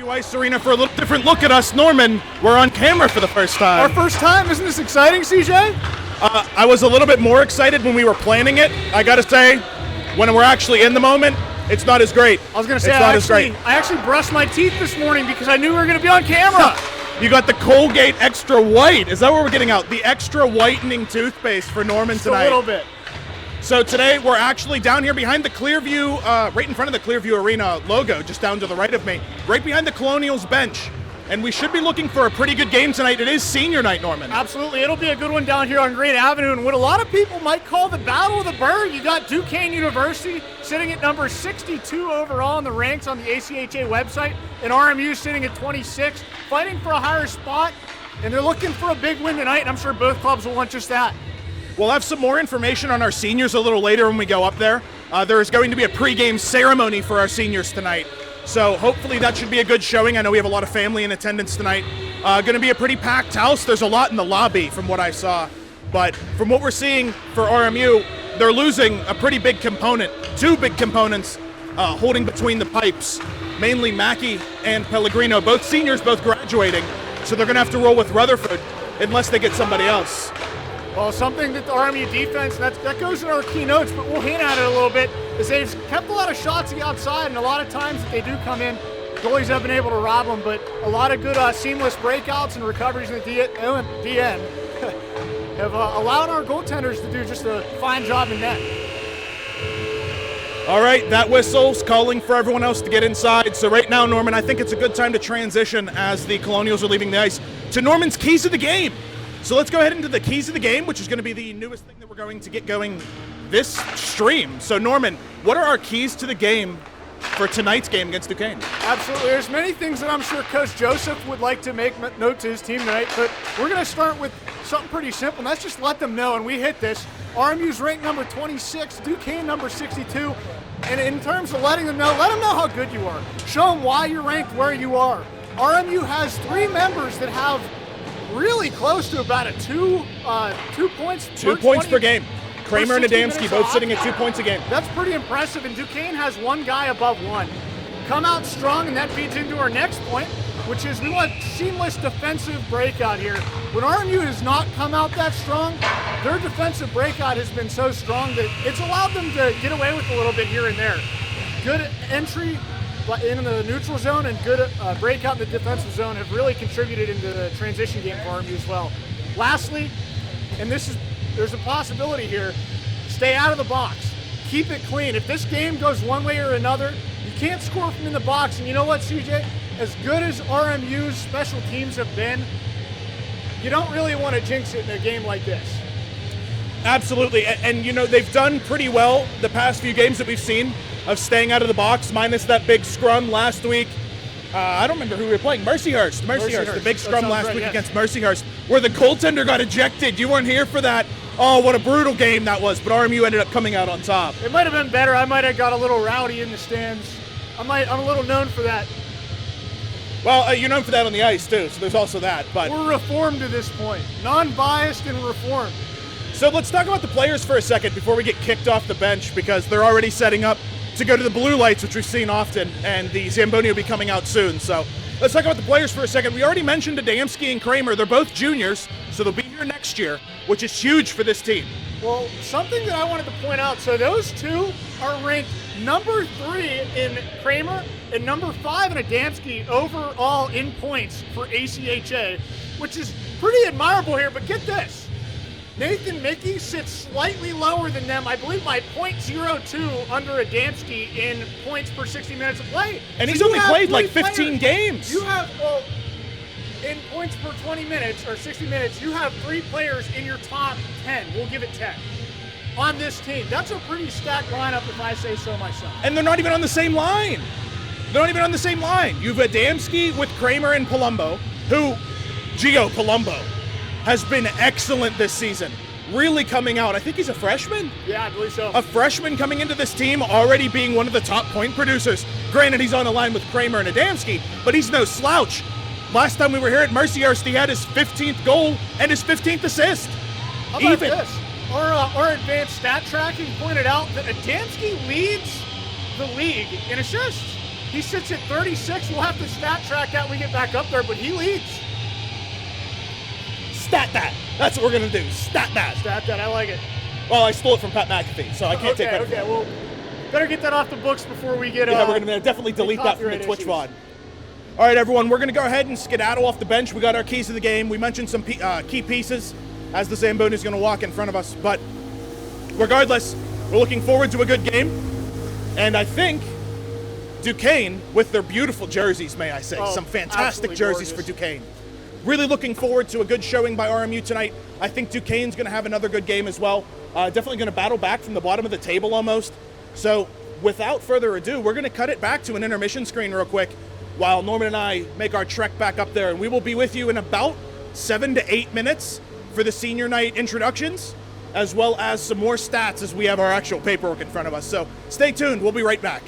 Ice Arena for a little different look at us. Norman, we're on camera for the first time. Our first time, isn't this exciting, CJ? I was a little bit more excited when we were planning it. I gotta say, when we're actually in the moment, it's not as great. I was gonna say, I actually brushed my teeth this morning because I knew we were gonna be on camera. You got the Colgate Extra White. Is that what we're getting out? The extra whitening toothpaste for Norman Just tonight. a little bit. So today we're actually down here behind the Clearview, right in front of the Clearview Arena logo, just down to the right of me, right behind the Colonials bench. And we should be looking for a pretty good game tonight. It is senior night, Norman. Absolutely. It'll be a good one down here on Great Avenue. And what a lot of people might call the Battle of the Bird, you got Duquesne University sitting at number 62 overall in the ranks on the ACHA website, and RMU sitting at 26, fighting for a higher spot. And they're looking for a big win tonight, and I'm sure both clubs will want just that. We'll have some more information on our seniors a little later when we go up there. There is going to be a pregame ceremony for our seniors tonight. So hopefully that should be a good showing. I know we have a lot of family in attendance tonight. Going to be a pretty packed house. There's a lot in the lobby from what I saw. But from what we're seeing for RMU, they're losing a pretty big component, two big components holding between the pipes, mainly Mackey and Pellegrino, both seniors, both graduating. So they're going to have to roll with Rutherford unless they get somebody else. Well, something that the RMU defense, that goes in our key notes, but we'll hint at it a little bit, is they've kept a lot of shots to the outside, and a lot of times that they do come in, goalies have been able to rob them, but a lot of good seamless breakouts and recoveries in the DN have allowed our goaltenders to do just a fine job in net. All right, that whistle's calling for everyone else to get inside. So right now, Norman, I think it's a good time to transition as the Colonials are leaving the ice to Norman's Keys of the Game. So let's go ahead into the Keys of the Game, which is going to be the newest thing that we're going to get going this stream. So Norman, what are our keys to the game for tonight's game against Duquesne? Absolutely. There's many things that I'm sure Coach Joseph would like to make note to his team tonight, but we're going to start with something pretty simple, and that's just let them know, and we hit this. RMU's ranked number 26, Duquesne number 62, and in terms of letting them know, let them know how good you are. Show them why you're ranked where you are. RMU has 3 members that have really close to about a 2 points per game. Kramer and Adamski both sitting at 2 points a game. That's pretty impressive, and Duquesne has 1 guy above 1. Come out strong, and that feeds into our next point, which is we want seamless defensive breakout here. When RMU has not come out that strong, their defensive breakout has been so strong that it's allowed them to get away with a little bit here and there. Good entry in the neutral zone and good breakout in the defensive zone have really contributed into the transition game for RMU as well. Lastly, and there's a possibility here, stay out of the box. Keep it clean. If this game goes one way or another, you can't score from in the box. And you know what, CJ? As good as RMU's special teams have been, you don't really want to jinx it in a game like this. Absolutely, and you know, they've done pretty well the past few games that we've seen of staying out of the box, minus that big scrum last week. I don't remember who we were playing. Mercyhurst, the big scrum last week against Mercyhurst, where the goaltender got ejected. You weren't here for that. Oh, what a brutal game that was, but RMU ended up coming out on top. It might have been better. I might have got a little rowdy in the stands. I'm a little known for that. Well, you're known for that on the ice, too, so there's also that. But we're reformed to this point. Non-biased and reformed. So let's talk about the players for a second before we get kicked off the bench, because they're already setting up to go to the blue lights, which we've seen often, and the Zamboni will be coming out soon. So let's talk about the players for a second. We already mentioned Adamski and Kramer. They're both juniors, so they'll be here next year, which is huge for this team. Well, something that I wanted to point out, so those two are ranked number 3 in Kramer and number 5 in Adamski overall in points for ACHA, which is pretty admirable here, but get this. Nathan Mickey sits slightly lower than them, I believe by .02 under Adamski in points per 60 minutes of play. And so he's only played like 15 games. You have, in points per 20 minutes or 60 minutes, you have 3 players in your top 10. We'll give it 10 on this team. That's a pretty stacked lineup if I say so myself. And they're not even on the same line. They're not even on the same line. You've Adamski with Kramer and Palumbo, who, Gio Palumbo, has been excellent this season. Really coming out. I think he's a freshman? Yeah, I believe so. A freshman coming into this team, already being one of the top point producers. Granted, he's on a line with Kramer and Adamski, but he's no slouch. Last time we were here at Mercyhurst, he had his 15th goal and his 15th assist. How about this? Our advanced stat tracking pointed out that Adamski leads the league in assists. He sits at 36. We'll have to stat track that when we get back up there, but he leads. Stat that. That's what we're going to do. Stat that. Stat that. I like it. Well, I stole it from Pat McAfee, so I can't take credit for it. Okay, well, better get that off the books before we get... Yeah, we're going to definitely delete that from the Twitch VOD. All right, everyone, we're going to go ahead and skedaddle off the bench. We got our keys to the game. We mentioned some key pieces as the Zamboni is going to walk in front of us. But regardless, we're looking forward to a good game. And I think Duquesne, with their beautiful jerseys, may I say, some fantastic jerseys for Duquesne. Really looking forward to a good showing by RMU tonight. I think Duquesne's going to have another good game as well. Definitely going to battle back from the bottom of the table almost. So without further ado, we're going to cut it back to an intermission screen real quick while Norman and I make our trek back up there. And we will be with you in about 7 to 8 minutes for the senior night introductions, as well as some more stats as we have our actual paperwork in front of us. So stay tuned. We'll be right back.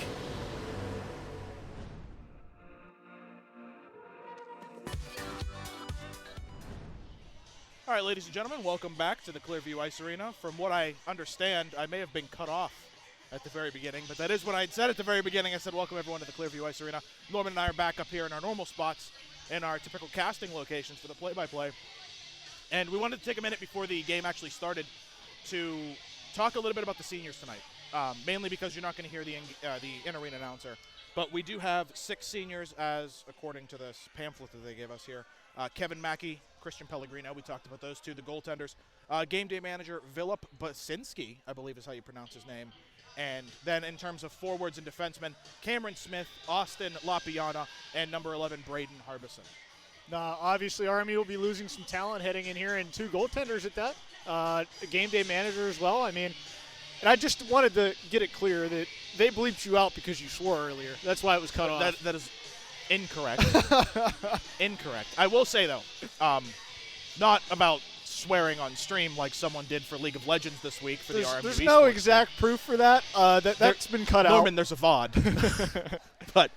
All right, ladies and gentlemen, welcome back to the Clearview Ice Arena. From what I understand, I may have been cut off at the very beginning, but that is what I said at the very beginning. I said, welcome everyone to the Clearview Ice Arena. Norman and I are back up here in our normal spots in our typical casting locations for the play-by-play. And we wanted to take a minute before the game actually started to talk a little bit about the seniors tonight, mainly because you're not going to hear the in-arena announcer. But we do have 6 seniors, as according to this pamphlet that they gave us here. Kevin Mackey, Christian Pellegrino, we talked about those two, the goaltenders. Game day manager, Vilip Basinski, I believe is how you pronounce his name. And then in terms of forwards and defensemen, Cameron Smith, Austin Lapiana, and number 11, Braeden Harbison. Now, obviously, RMU will be losing some talent heading in here, and 2 goaltenders at that. A game day manager as well. I mean, and I just wanted to get it clear that they bleeped you out because you swore earlier. That's why it was cut off. That is incorrect. Incorrect. I will say, though, not about swearing on stream like someone did for League of Legends this week for the RMU. There's no exact proof for that. That's been cut out. Norman, there's a VOD. But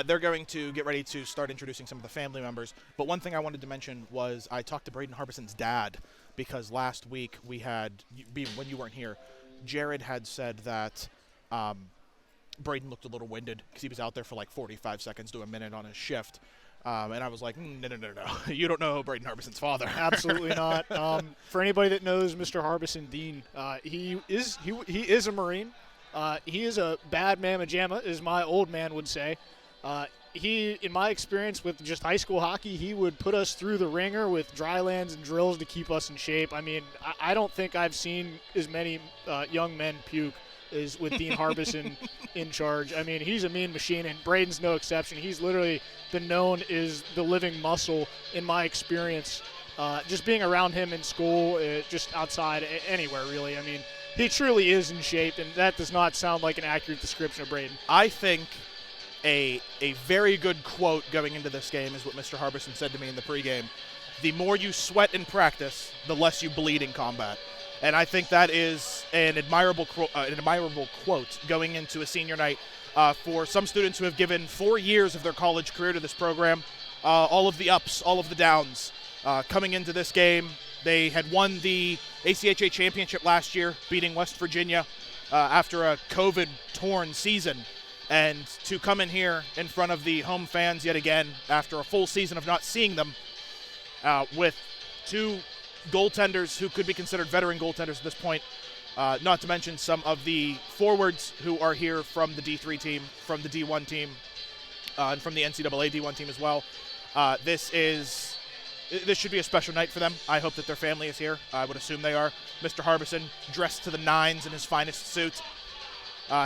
they're going to get ready to start introducing some of the family members. But one thing I wanted to mention was I talked to Braeden Harbison's dad, because last week we had, when you weren't here, Jared had said that Braeden looked a little winded because he was out there for like 45 seconds to a minute on his shift. And I was like, no. You don't know Braeden Harbison's father. Absolutely not. For anybody that knows Mr. Harbison Dean, he is a Marine. He is a bad mamma jamma, as my old man would say. He, in my experience with just high school hockey, he would put us through the ringer with dry lands and drills to keep us in shape. I mean, I don't think I've seen as many young men puke as with Dean Harbison in charge. I mean, he's a mean machine, and Braden's no exception. He's literally been known as the living muscle in my experience, just being around him in school, just outside, anywhere really. I mean, he truly is in shape, and that does not sound like an accurate description of Braeden. I think a very good quote going into this game is what Mr. Harbison said to me in the pregame. The more you sweat in practice, the less you bleed in combat. And I think that is an admirable quote going into a senior night for some students who have given 4 years of their college career to this program. All of the ups, all of the downs. Coming into this game, they had won the ACHA championship last year, beating West Virginia after a COVID-torn season. And to come in here in front of the home fans yet again after a full season of not seeing them with 2 goaltenders who could be considered veteran goaltenders at this point, not to mention some of the forwards who are here from the D3 team, from the D1 team, and from the NCAA D1 team as well. This should be a special night for them. I hope that their family is here. I would assume they are. Mr. Harbison dressed to the nines in his finest suit.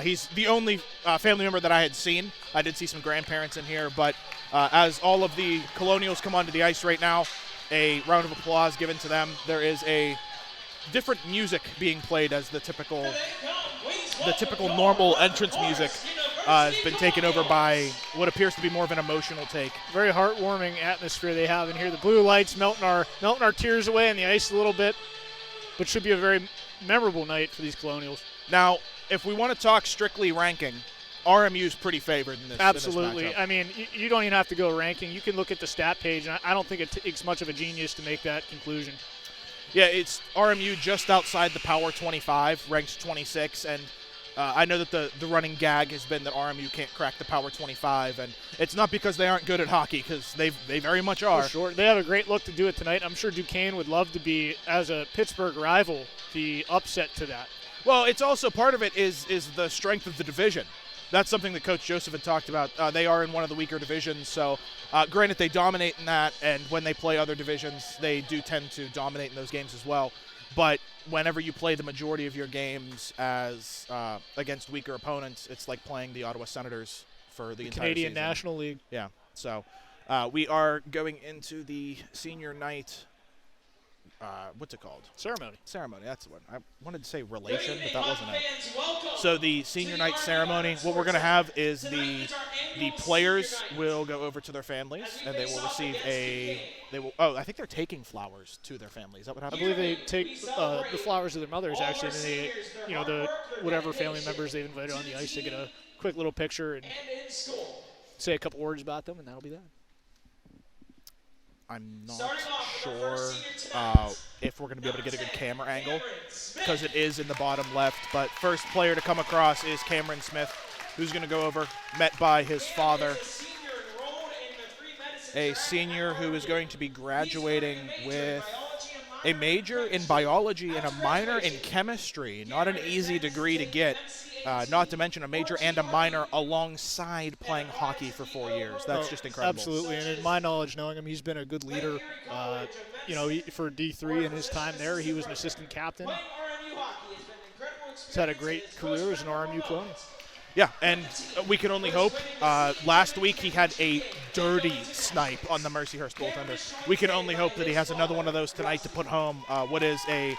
He's the only family member that I had seen. I did see some grandparents in here, but as all of the Colonials come onto the ice right now, a round of applause given to them. There is a different music being played as the typical normal entrance music has been taken over by what appears to be more of an emotional take. Very heartwarming atmosphere they have in here. The blue lights melting our tears away on the ice a little bit, but should be a very memorable night for these Colonials. Now, if we want to talk strictly ranking, RMU's pretty favored in this. Absolutely. In this I mean, you don't even have to go ranking. You can look at the stat page, and I don't think it takes much of a genius to make that conclusion. Yeah, it's RMU just outside the Power 25, ranked 26, and I know that the running gag has been that RMU can't crack the Power 25, and it's not because they aren't good at hockey, because they very much are. For sure. They have a great look to do it tonight. I'm sure Duquesne would love to be, as a Pittsburgh rival, the upset to that. Well, it's also part of it is the strength of the division. That's something that Coach Joseph had talked about. They are in one of the weaker divisions, so granted they dominate in that, and when they play other divisions, they do tend to dominate in those games as well. But whenever you play the majority of your games as against weaker opponents, it's like playing the Ottawa Senators for the entire Canadian season. National League. Yeah, so we are going into the senior night. What's it called? Ceremony. Ceremony, that's the one. I wanted to say relation, but that wasn't it. So the senior night ceremony, what we're going to have is the players will go over to their families, and they will receive I think they're taking flowers to their families. Is that what I happens? believe they take the flowers of their mothers, actually, and then the whatever family members they've invited on the ice, they get a quick little picture and say a couple words about them, and that'll be that. I'm not sure if we're going to be able to get a good camera angle because it is in the bottom left. But first player to come across is Cameron Smith, who's going to go over, met by his father, a senior who is going to be graduating with a major in biology and a minor in chemistry. Not an easy degree to get. Not to mention a major and a minor alongside playing hockey for 4 years. That's just incredible. Absolutely, and in my knowledge, knowing him, he's been a good leader. For D3 in his time there, he was an assistant captain. He's had a great career as an RMU Colonial. Yeah, and we can only hope. Last week he had a dirty snipe on the Mercyhurst goaltender. We can only hope that he has another one of those tonight to put home what is a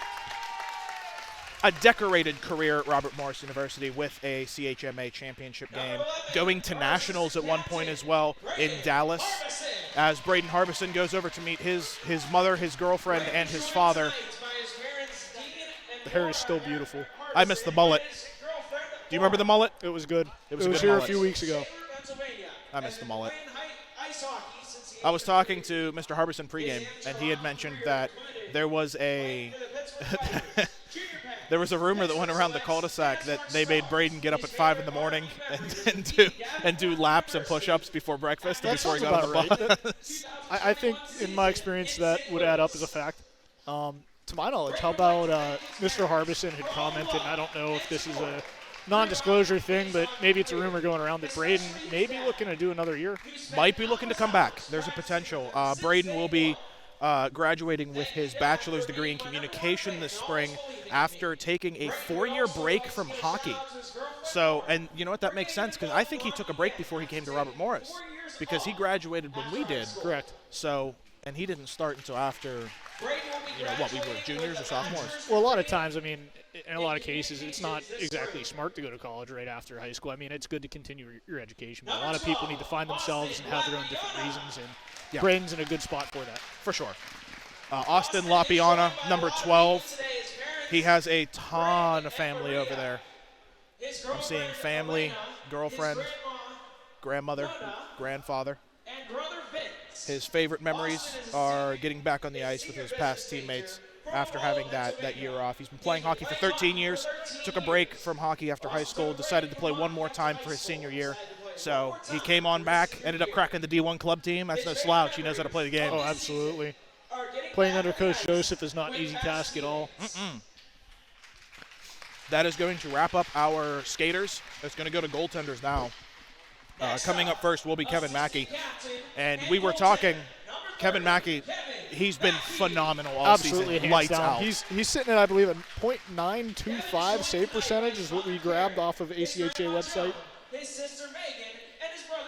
decorated career at Robert Morris University with a CHMA championship game, going to nationals at one point as well in Dallas, as Braeden Harbison goes over to meet his mother, his girlfriend, and his father. The hair is still beautiful. I miss the mullet. Do you remember the mullet? It was good. It was here mullet. A few weeks ago. I miss the mullet. I was talking to Mr. Harbison pregame, and he had mentioned that there was a there was a rumor that went around the cul-de-sac that they made Braeden get up at 5 in the morning and do laps and push-ups before breakfast and before he got on the bus. I think, in my experience, that would add up as a fact. To my knowledge, how about Mr. Harbison had commented, and I don't know if this is a non-disclosure thing, but maybe it's a rumor going around that Braeden may be looking to do another year. Might be looking to come back. There's a potential. Braeden will be graduating with his bachelor's degree in communication this spring after taking a 4-year break from hockey. So, and you know what, that makes sense, because I think he took a break before he came to Robert Morris, because he graduated when we did. Correct. So, and he didn't start until after, we were juniors or sophomores. Well, a lot of times, in a lot of cases, it's not exactly smart to go to college right after high school. It's good to continue your education, but a lot of people need to find themselves and have their own different reasons, and Braeden's in a good spot for that. For sure. Austin Lapiana, number 12. He has a ton of family over there. I'm seeing family, girlfriend, grandmother, grandfather. His favorite memories are getting back on the ice with his past teammates after having that year off. He's been playing hockey for 13 years, took a break from hockey after high school, decided to play one more time for his senior year. So he came on back, ended up cracking the D1 club team. That's no slouch. He knows how to play the game. Oh, absolutely. Playing under Coach Joseph is not an easy task at all. That is going to wrap up our skaters. It's going to go to goaltenders now. Coming up first will be Kevin Mackey. And we were talking, Kevin Mackey, he's been phenomenal all Absolutely, season. hands Lights down. out. He's sitting at, I believe, a .925 save percentage is what we grabbed off of ACHA website.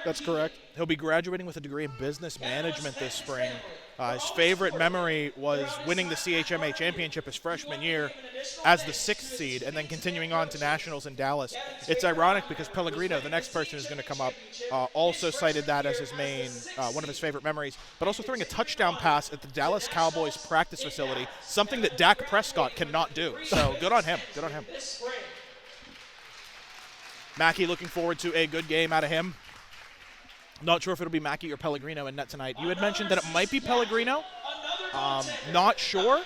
That's correct. He'll be graduating with a degree in business management this spring. His favorite memory was winning the CHMA championship his freshman year as the 6th seed and then continuing on to nationals in Dallas. It's ironic because Pellegrino, the next person who's going to come up, also cited that as his main, one of his favorite memories, but also throwing a touchdown pass at the Dallas Cowboys practice facility, something that Dak Prescott cannot do. So good on him. Good on him. Mackey looking forward to a good game out of him. Not sure if it'll be Mackey or Pellegrino in net tonight. You had mentioned that it might be Pellegrino. Not sure.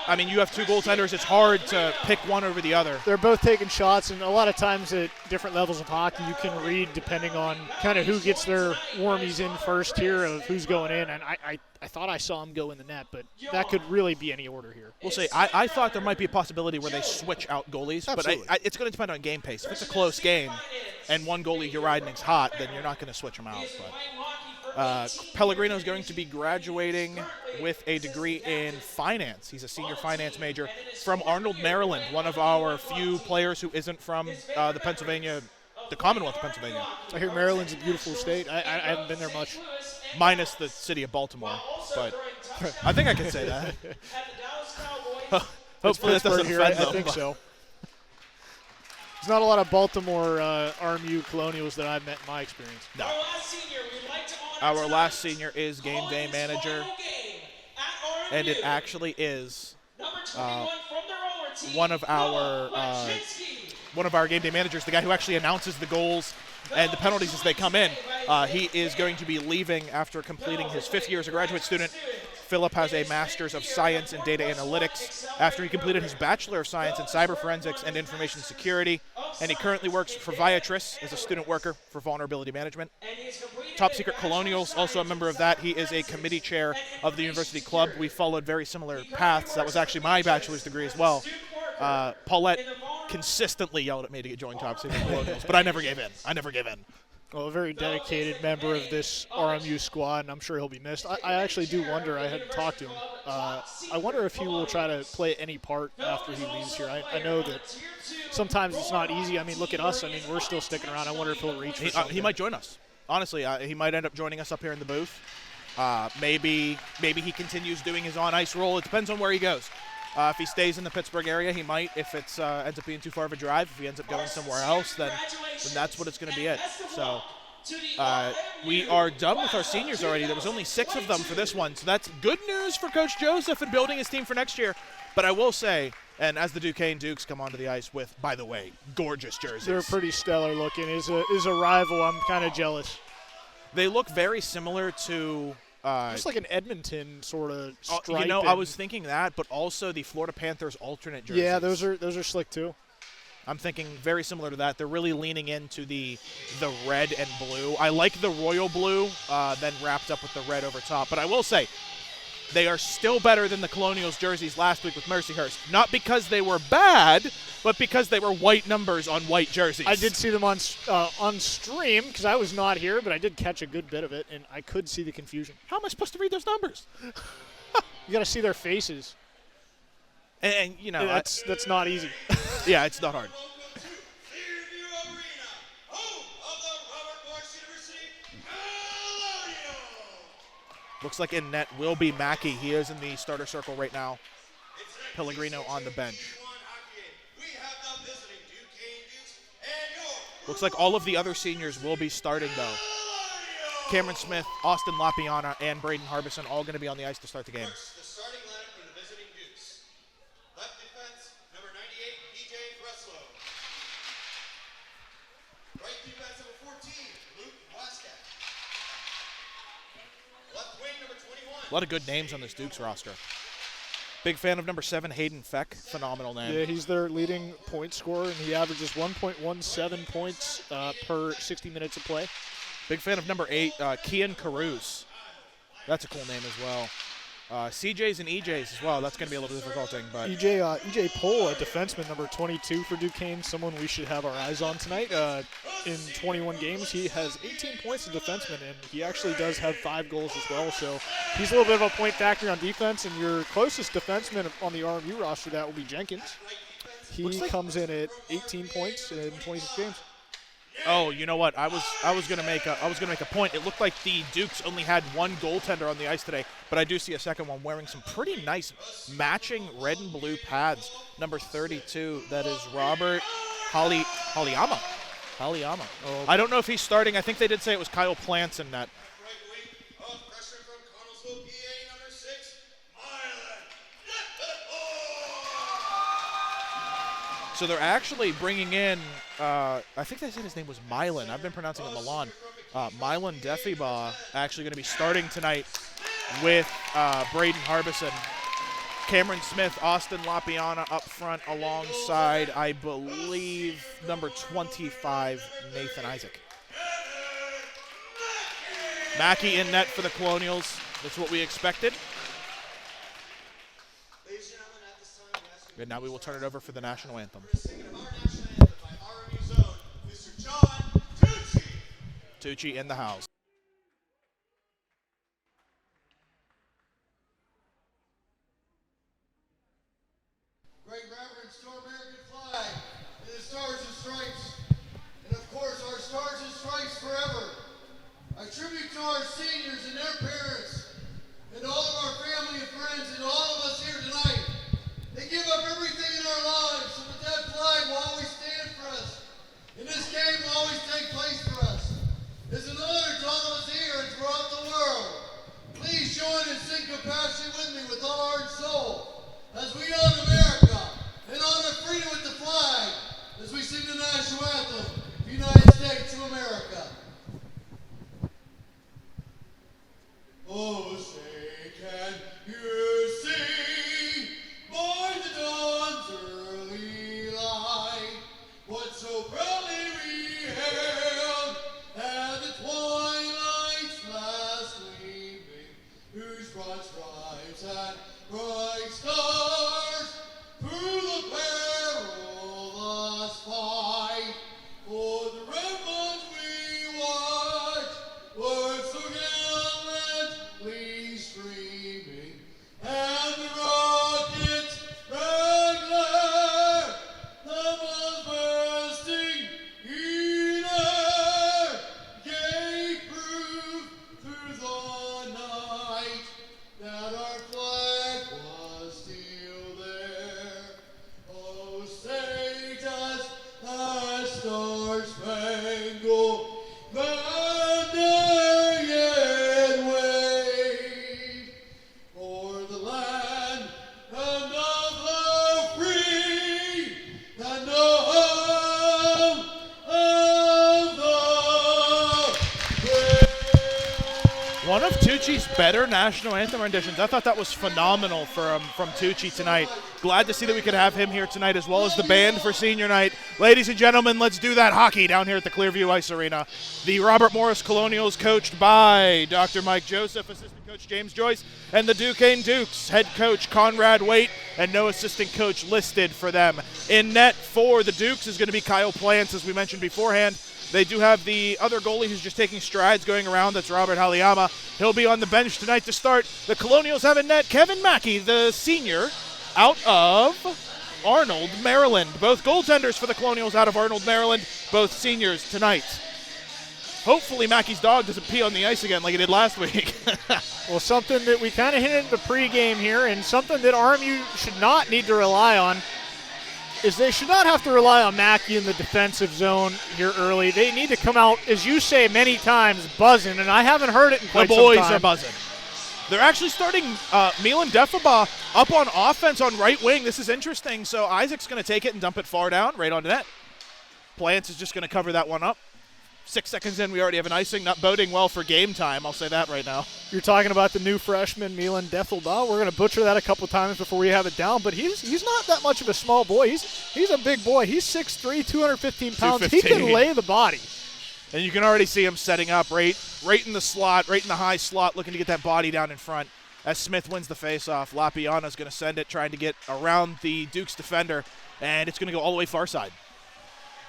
I mean, you have two goaltenders. It's hard to pick one over the other. They're both taking shots, and a lot of times at different levels of hockey, you can read depending on kind of who gets their warmies in first here of who's going in. And I thought I saw him go in the net, but that could really be any order here. We'll see. I thought there might be a possibility where they switch out goalies, Absolutely. but it's going to depend on game pace. If it's a close game and one goalie you're riding's hot, then you're not going to switch them out. But Pellegrino is going to be graduating with a degree in finance. He's a senior finance major from Arnold, Maryland, one of our few players who isn't from the Commonwealth of Pennsylvania. I hear Maryland's a beautiful state. I haven't been there much. Minus the city of Baltimore, but I think I can say that. Hopefully that doesn't here. offend I them. think so. There's not a lot of Baltimore RMU Colonials that I've met in my experience. No. Our last senior is game day manager, and it actually is one of our game day managers, the guy who actually announces the goals and the penalties as they come in. He is going to be leaving after completing his 5th year as a graduate student. Philip has a Master's of Science in Data Analytics after he completed his Bachelor of Science in Cyber Forensics and Information Security, and he currently works for Viatris as a student worker for vulnerability management. Top Secret Colonials, also a member of that. He is a committee chair of the university club. We followed very similar paths. That was actually my bachelor's degree as well. Paulette consistently yelled at me to join Top Secret Colonials, but I never gave in. Well, a very dedicated member of this RMU squad, and I'm sure he'll be missed. I actually do wonder, I hadn't talked to him, I wonder if he will try to play any part after he leaves here. I know that sometimes it's not easy. I mean, look at us. I mean, we're still sticking around. I wonder if he'll reach for something. He might join us. Honestly, he might end up joining us up here in the booth. Maybe he continues doing his on-ice role. It depends on where he goes. If he stays in the Pittsburgh area, he might. If it ends up being too far of a drive, if he ends up going somewhere else, then that's what it's going to be it. So we are done with our seniors already. There was only 6 of them for this one, so that's good news for Coach Joseph in building his team for next year. But I will say, and as the Duquesne Dukes come onto the ice with, by the way, gorgeous jerseys. They're pretty stellar looking. Is a rival. I'm kind of jealous. They look very similar to just like an Edmonton sort of stripe. I was thinking that, but also the Florida Panthers alternate jerseys. Yeah, those are slick too. I'm thinking very similar to that. They're really leaning into the red and blue. I like the royal blue, then wrapped up with the red over top. But I will say, they are still better than the Colonials jerseys last week with Mercyhurst. Not because they were bad, but because they were white numbers on white jerseys. I did see them on stream because I was not here, but I did catch a good bit of it, and I could see the confusion. How am I supposed to read those numbers? You got to see their faces. And that's not easy. Yeah, it's not hard. Looks like in net will be Mackey. He is in the starter circle right now. Pellegrino on the bench. Looks like all of the other seniors will be starting, though. Cameron Smith, Austin Lapiana, and Braeden Harbison all going to be on the ice to start the game. The starting lineup for the visiting Dukes. Left defense, number 98, PJ Breslow. Right defense, number 14, Luke Waska. Left wing, number 21. A lot of good names on this Dukes roster. Big fan of number 7, Hayden Feck. Phenomenal name. Yeah, he's their leading point scorer, and he averages 1.17 points per 60 minutes of play. Big fan of number 8, Kian Caruso. That's a cool name as well. CJs and EJs as well. That's going to be a little difficult thing. But EJ Pohl, a defenseman, number 22 for Duquesne, someone we should have our eyes on tonight. In 21 games, he has 18 points as a defenseman, and he actually does have 5 goals as well. So he's a little bit of a point factor on defense, and your closest defenseman on the RMU roster, that will be Jenkins. He comes in at 18 points in 26 games. Oh, you know what? I was gonna make a point. It looked like the Dukes only had 1 goaltender on the ice today, but I do see a second one wearing some pretty nice matching red and blue pads. Number 32, that is Robert Haliyama. Oh. I don't know if he's starting. I think they did say it was Kyle Plants in that. So they're actually bringing in, I think they said his name was Milan. I've been pronouncing it Milan. Milan Defiba actually going to be starting tonight with Braeden Harbison. Cameron Smith, Austin Lapiana up front alongside, I believe, number 25, Nathan Isaac. Mackey in net for the Colonials. That's what we expected. And now we will turn it over for the national anthem. Singing of our national anthem by RMU's own, Mr. John Tucci. Tucci in the house. Great reverence to our American flag and the stars and stripes. And of course, our stars and stripes forever. I tribute to our seniors and their parents, and all of our family and friends, and all of us here tonight. They give up everything in our lives so that that flag will always stand for us. And this game will always take place for us. It's an honor to all of us here and throughout the world. Please join and sing compassion with me with all heart and soul as we honor America and honor freedom with the flag as we sing the national anthem, United States of America. Oh, say, can you see by the dawn's early light what so proudly we hailed at the twilight's last gleaming, whose broad stripes and bright stars through the perilous fight for the rebels we watched were so gallantly streaming, and the rockets regular, the bombs bursting in air, gave proof through the night that our flag was still there. Oh, say does the star-spangled banner yet wave for the land and of the free and the home of the brave? One of Tucci's better national anthem renditions. I thought that was phenomenal from Tucci tonight. Glad to see that we could have him here tonight, as well as the band for senior night. Ladies and gentlemen, let's do that hockey down here at the Clearview Ice Arena. The Robert Morris Colonials, coached by Dr. Mike Joseph, assistant coach James Joyce, and the Duquesne Dukes, head coach Conrad Waite, and no assistant coach listed for them. In net for the Dukes is going to be Kyle Plants, as we mentioned beforehand. They do have the other goalie who's just taking strides going around. That's Robert Haliyama. He'll be on the bench tonight to start. The Colonials have in net Kevin Mackey, the senior, out of Arnold, Maryland. Both goaltenders for the Colonials out of Arnold, Maryland, both seniors tonight. Hopefully Mackey's dog doesn't pee on the ice again like he did last week. Well, something that we kind of hinted at the pregame here, and something that RMU should not need to rely on, is they should not have to rely on Mackey in the defensive zone here early. They need to come out, as you say many times, buzzing, and I haven't heard it in quite some time. The boys are buzzing. They're actually starting Milan Defaba up on offense on right wing. This is interesting. So Isaac's going to take it and dump it far down, right onto net. Plants is just going to cover that one up. 6 seconds in, we already have an icing. Not boding well for game time, I'll say that right now. You're talking about the new freshman, Milan Defaba. We're going to butcher that a couple times before we have it down, but he's not that much of a small boy. He's a big boy. He's 6'3", 215 pounds. 215. He can lay the body. And you can already see him setting up right in the slot, right in the high slot, looking to get that body down in front. As Smith wins the faceoff, Lapiana's going to send it, trying to get around the Dukes defender, and it's going to go all the way far side.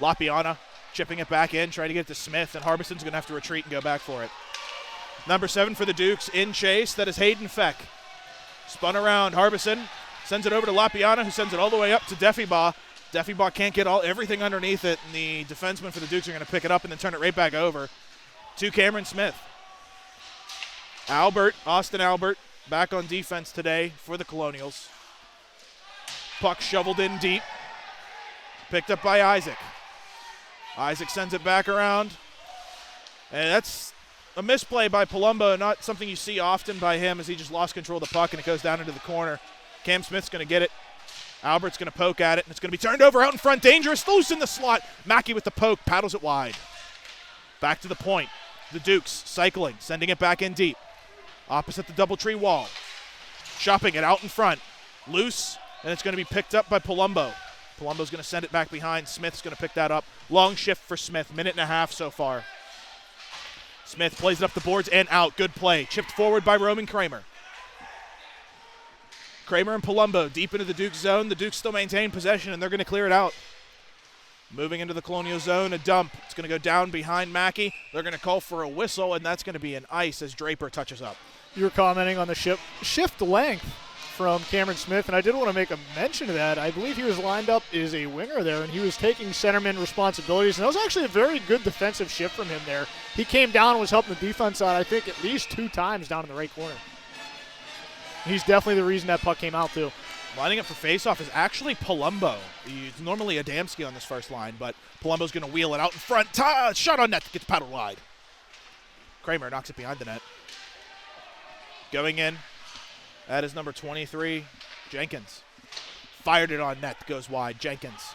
Lapiana chipping it back in, trying to get it to Smith, and Harbison's going to have to retreat and go back for it. Number 7 for the Dukes in chase, that is Hayden Feck. Spun around, Harbison sends it over to Lapiana, who sends it all the way up to Defaba. Defaba can't get everything underneath it, and the defensemen for the Dukes are going to pick it up and then turn it right back over to Cameron Smith. Austin Albert, back on defense today for the Colonials. Puck shoveled in deep. Picked up by Isaac. Isaac sends it back around. And that's a misplay by Palumbo, not something you see often by him, as he just lost control of the puck and it goes down into the corner. Cam Smith's going to get it. Albert's going to poke at it, and it's going to be turned over out in front. Dangerous, loose in the slot. Mackey with the poke, paddles it wide. Back to the point. The Dukes cycling, sending it back in deep. Opposite the Doubletree wall. Chopping it out in front. Loose, and it's going to be picked up by Palumbo. Palumbo's going to send it back behind. Smith's going to pick that up. Long shift for Smith, minute and a half so far. Smith plays it up the boards and out. Good play. Chipped forward by Roman Kramer. Kramer and Palumbo deep into the Duke zone. The Dukes still maintain possession, and they're going to clear it out. Moving into the Colonial zone, a dump. It's going to go down behind Mackey. They're going to call for a whistle, and that's going to be an ice as Draper touches up. You were commenting on the shift length from Cameron Smith, and I did want to make a mention of that. I believe he was lined up as a winger there, and he was taking centerman responsibilities, and that was actually a very good defensive shift from him there. He came down and was helping the defense out, I think, at least 2 times down in the right corner. He's definitely the reason that puck came out, too. Lining up for faceoff is actually Palumbo. He's normally Adamski on this first line, but Palumbo's going to wheel it out in front. Shot on net, gets paddled wide. Kramer knocks it behind the net. Going in, that is number 23, Jenkins. Fired it on net, goes wide, Jenkins.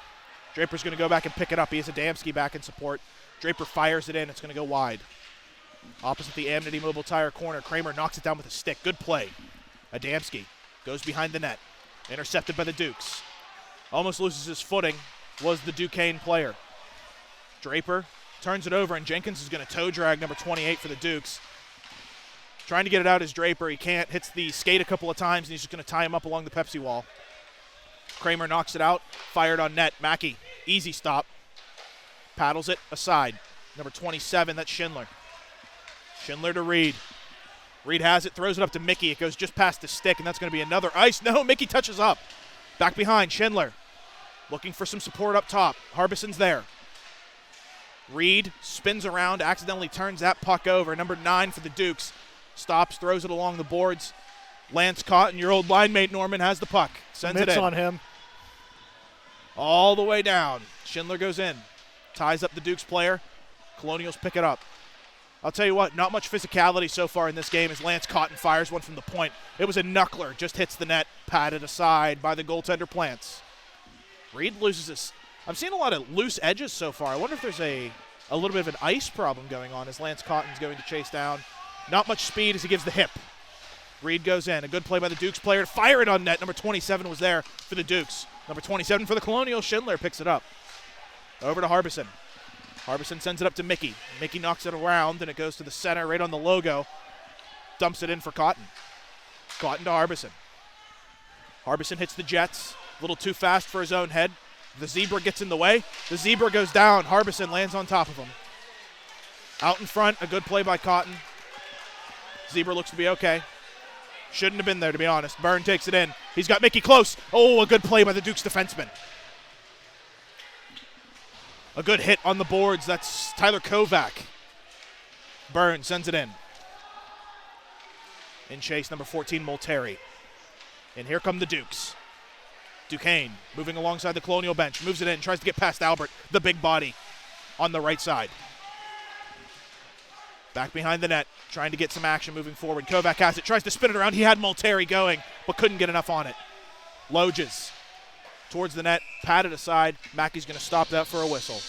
Draper's going to go back and pick it up. He has Adamski back in support. Draper fires it in, it's going to go wide. Opposite the Amity Mobile Tire corner, Kramer knocks it down with a stick. Good play. Adamski goes behind the net. Intercepted by the Dukes. Almost loses his footing, was the Duquesne player. Draper turns it over, and Jenkins is going to toe drag number 28 for the Dukes. Trying to get it out is Draper. He can't. Hits the skate a couple of times, and he's just going to tie him up along the Pepsi wall. Kramer knocks it out. Fired on net. Mackey, easy stop. Paddles it aside. Number 27, that's Schindler. Schindler to Reed. Reed has it, throws it up to Mickey. It goes just past the stick, and that's going to be another ice. No, Mickey touches up. Back behind, Schindler. Looking for some support up top. Harbison's there. Reed spins around, accidentally turns that puck over. Number 9 for the Dukes. Stops, throws it along the boards. Lance Cotton, your old line mate, Norman, has the puck. Sends it in. On him. All the way down. Schindler goes in. Ties up the Dukes player. Colonials pick it up. I'll tell you what, not much physicality so far in this game as Lance Cotton fires one from the point. It was a knuckler, just hits the net, patted aside by the goaltender Plants. Reed loses his. I'm seeing a lot of loose edges so far. I wonder if there's a little bit of an ice problem going on as Lance Cotton's going to chase down. Not much speed as he gives the hip. Reed goes in. A good play by the Dukes player to fire it on net. Number 27 was there for the Dukes. Number 27 for the Colonials. Schindler picks it up. Over to Harbison. Harbison sends it up to Mickey. Mickey knocks it around, and it goes to the center right on the logo. Dumps it in for Cotton. Cotton to Harbison. Harbison hits the Jets. A little too fast for his own head. The Zebra gets in the way. The Zebra goes down. Harbison lands on top of him. Out in front, a good play by Cotton. Zebra looks to be okay. Shouldn't have been there, to be honest. Byrne takes it in. He's got Mickey close. Oh, a good play by the Dukes defenseman. A good hit on the boards. That's Tyler Kovac. Byrne sends it in. In chase, number 14, Molteri. And here come the Dukes. Duquesne moving alongside the Colonial bench. Moves it in, tries to get past Albert, the big body, on the right side. Back behind the net, trying to get some action moving forward. Kovac has it, tries to spin it around. He had Molteri going, but couldn't get enough on it. Loges towards the net, patted aside. Mackey's going to stop that for a whistle.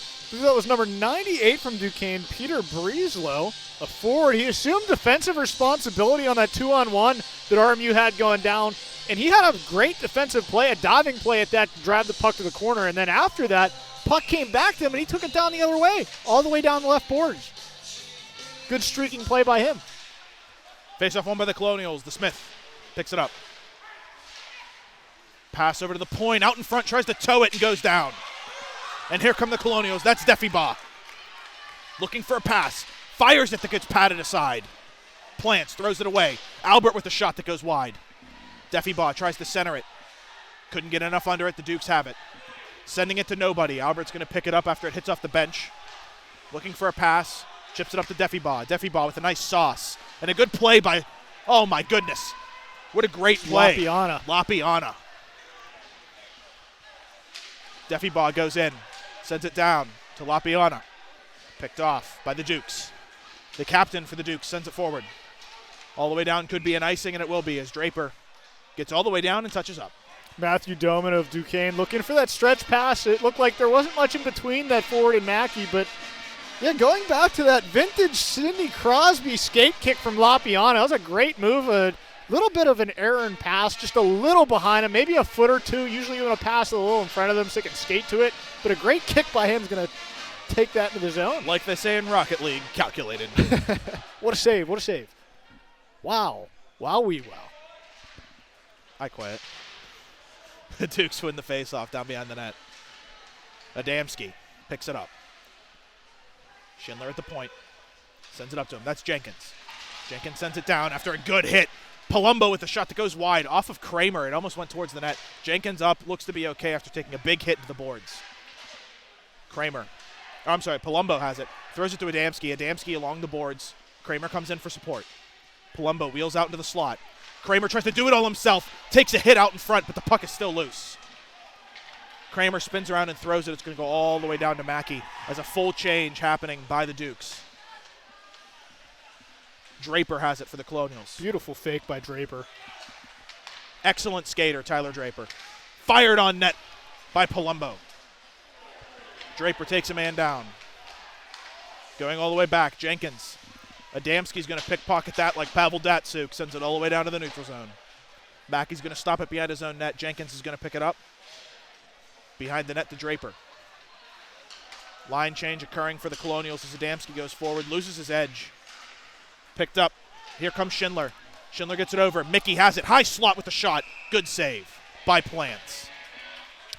That was number 98 from Duquesne, Peter Breeslow, a forward. He assumed defensive responsibility on that 2-on-1 that RMU had going down, and he had a great defensive play, a diving play at that to drive the puck to the corner, and then after that, puck came back to him, and he took it down the other way, all the way down the left boards. Good streaking play by him. Face-off won by the Colonials. The Smith picks it up. Pass over to the point, out in front, tries to tow it and goes down. And here come the Colonials. That's Defiba. Looking for a pass. Fires it that gets patted aside. Plants throws it away. Albert with a shot that goes wide. Defiba tries to center it. Couldn't get enough under it. The Dukes have it. Sending it to nobody. Albert's going to pick it up after it hits off the bench. Looking for a pass. Chips it up to Defiba. Defiba with a nice sauce. And a good play by, oh my goodness. What a great play. Lapiana. Defiba goes in. Sends it down to Lapiana. Picked off by the Dukes. The captain for the Dukes sends it forward. All the way down, could be an icing, and it will be as Draper gets all the way down and touches up. Matthew Doman of Duquesne looking for that stretch pass. It looked like there wasn't much in between that forward and Mackey, but yeah, going back to that vintage Sidney Crosby skate kick from Lapiana, that was a great move. Little bit of an errant pass, just a little behind him, maybe a foot or two. Usually you want to pass a little in front of them so they can skate to it. But a great kick by him is going to take that into the zone. Like they say in Rocket League, calculated. What a save, what a save. Wow. Wow-wee wow. I quit. The Dukes win the face-off down behind the net. Adamski picks it up. Schindler at the point. Sends it up to him. That's Jenkins. Jenkins sends it down after a good hit. Palumbo with a shot that goes wide off of Kramer. It almost went towards the net. Jenkins up, looks to be okay after taking a big hit to the boards. Palumbo has it. Throws it to Adamski. Adamski along the boards. Kramer comes in for support. Palumbo wheels out into the slot. Kramer tries to do it all himself. Takes a hit out in front, but the puck is still loose. Kramer spins around and throws it. It's going to go all the way down to Mackey as a full change happening by the Dukes. Draper has it for the Colonials. Beautiful fake by Draper. Excellent skater, Tyler Draper. Fired on net by Palumbo. Draper takes a man down. Going all the way back, Jenkins. Adamski's going to pickpocket that like Pavel Datsyuk. Sends it all the way down to the neutral zone. Mackey's going to stop it behind his own net. Jenkins is going to pick it up. Behind the net to Draper. Line change occurring for the Colonials as Adamski goes forward. Loses his edge. Picked up. Here comes Schindler. Schindler gets it over. Mickey has it. High slot with the shot. Good save by Plants.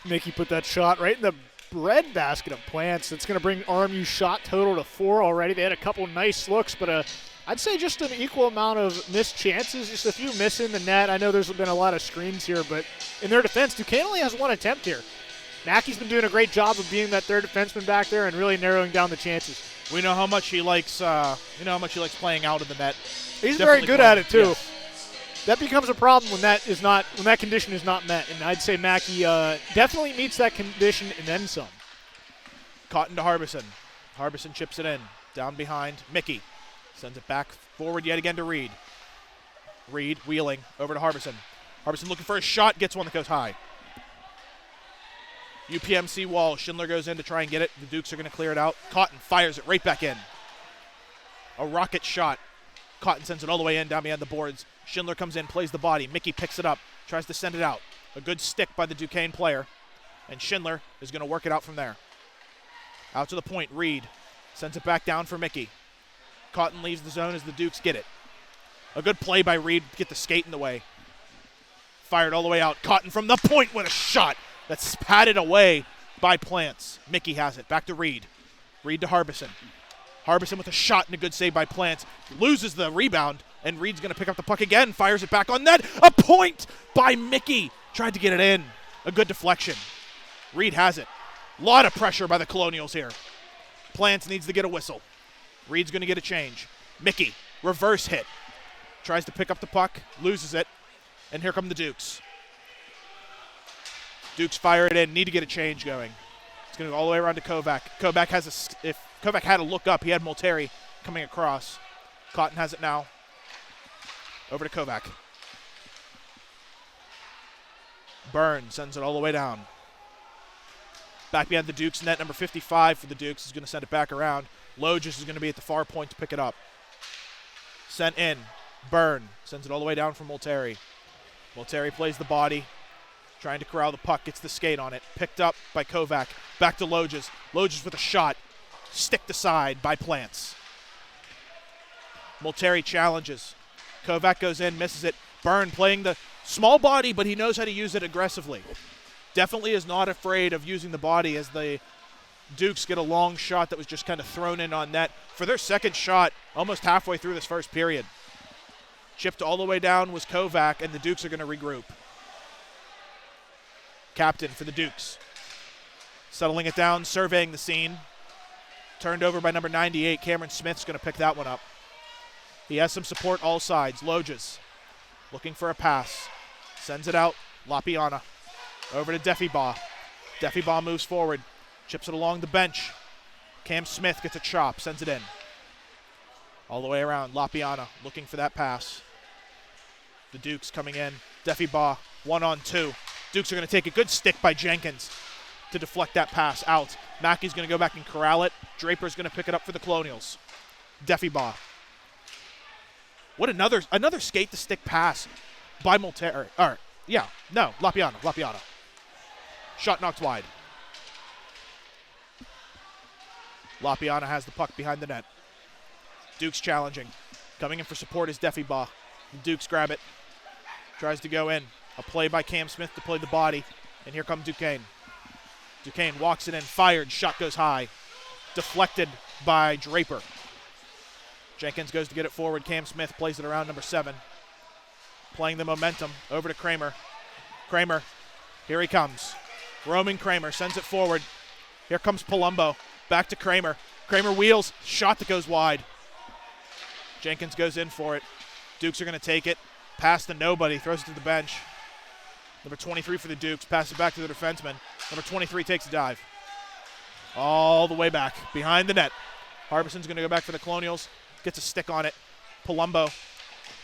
Mickey put that shot right in the breadbasket of Plants. It's going to bring RMU shot total to 4 already. They had a couple nice looks, but I'd say just an equal amount of missed chances, just a few missing the net. I know there's been a lot of screens here, but in their defense, Duquesne only has 1 attempt here. Mackey's been doing a great job of being that third defenseman back there and really narrowing down the chances. We know how much he likes. Playing out of the net. He's very good at it too. Yes. That becomes a problem when that condition is not met, and I'd say Mackey definitely meets that condition and then some. Caught into Harbison. Harbison chips it in. Down behind. Mickey sends it back forward yet again to Reed. Reed wheeling over to Harbison. Harbison looking for a shot. Gets one that goes high. UPMC wall. Schindler goes in to try and get it. The Dukes are going to clear it out. Cotton fires it right back in. A rocket shot. Cotton sends it all the way in down behind the boards. Schindler comes in, plays the body. Mickey picks it up, tries to send it out. A good stick by the Duquesne player. And Schindler is going to work it out from there. Out to the point, Reed sends it back down for Mickey. Cotton leaves the zone as the Dukes get it. A good play by Reed to get the skate in the way. Fired all the way out. Cotton from the point with a shot. That's patted away by Plants. Mickey has it. Back to Reed. Reed to Harbison. Harbison with a shot and a good save by Plants. Loses the rebound, and Reed's going to pick up the puck again. Fires it back on net. A point by Mickey. Tried to get it in. A good deflection. Reed has it. A lot of pressure by the Colonials here. Plants needs to get a whistle. Reed's going to get a change. Mickey, reverse hit. Tries to pick up the puck. Loses it. And here come the Dukes. Dukes fire it in. Need to get a change going. It's going to go all the way around to Kovac. Kovac if Kovac had to look up, he had Molteri coming across. Cotton has it now. Over to Kovac. Byrne sends it all the way down. Back behind the Dukes net, number 55 for the Dukes is going to send it back around. Loges is going to be at the far point to pick it up. Sent in. Byrne sends it all the way down for Molteri. Molteri plays the body. Trying to corral the puck, gets the skate on it. Picked up by Kovac. Back to Loges. Loges with a shot. Sticked aside by Plants. Molteri challenges. Kovac goes in, misses it. Byrne playing the small body, but he knows how to use it aggressively. Definitely is not afraid of using the body as the Dukes get a long shot that was just kind of thrown in on net for their second shot almost halfway through this first period. Chipped all the way down was Kovac, and the Dukes are going to regroup. Captain for the Dukes. Settling it down, surveying the scene. Turned over by number 98. Cameron Smith's going to pick that one up. He has some support all sides. Loges looking for a pass. Sends it out. Lapiana. Over to Deffibaugh. Deffibaugh moves forward. Chips it along the bench. Cam Smith gets a chop. Sends it in. All the way around. Lapiana looking for that pass. The Dukes coming in. Deffibaugh 1-on-2. Dukes are going to take a good stick by Jenkins to deflect that pass out. Mackey's going to go back and corral it. Draper's going to pick it up for the Colonials. Deffibaugh. What another skate to stick pass by Lapiana. Shot knocked wide. Lapiana has the puck behind the net. Dukes challenging. Coming in for support is Defiba. Dukes grab it. Tries to go in. A play by Cam Smith to play the body. And here comes Duquesne. Duquesne walks it in, fired, shot goes high. Deflected by Draper. Jenkins goes to get it forward. Cam Smith plays it around number 7. Playing the momentum over to Kramer. Kramer, here he comes. Roaming Kramer, sends it forward. Here comes Palumbo. Back to Kramer. Kramer wheels, shot that goes wide. Jenkins goes in for it. Dukes are going to take it. Pass to nobody, throws it to the bench. Number 23 for the Dukes, passes it back to the defenseman. Number 23 takes a dive. All the way back, behind the net. Harbison's going to go back for the Colonials. Gets a stick on it. Palumbo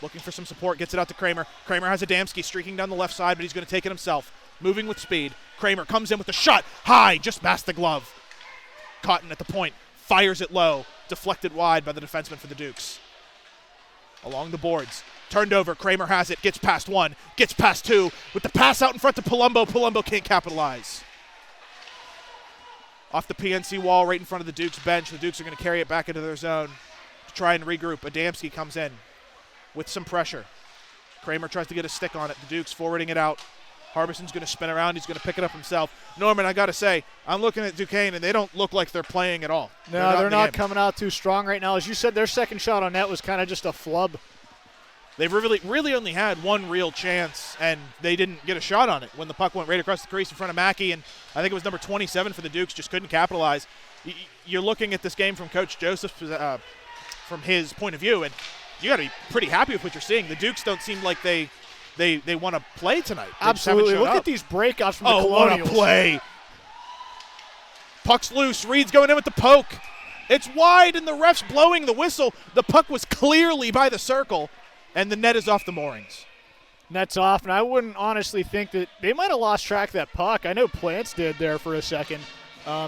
looking for some support, gets it out to Kramer. Kramer has Adamski streaking down the left side, but he's going to take it himself. Moving with speed. Kramer comes in with the shot. High, just past the glove. Cotton at the point, fires it low. Deflected wide by the defenseman for the Dukes. Along the boards. Turned over, Kramer has it, gets past 1, gets past 2. With the pass out in front to Palumbo, Palumbo can't capitalize. Off the PNC wall right in front of the Dukes bench. The Dukes are going to carry it back into their zone to try and regroup. Adamski comes in with some pressure. Kramer tries to get a stick on it. The Dukes forwarding it out. Harbison's going to spin around. He's going to pick it up himself. Norman, I got to say, I'm looking at Duquesne, and they don't look like they're playing at all. No, they're not coming out too strong right now. As you said, their second shot on net was kind of just a flub. They've really only had one real chance, and they didn't get a shot on it when the puck went right across the crease in front of Mackey, and I think it was number 27 for the Dukes, just couldn't capitalize. You're looking at this game from Coach Joseph from his point of view, and you got to be pretty happy with what you're seeing. The Dukes don't seem like they want to play tonight. They Absolutely. Look up. At these breakouts from the Colonials. Oh, what a play. Puck's loose. Reed's going in with the poke. It's wide, and the ref's blowing the whistle. The puck was clearly by the circle, and the net is off the moorings. Net's off, and I wouldn't honestly think that they might have lost track of that puck. I know Plants did there for a second.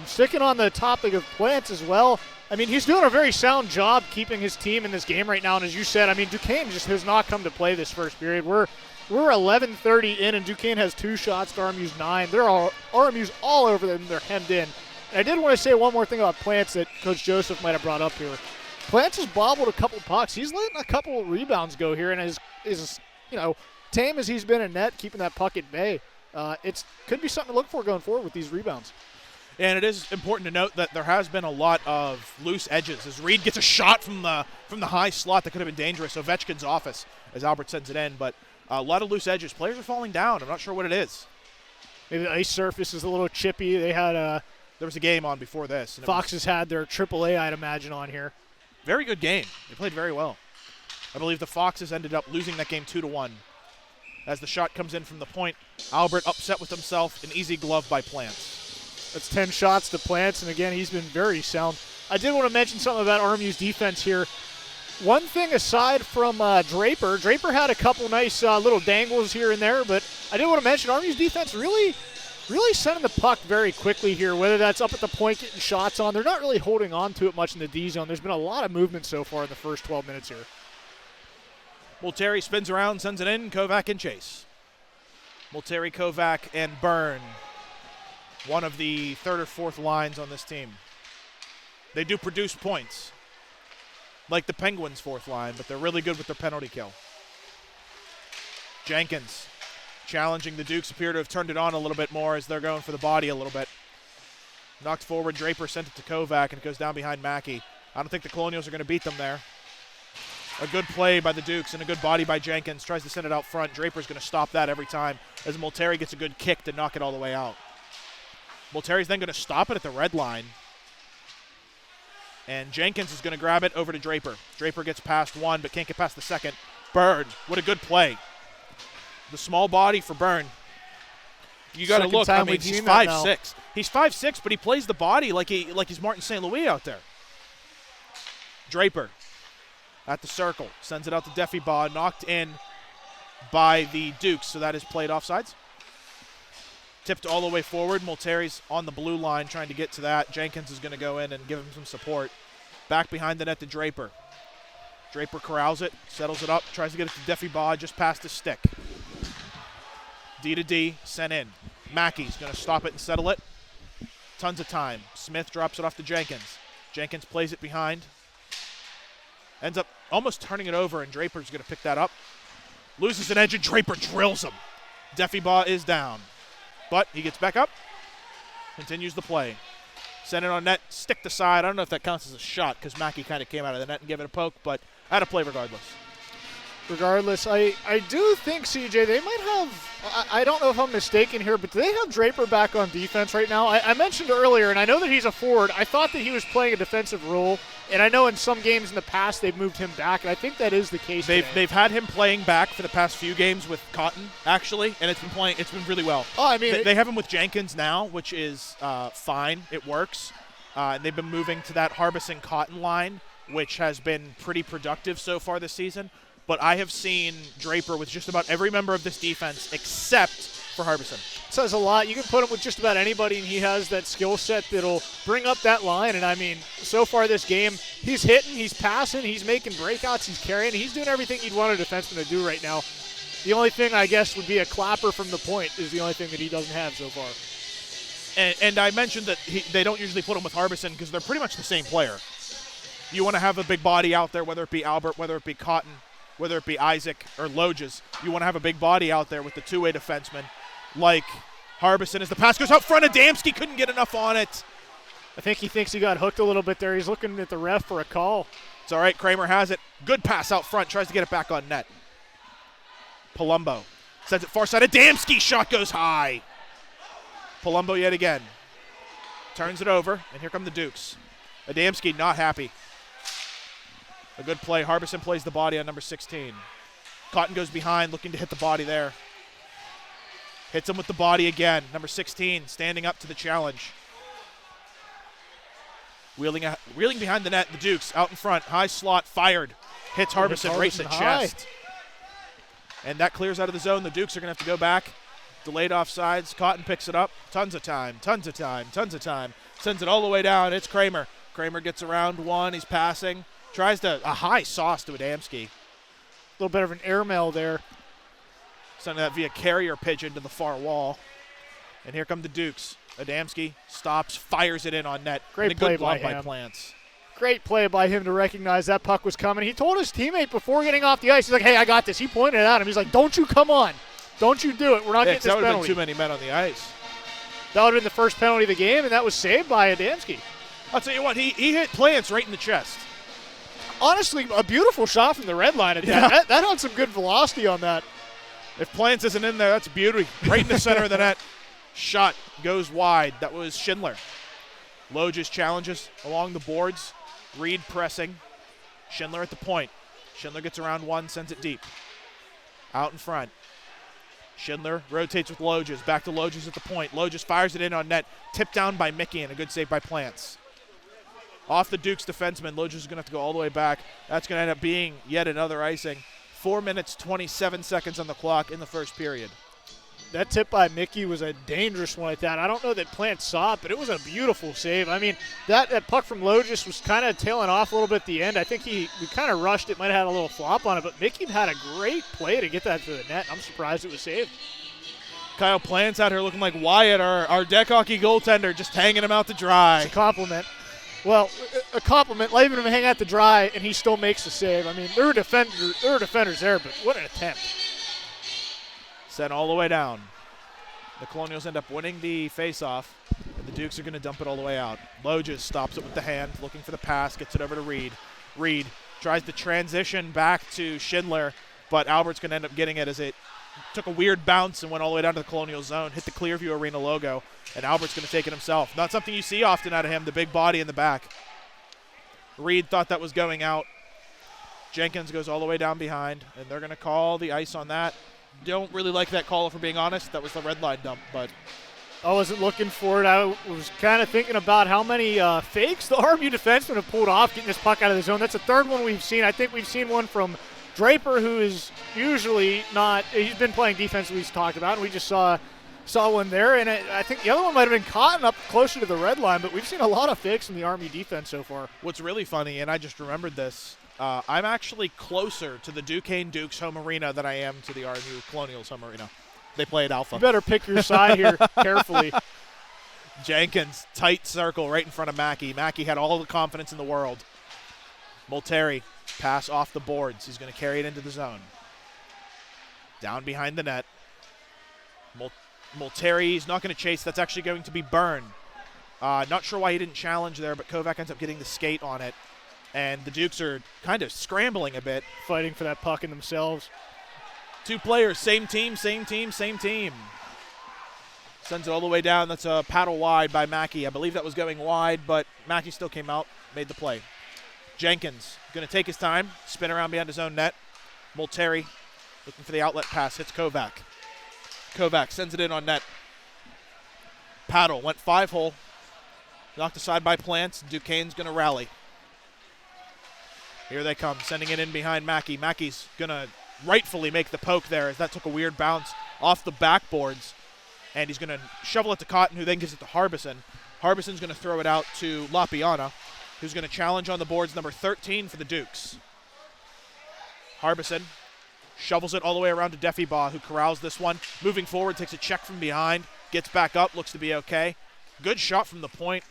Sticking on the topic of Plants as well, I mean, he's doing a very sound job keeping his team in this game right now, and as you said, I mean, Duquesne just has not come to play this first period. We're 11:30 in, and Duquesne has 2 shots to RMU's 9. RMU's all over them. They're hemmed in. And I did want to say one more thing about Plants that Coach Joseph might have brought up here. Plants has bobbled a couple pucks. He's letting a couple rebounds go here, and is tame as he's been in net, keeping that puck at bay. It could be something to look for going forward with these rebounds. And it is important to note that there has been a lot of loose edges as Reed gets a shot from the high slot that could have been dangerous. Ovechkin's office as Albert sends it in, but a lot of loose edges. Players are falling down. I'm not sure what it is. Maybe the ice surface is a little chippy. They had there was a game on before this. Foxes had their AAA, I'd imagine, on here. Very good game. They played very well. I believe the Foxes ended up losing that game 2-1. As the shot comes in from the point, Albert upset with himself, an easy glove by Plants. That's 10 shots to Plants, and again, he's been very sound. I did want to mention something about RMU's defense here. One thing aside from Draper had a couple nice little dangles here and there, but I did want to mention RMU's defense really sending the puck very quickly here, whether that's up at the point getting shots on. They're not really holding on to it much in the D zone. There's been a lot of movement so far in the first 12 minutes here. Multeri spins around, sends it in, Kovac and Chase. Multeri, Kovac, and Byrne. One of the 3rd or 4th lines on this team. They do produce points, like the Penguins' 4th line, but they're really good with their penalty kill. Jenkins challenging the Dukes, appear to have turned it on a little bit more as they're going for the body a little bit. Knocked forward, Draper sent it to Kovac, and it goes down behind Mackey. I don't think the Colonials are going to beat them there. A good play by the Dukes and a good body by Jenkins. Tries to send it out front. Draper's going to stop that every time as Multeri gets a good kick to knock it all the way out. Multeri's then going to stop it at the red line. And Jenkins is going to grab it over to Draper. Draper gets past 1 but can't get past the 2nd. Byrne, what a good play. The small body for Byrne. You got to look. I mean, he's 5'6". He's 5'6", but he plays the body like he's Martin St. Louis out there. Draper at the circle. Sends it out to Defiba. Knocked in by the Dukes, so that is played offsides. Tipped all the way forward. Multeri's on the blue line trying to get to that. Jenkins is going to go in and give him some support. Back behind the net to Draper. Draper corrals it, settles it up, tries to get it to Deffibaugh just past his stick. D to D, sent in. Mackey's going to stop it and settle it. Tons of time. Smith drops it off to Jenkins. Jenkins plays it behind. Ends up almost turning it over, and Draper's going to pick that up. Loses an edge, and Draper drills him. Deffibaugh is down. But he gets back up. Continues the play. Send it on net, stick to side. I don't know if that counts as a shot because Mackey kind of came out of the net and gave it a poke, but out of play regardless. Regardless, I do think, CJ, they might have, I don't know if I'm mistaken here, but do they have Draper back on defense right now? I mentioned earlier, and I know that he's a forward. I thought that he was playing a defensive role, and I know in some games in the past they've moved him back, and I think that is the case today. They've had him playing back for the past few games with Cotton, actually, and it's been really well. Oh, I mean, they have him with Jenkins now, which is fine. It works. And they've been moving to that Harbison-Cotton line, which has been pretty productive so far this season. But I have seen Draper with just about every member of this defense except for Harbison. Says a lot. You can put him with just about anybody, and he has that skill set that'll bring up that line. And, I mean, so far this game, he's hitting, he's passing, he's making breakouts, he's carrying. He's doing everything you'd want a defenseman to do right now. The only thing, I guess, would be a clapper from the point is the only thing that he doesn't have so far. And I mentioned that they don't usually put him with Harbison because they're pretty much the same player. You want to have a big body out there, whether it be Albert, whether it be Cotton, whether it be Isaac or Loges. You want to have a big body out there with the two-way defenseman like Harbison. As the pass goes out front, Adamski couldn't get enough on it. I think he thinks he got hooked a little bit there. He's looking at the ref for a call. It's all right. Kramer has it. Good pass out front. Tries to get it back on net. Palumbo sends it far side. Adamski shot goes high. Palumbo yet again. Turns it over, and here come the Dukes. Adamski not happy. A good play. Harbison plays the body on number 16. Cotton goes behind, looking to hit the body there. Hits him with the body again. Number 16 standing up to the challenge. Wheeling behind the net, the Dukes out in front. High slot, fired. Hits Harbison right in the chest. And that clears out of the zone. The Dukes are going to have to go back. Delayed offsides. Cotton picks it up. Tons of time. Sends it all the way down. It's Kramer. Kramer gets around one. He's passing. Tries a high sauce to Adamski. A little bit of an airmail there. Sending that via carrier pigeon to the far wall. And here come the Dukes. Adamski stops, fires it in on net. Great play by Plants. Great play by him to recognize that puck was coming. He told his teammate before getting off the ice, he's like, hey, I got this. He pointed it at him. He's like, don't you come on. Don't you do it. We're not getting this penalty. That would have been too many men on the ice. That would have been the first penalty of the game, and that was saved by Adamski. I'll tell you what, he hit Plants right in the chest. Honestly, a beautiful shot from the red line. Yeah. That had some good velocity on that. If Plants isn't in there, that's beauty. Right in the center of the net. Shot goes wide. That was Schindler. Loges challenges along the boards. Reed pressing. Schindler at the point. Schindler gets around one, sends it deep. Out in front. Schindler rotates with Loges. Back to Loges at the point. Loges fires it in on net. Tipped down by Mickey and a good save by Plants. Off the Dukes defenseman. Loges is going to have to go all the way back. That's going to end up being yet another icing. 4 minutes, 27 seconds on the clock in the first period. That tip by Mickey was a dangerous one like that. I don't know that Plants saw it, but it was a beautiful save. I mean, that puck from Loges was kind of tailing off a little bit at the end. I think we kind of rushed it, might have had a little flop on it, but Mickey had a great play to get that to the net. I'm surprised it was saved. Kyle Plants out here looking like Wyatt, our deck hockey goaltender, just hanging him out to dry. It's a compliment. Well, a compliment, leaving him hang out to dry, and he still makes the save. I mean, there were defenders there, but what an attempt. Sent all the way down. The Colonials end up winning the face-off, and the Dukes are going to dump it all the way out. Loges stops it with the hand, looking for the pass, gets it over to Reed. Reed tries to transition back to Schindler, but Albert's going to end up getting it as it took a weird bounce and went all the way down to the Colonial zone, hit the Clearview Arena logo, and Albert's going to take it himself. Not something you see often out of him, the big body in the back. Reed thought that was going out. Jenkins goes all the way down behind, and they're going to call the ice on that. Don't really like that call, if we're being honest. That was the red line dump, but I wasn't looking for it. I was kind of thinking about how many fakes the RMU defensemen have pulled off getting this puck out of the zone. That's the third one we've seen. I think we've seen one from Draper, who is usually not – he's been playing defense, we've talked about, and we just saw one there. And I think the other one might have been Cotton up closer to the red line, but we've seen a lot of fakes in the RMU defense so far. What's really funny, and I just remembered this, I'm actually closer to the Duquesne Dukes home arena than I am to the RMU Colonials home arena. They play at Alpha. You better pick your side here carefully. Jenkins, tight circle right in front of Mackey. Mackey had all the confidence in the world. Molteri, pass off the boards. He's going to carry it into the zone. Down behind the net. Molteri is not going to chase. That's actually going to be Byrne. Not sure why he didn't challenge there, but Kovac ends up getting the skate on it. And the Dukes are kind of scrambling a bit. Fighting for that puck in themselves. Two players, same team, same team, same team. Sends it all the way down. That's a paddle wide by Mackey. I believe that was going wide, but Mackey still came out, made the play. Jenkins going to take his time, spin around behind his own net. Molteri looking for the outlet pass, hits Kovac. Kovac sends it in on net. Paddle went 5-hole. Knocked aside by Plants. Duquesne's going to rally. Here they come, sending it in behind Mackey. Mackey's going to rightfully make the poke there as that took a weird bounce off the backboards. And he's going to shovel it to Cotton, who then gives it to Harbison. Harbison's going to throw it out to Lapiana, who's going to challenge on the boards number 13 for the Dukes. Harbison shovels it all the way around to Defibaugh, who corrals this one. Moving forward, takes a check from behind, gets back up, looks to be okay. Good shot from the point.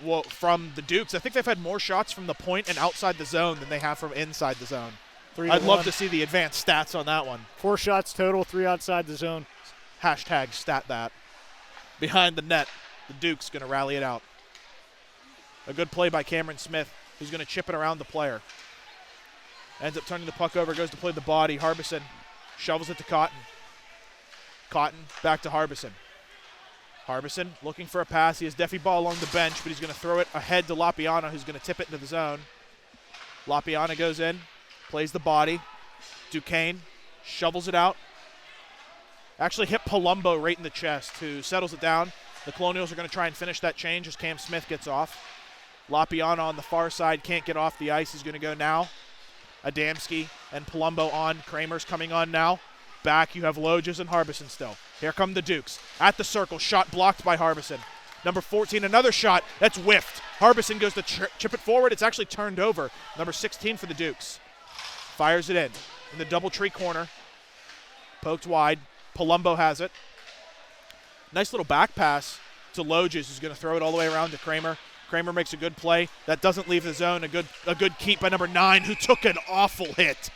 Well, from the Dukes. I think they've had more shots from the point and outside the zone than they have from inside the zone. I'd love to see the advanced stats on that one. 4 shots total, 3 outside the zone. Hashtag stat that. Behind the net, the Dukes going to rally it out. A good play by Cameron Smith, who's going to chip it around the player. Ends up turning the puck over, goes to play the body. Harbison shovels it to Cotton. Cotton back to Harbison. Harbison looking for a pass. He has Defibaugh along the bench, but he's going to throw it ahead to Lapiana, who's going to tip it into the zone. Lapiana goes in, plays the body. Duquesne shovels it out. Actually hit Palumbo right in the chest, who settles it down. The Colonials are going to try and finish that change as Cam Smith gets off. Lapiana on the far side can't get off the ice. He's going to go now. Adamski and Palumbo on. Kramer's coming on now. Back, you have Loges and Harbison still. Here come the Dukes. At the circle, shot blocked by Harbison. Number 14, another shot. That's whiffed. Harbison goes to chip it forward. It's actually turned over. Number 16 for the Dukes. Fires it in the double tree corner. Poked wide. Palumbo has it. Nice little back pass to Loges, who's going to throw it all the way around to Kramer. Kramer makes a good play. That doesn't leave the zone. A good keep by number 9, who took an awful hit.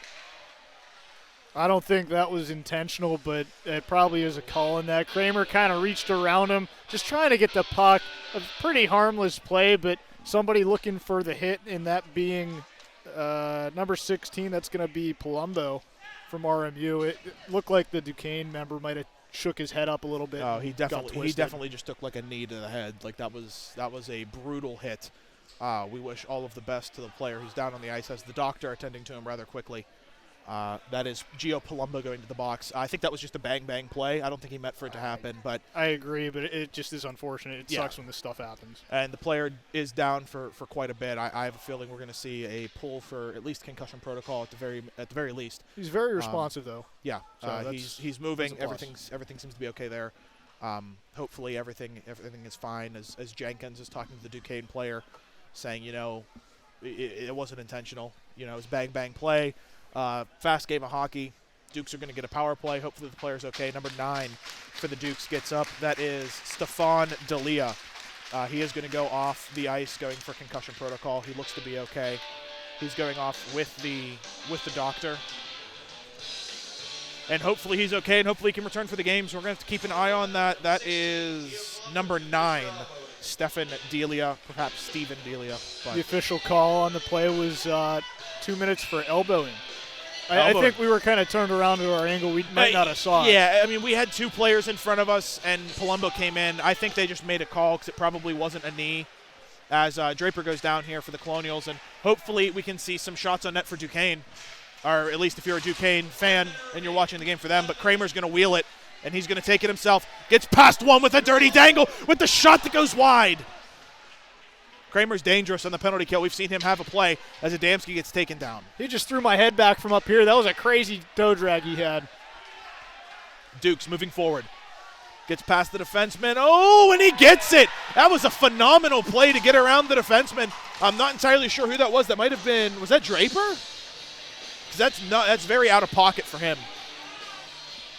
I don't think that was intentional, but it probably is a call in that. Kramer kind of reached around him, just trying to get the puck. A pretty harmless play, but somebody looking for the hit, and that being number 16, that's going to be Palumbo from RMU. It looked like the Duquesne member might have shook his head up a little bit. Oh, he definitely just took like a knee to the head. Like that was a brutal hit. We wish all of the best to the player who's down on the ice, as the doctor attending to him rather quickly. That is Gio Palumbo going to the box. I think that was just a bang-bang play. I don't think he meant for it to happen. But I agree, but it just is unfortunate. It sucks when this stuff happens. And the player is down for quite a bit. I have a feeling we're going to see a pull for at least concussion protocol at the very least. He's very responsive, though. Yeah, So he's moving. Everything Seems to be okay there. Hopefully everything is fine. As Jenkins is talking to the Duquesne player, saying, it wasn't intentional. It was bang-bang play. Fast game of hockey. Dukes are going to get a power play. Hopefully the player's okay. Number 9 for the Dukes gets up. That is Stefan D'Elia. He is going to go off the ice, going for concussion protocol. He looks to be okay. He's going off with the doctor. And hopefully he's okay, and hopefully he can return for the game. So we're going to have to keep an eye on that. That is number 9, Stefan D'Elia, perhaps Steven D'Elia. The official call on the play was 2 minutes for elbowing. I think we were kind of turned around to our angle. We might not have saw it. Yeah, I mean, we had 2 players in front of us, and Palumbo came in. I think they just made a call because it probably wasn't a knee, as Draper goes down here for the Colonials. And hopefully we can see some shots on net for Duquesne, or at least if you're a Duquesne fan and you're watching the game for them. But Kramer's going to wheel it, and he's going to take it himself. Gets past one with a dirty dangle with the shot that goes wide. Kramer's dangerous on the penalty kill. We've seen him have a play as Adamski gets taken down. He just threw my head back from up here. That was a crazy toe drag he had. Dukes moving forward. Gets past the defenseman. Oh, and he gets it. That was a phenomenal play to get around the defenseman. I'm not entirely sure who that was. That might have been, was that Draper? Because that's very out of pocket for him.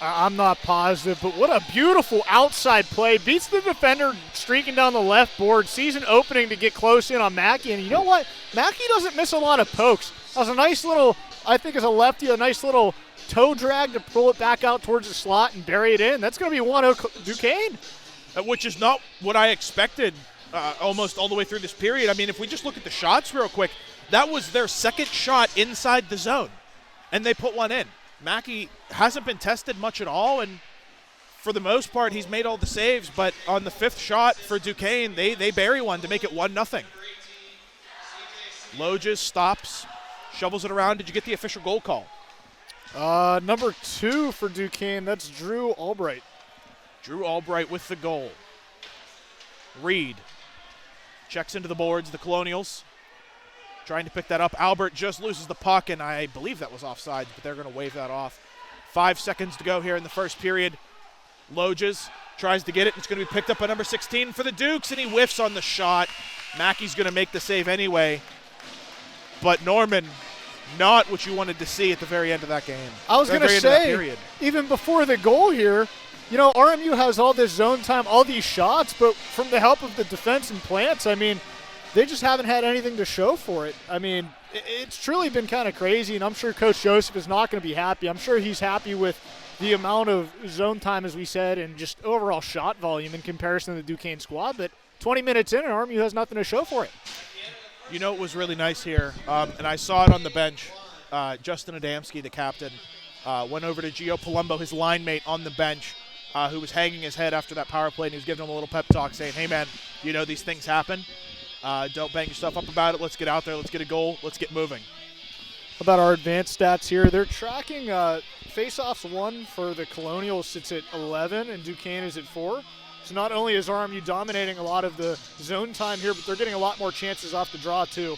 I'm not positive, but what a beautiful outside play. Beats the defender streaking down the left board, sees an opening to get close in on Mackey, and you know what? Mackey doesn't miss a lot of pokes. That was a nice little, I think as a lefty, a nice little toe drag to pull it back out towards the slot and bury it in. That's going to be 1-0 Duquesne. Which is not what I expected almost all the way through this period. I mean, if we just look at the shots real quick, that was their second shot inside the zone, and they put one in. Mackey hasn't been tested much at all, and for the most part, he's made all the saves, but on the fifth shot for Duquesne, they bury one to make it 1-0. Loges stops, shovels it around. Did you get the official goal call? Number 2 for Duquesne, that's Drew Albright. Drew Albright with the goal. Reed checks into the boards, the Colonials. Trying to pick that up. Albert just loses the puck, and I believe that was offside, but they're going to wave that off. 5 seconds to go here in the first period. Loges tries to get it. It's going to be picked up by number 16 for the Dukes, and he whiffs on the shot. Mackey's going to make the save anyway. But Norman, not what you wanted to see at the very end of that game. I was going to say, even before the goal here, you know, RMU has all this zone time, all these shots, but from the help of the defense and Plants, I mean, they just haven't had anything to show for it. I mean, it's truly been kind of crazy, and I'm sure Coach Joseph is not going to be happy. I'm sure he's happy with the amount of zone time, as we said, and just overall shot volume in comparison to the Duquesne squad. But 20 minutes in, and RMU has nothing to show for it. You know what was really nice here, and I saw it on the bench. Justin Adamski, the captain, went over to Gio Palumbo, his line mate on the bench, who was hanging his head after that power play, and he was giving him a little pep talk saying, hey, man, you know these things happen. Don't bang yourself up about it. Let's get out there. Let's get a goal. Let's get moving. About our advanced stats here, they're tracking face-offs won for the Colonials sits at 11, and Duquesne is at 4. So not only is RMU dominating a lot of the zone time here, but they're getting a lot more chances off the draw too.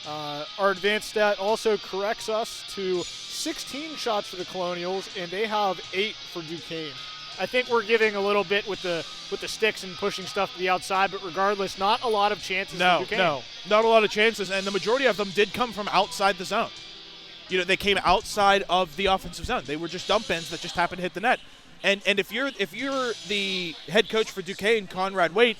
Our advanced stat also corrects us to 16 shots for the Colonials, and they have 8 for Duquesne. I think we're giving a little bit with the sticks and pushing stuff to the outside, but regardless, not a lot of chances for Duquesne. No, not a lot of chances, and the majority of them did come from outside the zone. You know, they came outside of the offensive zone. They were just dump ins that just happened to hit the net. And if you're the head coach for Duquesne, Conrad Waite,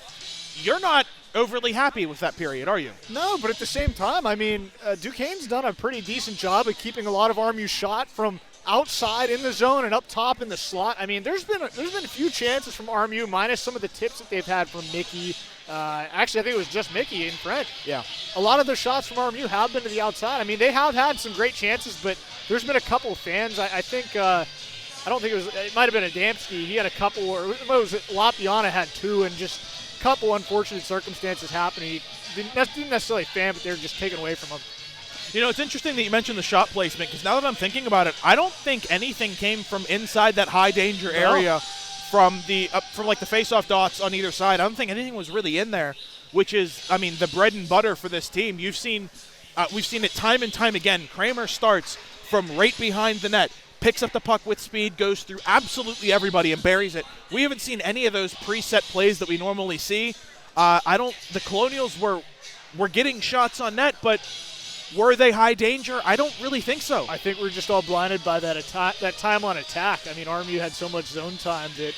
you're not overly happy with that period, are you? No, but at the same time, I mean, Duquesne's done a pretty decent job of keeping a lot of RMU shot from outside in the zone and up top in the slot. I mean, there's been a few chances from RMU, minus some of the tips that they've had from Mickey. Actually, I think it was just Mickey and Fred. Yeah. A lot of the shots from RMU have been to the outside. I mean, they have had some great chances, but there's been a couple of fans. I think, I don't think it might have been Adamski. He had a couple, or it was Lapiana had 2, and just a couple unfortunate circumstances happening. He didn't necessarily fan, but they were just taken away from him. You know, it's interesting that you mentioned the shot placement, because now that I'm thinking about it, I don't think anything came from inside that high danger area from like the face-off dots on either side. I don't think anything was really in there, which is, I mean, the bread and butter for this team. We've seen it time and time again. Kramer starts from right behind the net, picks up the puck with speed, goes through absolutely everybody and buries it. We haven't seen any of those preset plays that we normally see. The Colonials were getting shots on net, but were they high danger? I don't really think so. I think we're just all blinded by that time on attack. I mean, RMU had so much zone time that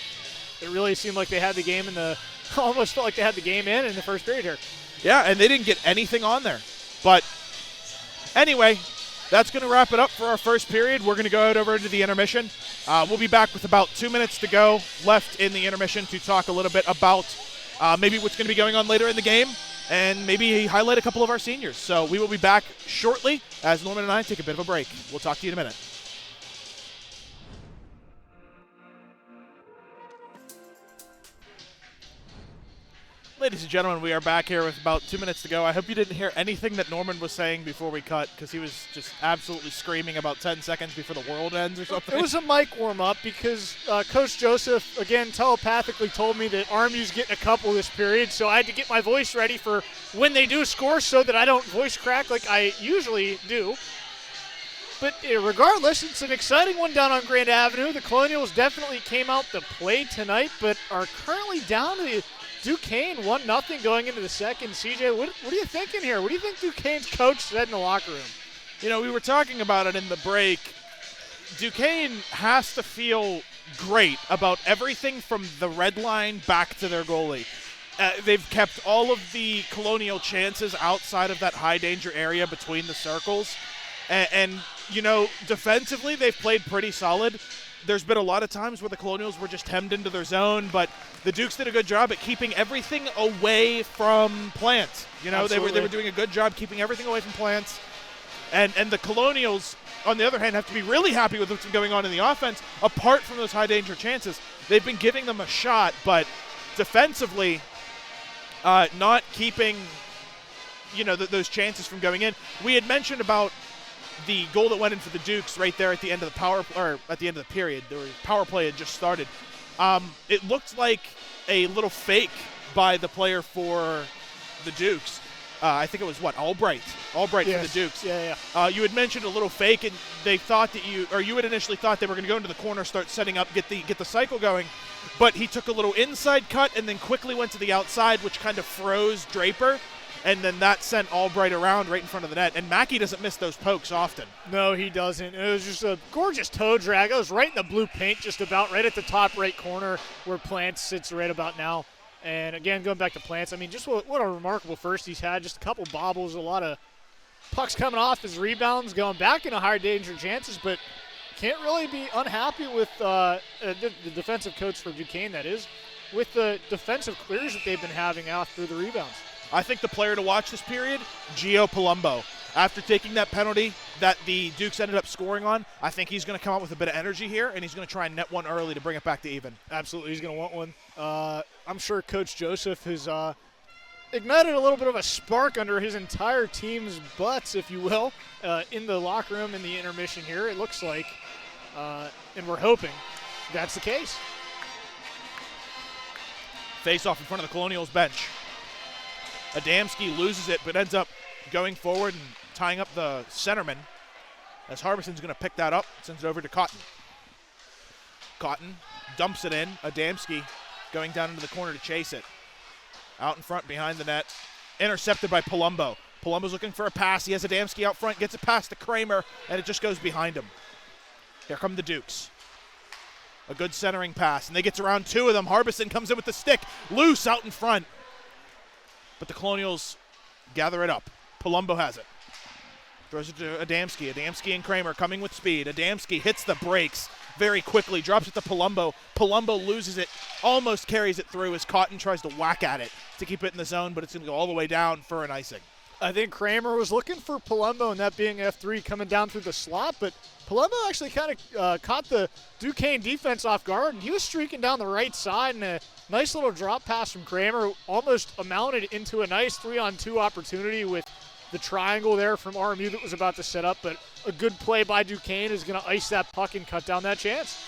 it really seemed like they had the game almost felt like they had the game in the first period here. Yeah, and they didn't get anything on there. But anyway, that's going to wrap it up for our first period. We're going to go out over into the intermission. We'll be back with about 2 minutes to go left in the intermission to talk a little bit about maybe what's going to be going on later in the game, and maybe highlight a couple of our seniors. So we will be back shortly as Norman and I take a bit of a break. We'll talk to you in a minute. Ladies and gentlemen, we are back here with about 2 minutes to go. I hope you didn't hear anything that Norman was saying before we cut, because he was just absolutely screaming about 10 seconds before the world ends or something. It was a mic warm-up because Coach Joseph, again, telepathically told me that RMU's getting a couple this period, so I had to get my voice ready for when they do score so that I don't voice crack like I usually do. But regardless, it's an exciting one down on Grand Avenue. The Colonials definitely came out to play tonight, but are currently down to Duquesne 1-0 going into the second. CJ, what are you thinking here? What do you think Duquesne's coach said in the locker room? You know, we were talking about it in the break. Duquesne has to feel great about everything from the red line back to their goalie. They've kept all of the Colonial chances outside of that high danger area between the circles. And, you know, defensively, they've played pretty solid. There's been a lot of times where the Colonials were just hemmed into their zone, but the Dukes did a good job at keeping everything away from Plant. You know, they were doing a good job keeping everything away from Plant. And the Colonials, on the other hand, have to be really happy with what's going on in the offense. Apart from those high-danger chances, they've been giving them a shot, but defensively, not keeping, you know, those chances from going in. We had mentioned about the goal that went in for the Dukes right there at the end of the period. The power play had just started. It looked like a little fake by the player for the Dukes. I think it was Albright yes. For the Dukes. Yeah. You had mentioned a little fake, and they thought that you had initially thought they were going to go into the corner, start setting up, get the cycle going, but he took a little inside cut and then quickly went to the outside, which kind of froze Draper, and then that sent Albright around right in front of the net. And Mackey doesn't miss those pokes often. No, he doesn't. It was just a gorgeous toe drag. It was right in the blue paint, just about right at the top right corner where Plant sits right about now. And, again, going back to Plants, I mean, just what a remarkable first he's had. Just a couple bobbles, a lot of pucks coming off his rebounds, going back into high danger chances, but can't really be unhappy with the defensive coach for Duquesne, that is, with the defensive clears that they've been having out through the rebounds. I think the player to watch this period, Gio Palumbo. After taking that penalty that the Dukes ended up scoring on, I think he's going to come out with a bit of energy here, and he's going to try and net one early to bring it back to even. Absolutely, he's going to want one. I'm sure Coach Joseph has ignited a little bit of a spark under his entire team's butts, if you will, in the locker room in the intermission here. It looks like, and we're hoping that's the case. Face-off in front of the Colonials bench. Adamski loses it, but ends up going forward and tying up the centerman, as Harbison's going to pick that up, sends it over to Cotton. Cotton dumps it in. Adamski going down into the corner to chase it. Out in front behind the net. Intercepted by Palumbo. Palumbo's looking for a pass. He has Adamski out front, gets it past to Kramer, and it just goes behind him. Here come the Dukes. A good centering pass, and they get around two of them. Harbison comes in with the stick, loose out in front. But the Colonials gather it up. Palumbo has it. Throws it to Adamski. Adamski and Kramer coming with speed. Adamski hits the brakes very quickly, drops it to Palumbo. Palumbo loses it, almost carries it through as Cotton tries to whack at it to keep it in the zone, but it's going to go all the way down for an icing. I think Kramer was looking for Palumbo, and that being F3 coming down through the slot, but Palumbo actually kind of caught the Duquesne defense off guard, and he was streaking down the right side, and a nice little drop pass from Kramer almost amounted into a nice 3-on-2 opportunity with the triangle there from RMU that was about to set up, but a good play by Duquesne is going to ice that puck and cut down that chance.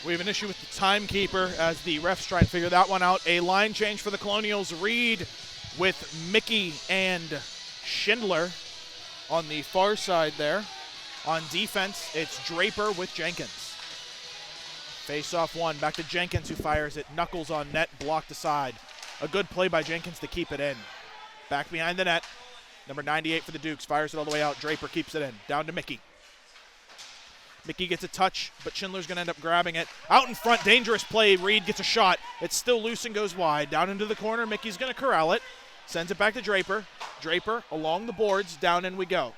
We have an issue with the timekeeper as the refs try and figure that one out. A line change for the Colonials. Reed with Mickey and Schindler on the far side there. On defense, it's Draper with Jenkins. Face-off one, back to Jenkins who fires it. Knuckles on net, blocked aside. A good play by Jenkins to keep it in. Back behind the net, number 98 for the Dukes, fires it all the way out. Draper keeps it in, down to Mickey. Mickey gets a touch, but Schindler's going to end up grabbing it. Out in front, dangerous play. Reed gets a shot. It's still loose and goes wide. Down into the corner, Mickey's going to corral it. Sends it back to Draper. Draper along the boards, down in we go.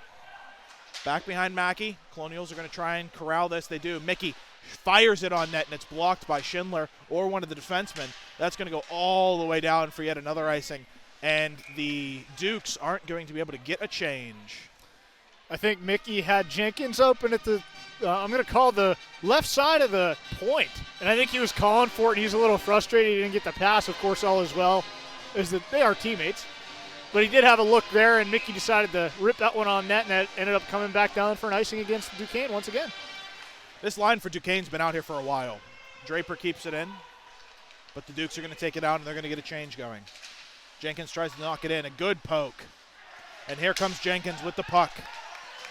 Back behind Mackey. Colonials are going to try and corral this. They do. Mickey fires it on net, and it's blocked by Schindler or one of the defensemen. That's going to go all the way down for yet another icing. And the Dukes aren't going to be able to get a change. I think Mickey had Jenkins open at the, I'm going to call the left side of the point. And I think he was calling for it, and he's a little frustrated he didn't get the pass. Of course, all as well is that they are teammates. But he did have a look there, and Mickey decided to rip that one on net, and that ended up coming back down for an icing against Duquesne once again. This line for Duquesne's been out here for a while. Draper keeps it in, but the Dukes are going to take it out, and they're going to get a change going. Jenkins tries to knock it in. A good poke. And here comes Jenkins with the puck.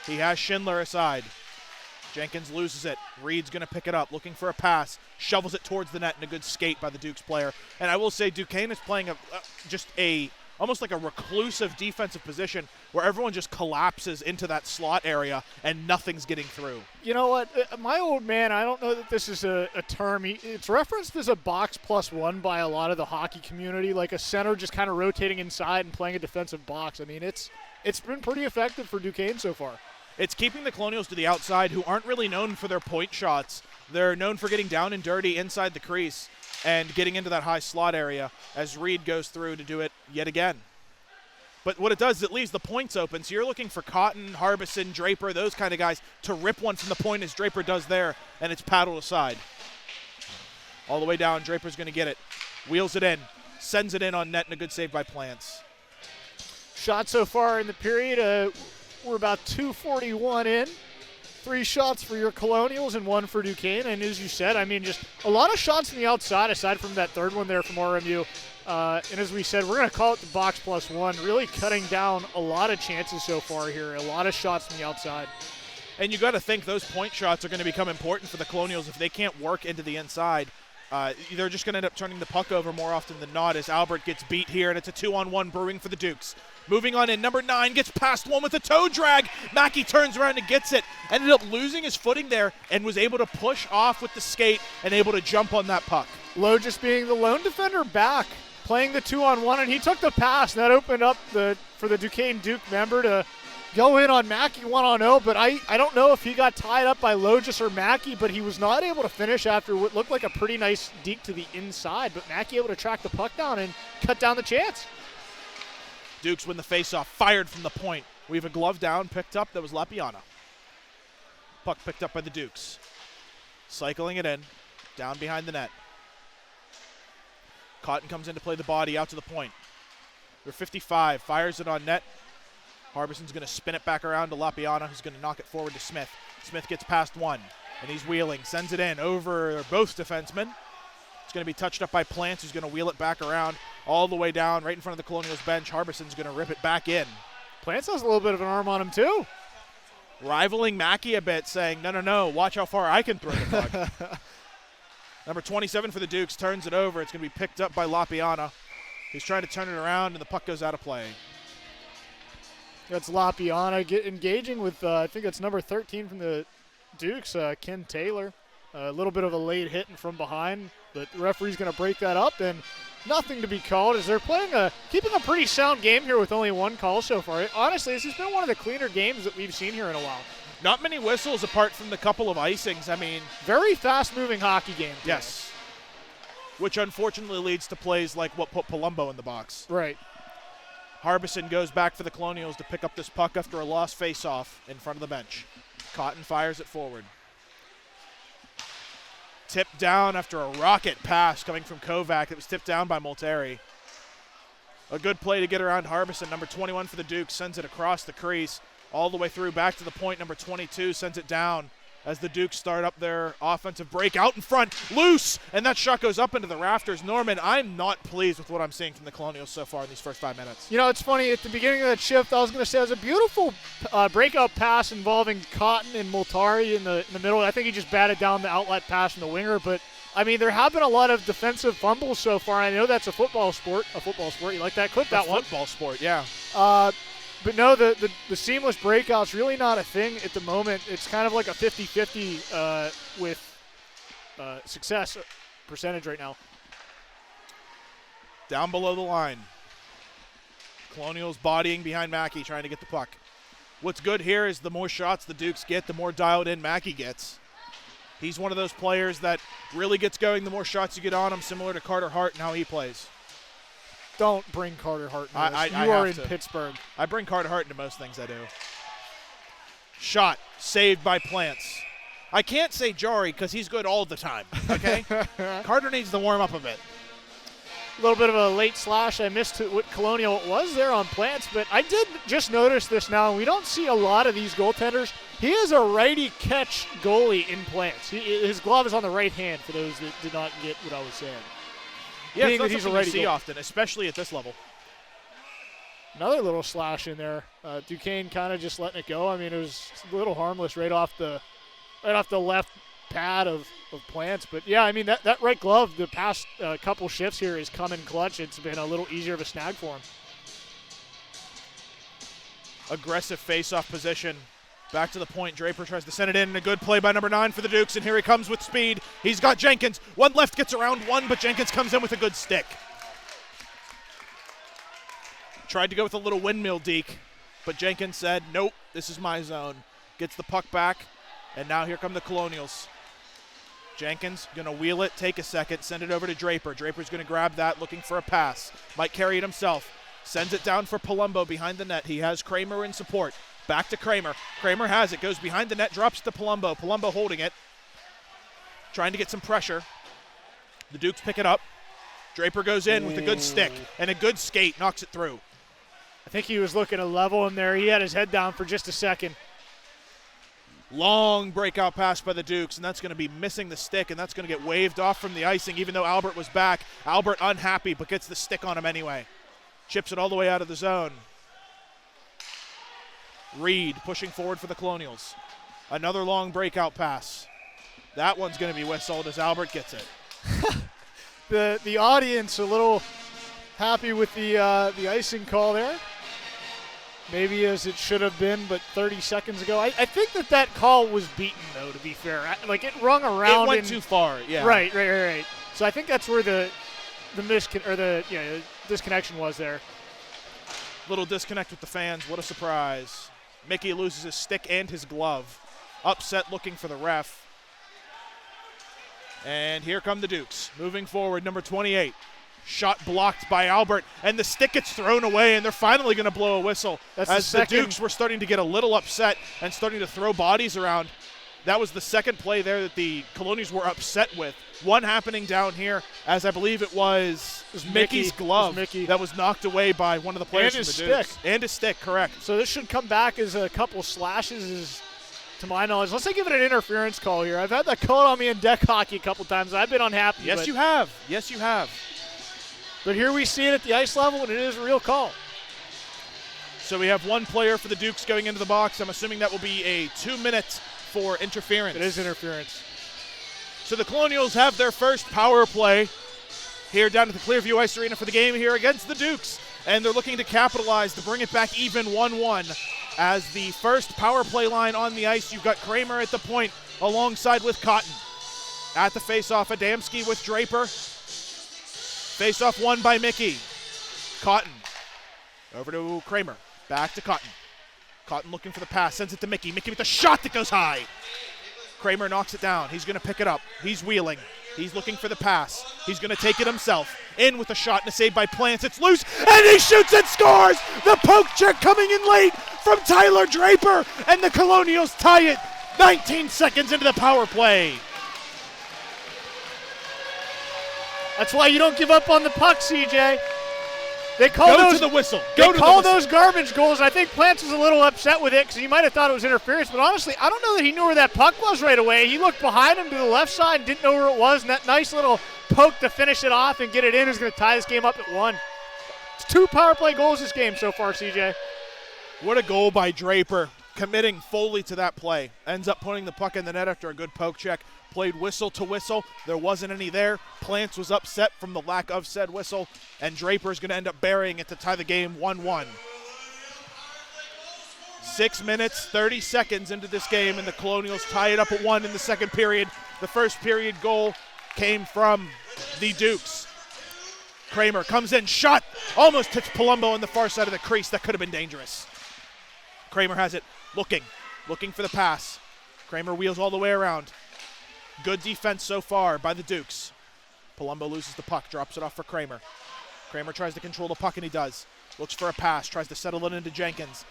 He has Schindler aside. Jenkins loses it. Reed's going to pick it up, looking for a pass. Shovels it towards the net, and a good skate by the Dukes player. And I will say Duquesne is playing almost like a reclusive defensive position where everyone just collapses into that slot area and nothing's getting through. You know what? My old man, I don't know that this is a term. It's referenced as a box plus one by a lot of the hockey community, like a center just kind of rotating inside and playing a defensive box. I mean, it's been pretty effective for Duquesne so far. It's keeping the Colonials to the outside, who aren't really known for their point shots. They're known for getting down and dirty inside the crease and getting into that high slot area as Reed goes through to do it yet again. But what it does is it leaves the points open, so you're looking for Cotton, Harbison, Draper, those kind of guys to rip one from the point as Draper does there, and it's paddled aside. All the way down, Draper's going to get it. Wheels it in, sends it in on net, and a good save by Plants. Shot so far in the period, we're about 2:41 in. 3 shots for your Colonials and 1 for Duquesne. And as you said, I mean, just a lot of shots on the outside, aside from that third one there from RMU. And as we said, we're going to call it the box plus one, really cutting down a lot of chances so far here, a lot of shots from the outside. And you got to think those point shots are going to become important for the Colonials if they can't work into the inside. They're just going to end up turning the puck over more often than not as Albert gets beat here, and it's a 2-on-1 brewing for the Dukes. Moving on in, number 9 gets past one with a toe drag. Mackey turns around and gets it. Ended up losing his footing there and was able to push off with the skate and able to jump on that puck. Lowe just being the lone defender back, playing the 2-on-1, and he took the pass, and that opened up for the Duquesne Duke member to go in on Mackey 1-on-0, but I don't know if he got tied up by Logis or Mackey, but he was not able to finish after what looked like a pretty nice deke to the inside, but Mackey able to track the puck down and cut down the chance. Dukes win the faceoff, fired from the point. We have a glove down, picked up. That was Lapiana. Puck picked up by the Dukes. Cycling it in, down behind the net. Cotton comes in to play the body out to the point. They're 55, fires it on net. Harbison's going to spin it back around to Lapiana, who's going to knock it forward to Smith. Smith gets past one, and he's wheeling, sends it in over both defensemen. It's going to be touched up by Plants, who's going to wheel it back around all the way down right in front of the Colonials bench. Harbison's going to rip it back in. Plants has a little bit of an arm on him, too. Rivaling Mackey a bit, saying, no, watch how far I can throw the puck. Number 27 for the Dukes turns it over. It's going to be picked up by Lapiana. He's trying to turn it around, and the puck goes out of play. That's Lapiana engaging with, I think that's number 13 from the Dukes, Ken Taylor. A little bit of a late hit from behind, but the referee's going to break that up, and nothing to be called as they're keeping a pretty sound game here with only 1 call so far. Honestly, this has been one of the cleaner games that we've seen here in a while. Not many whistles apart from the couple of icings. I mean, very fast-moving hockey game. Today. Yes. Which unfortunately leads to plays like what put Palumbo in the box. Right. Harbison goes back for the Colonials to pick up this puck after a lost face-off in front of the bench. Cotton fires it forward. Tipped down after a rocket pass coming from Kovac. It was tipped down by Molteri. A good play to get around Harbison. Number 21 for the Dukes sends it across the crease. All the way through, back to the point. Number 22 sends it down as the Dukes start up their offensive break. Out in front, loose, and that shot goes up into the rafters. Norman, I'm not pleased with what I'm seeing from the Colonials so far in these first 5 minutes. You know, it's funny, at the beginning of that shift, I was going to say it was a beautiful breakout pass involving Cotton and Moltari in the middle. I think he just batted down the outlet pass from the winger, but I mean, there have been a lot of defensive fumbles so far. I know that's a football sport. You like that? Clip that one. Football sport, yeah. But no, the seamless breakout's really not a thing at the moment. It's kind of like a 50-50 with success percentage right now. Down below the line. Colonials bodying behind Mackey, trying to get the puck. What's good here is the more shots the Dukes get, the more dialed in Mackey gets. He's one of those players that really gets going the more shots you get on him, similar to Carter Hart and how he plays. Don't bring Carter Hart into this. I you are have in to. Pittsburgh. I bring Carter Hart into most things I do. Shot, saved by Plants. I can't say Jari because he's good all the time, okay? Carter needs to warm up a bit. A little bit of a late slash. I missed what Colonial it was there on Plants, but I did just notice this now. We don't see a lot of these goaltenders. He is a righty catch goalie in Plants. His glove is on the right hand, for those that did not get what I was saying. Yeah, it's not something you see often, especially at this level. Another little slash in there. Duquesne kind of just letting it go. I mean, it was a little harmless right off the right off the left pad of Plants. But, yeah, I mean, that right glove the past couple shifts here has come in clutch. It's been a little easier of a snag for him. Aggressive face-off position. Back to the point. Draper tries to send it in. A good play by number 9 for the Dukes, and here he comes with speed. He's got Jenkins. One left, gets around one, but Jenkins comes in with a good stick. Tried to go with a little windmill deke, but Jenkins said, nope, this is my zone. Gets the puck back, and now here come the Colonials. Jenkins going to wheel it, take a second, send it over to Draper. Draper's going to grab that, looking for a pass. Might carry it himself. Sends it down for Palumbo behind the net. He has Kramer in support. Back to Kramer. Kramer has it, goes behind the net, drops to Palumbo. Palumbo holding it, trying to get some pressure. The Dukes pick it up. Draper goes in with a good stick and a good skate, knocks it through. I think he was looking to level him there. He had his head down for just a second. Long breakout pass by the Dukes, and that's going to be missing the stick, and that's going to get waved off from the icing, even though Albert was back. Albert unhappy, but gets the stick on him anyway. Chips it all the way out of the zone. Reed pushing forward for the Colonials. Another long breakout pass. That one's going to be whistled as Albert gets it. The audience a little happy with the icing call there. Maybe as it should have been, but 30 seconds ago. I think that call was beaten, though, to be fair. Like, it rung around. It went too far, yeah. Right. So I think that's where the disconnection was there. Little disconnect with the fans. What a surprise. Mickey loses his stick and his glove. Upset looking for the ref. And here come the Dukes. Moving forward, number 28. Shot blocked by Albert, and the stick gets thrown away, and they're finally going to blow a whistle. As the Dukes were starting to get a little upset and starting to throw bodies around. That was the second play there that the Colonials were upset with. One happening down here, as I believe it was Mickey's glove that was knocked away by one of the players from the Dukes. And his stick, correct. So this should come back as a couple slashes, to my knowledge. Let's say give it an interference call here. I've had that called on me in deck hockey a couple times. I've been unhappy. Yes, you have. Yes, you have. But here we see it at the ice level, and it is a real call. So we have one player for the Dukes going into the box. I'm assuming that will be a 2 minutes for interference. It is interference. So the Colonials have their first power play here down at the Clearview Ice Arena for the game here against the Dukes. And they're looking to capitalize to bring it back even 1-1. As the first power play line on the ice, you've got Kramer at the point alongside with Cotton. At the faceoff, Adamski with Draper. Faceoff won by Mickey. Cotton over to Kramer. Back to Cotton. Cotton looking for the pass, sends it to Mickey. Mickey with a shot that goes high. Kramer knocks it down. He's going to pick it up. He's wheeling. He's looking for the pass. He's going to take it himself. In with a shot and a save by Plants. It's loose, and he shoots and scores! The poke check coming in late from Tyler Draper, and the Colonials tie it 19 seconds into the power play. That's why you don't give up on the puck, CJ. They call Go to the whistle. They call those garbage goals. I think Plants was a little upset with it because he might have thought it was interference. But honestly, I don't know that he knew where that puck was right away. He looked behind him to the left side and didn't know where it was. And that nice little poke to finish it off and get it in is going to tie this game up at 1. It's 2 power play goals this game so far, CJ. What a goal by Draper, committing fully to that play. Ends up putting the puck in the net after a good poke check. Played whistle to whistle. There wasn't any there. Plants was upset from the lack of said whistle, and Draper's going to end up burying it to tie the game 1-1. 6 minutes, 30 seconds into this game, and the Colonials tie it up at 1 in the second period. The first period goal came from the Dukes. Kramer comes in, shot, almost hits Palumbo on the far side of the crease. That could have been dangerous. Kramer has it, looking for the pass. Kramer wheels all the way around. Good defense so far by the Dukes. Palumbo loses the puck, drops it off for Kramer. Kramer tries to control the puck, and he does. Looks for a pass, tries to settle it into Jenkins.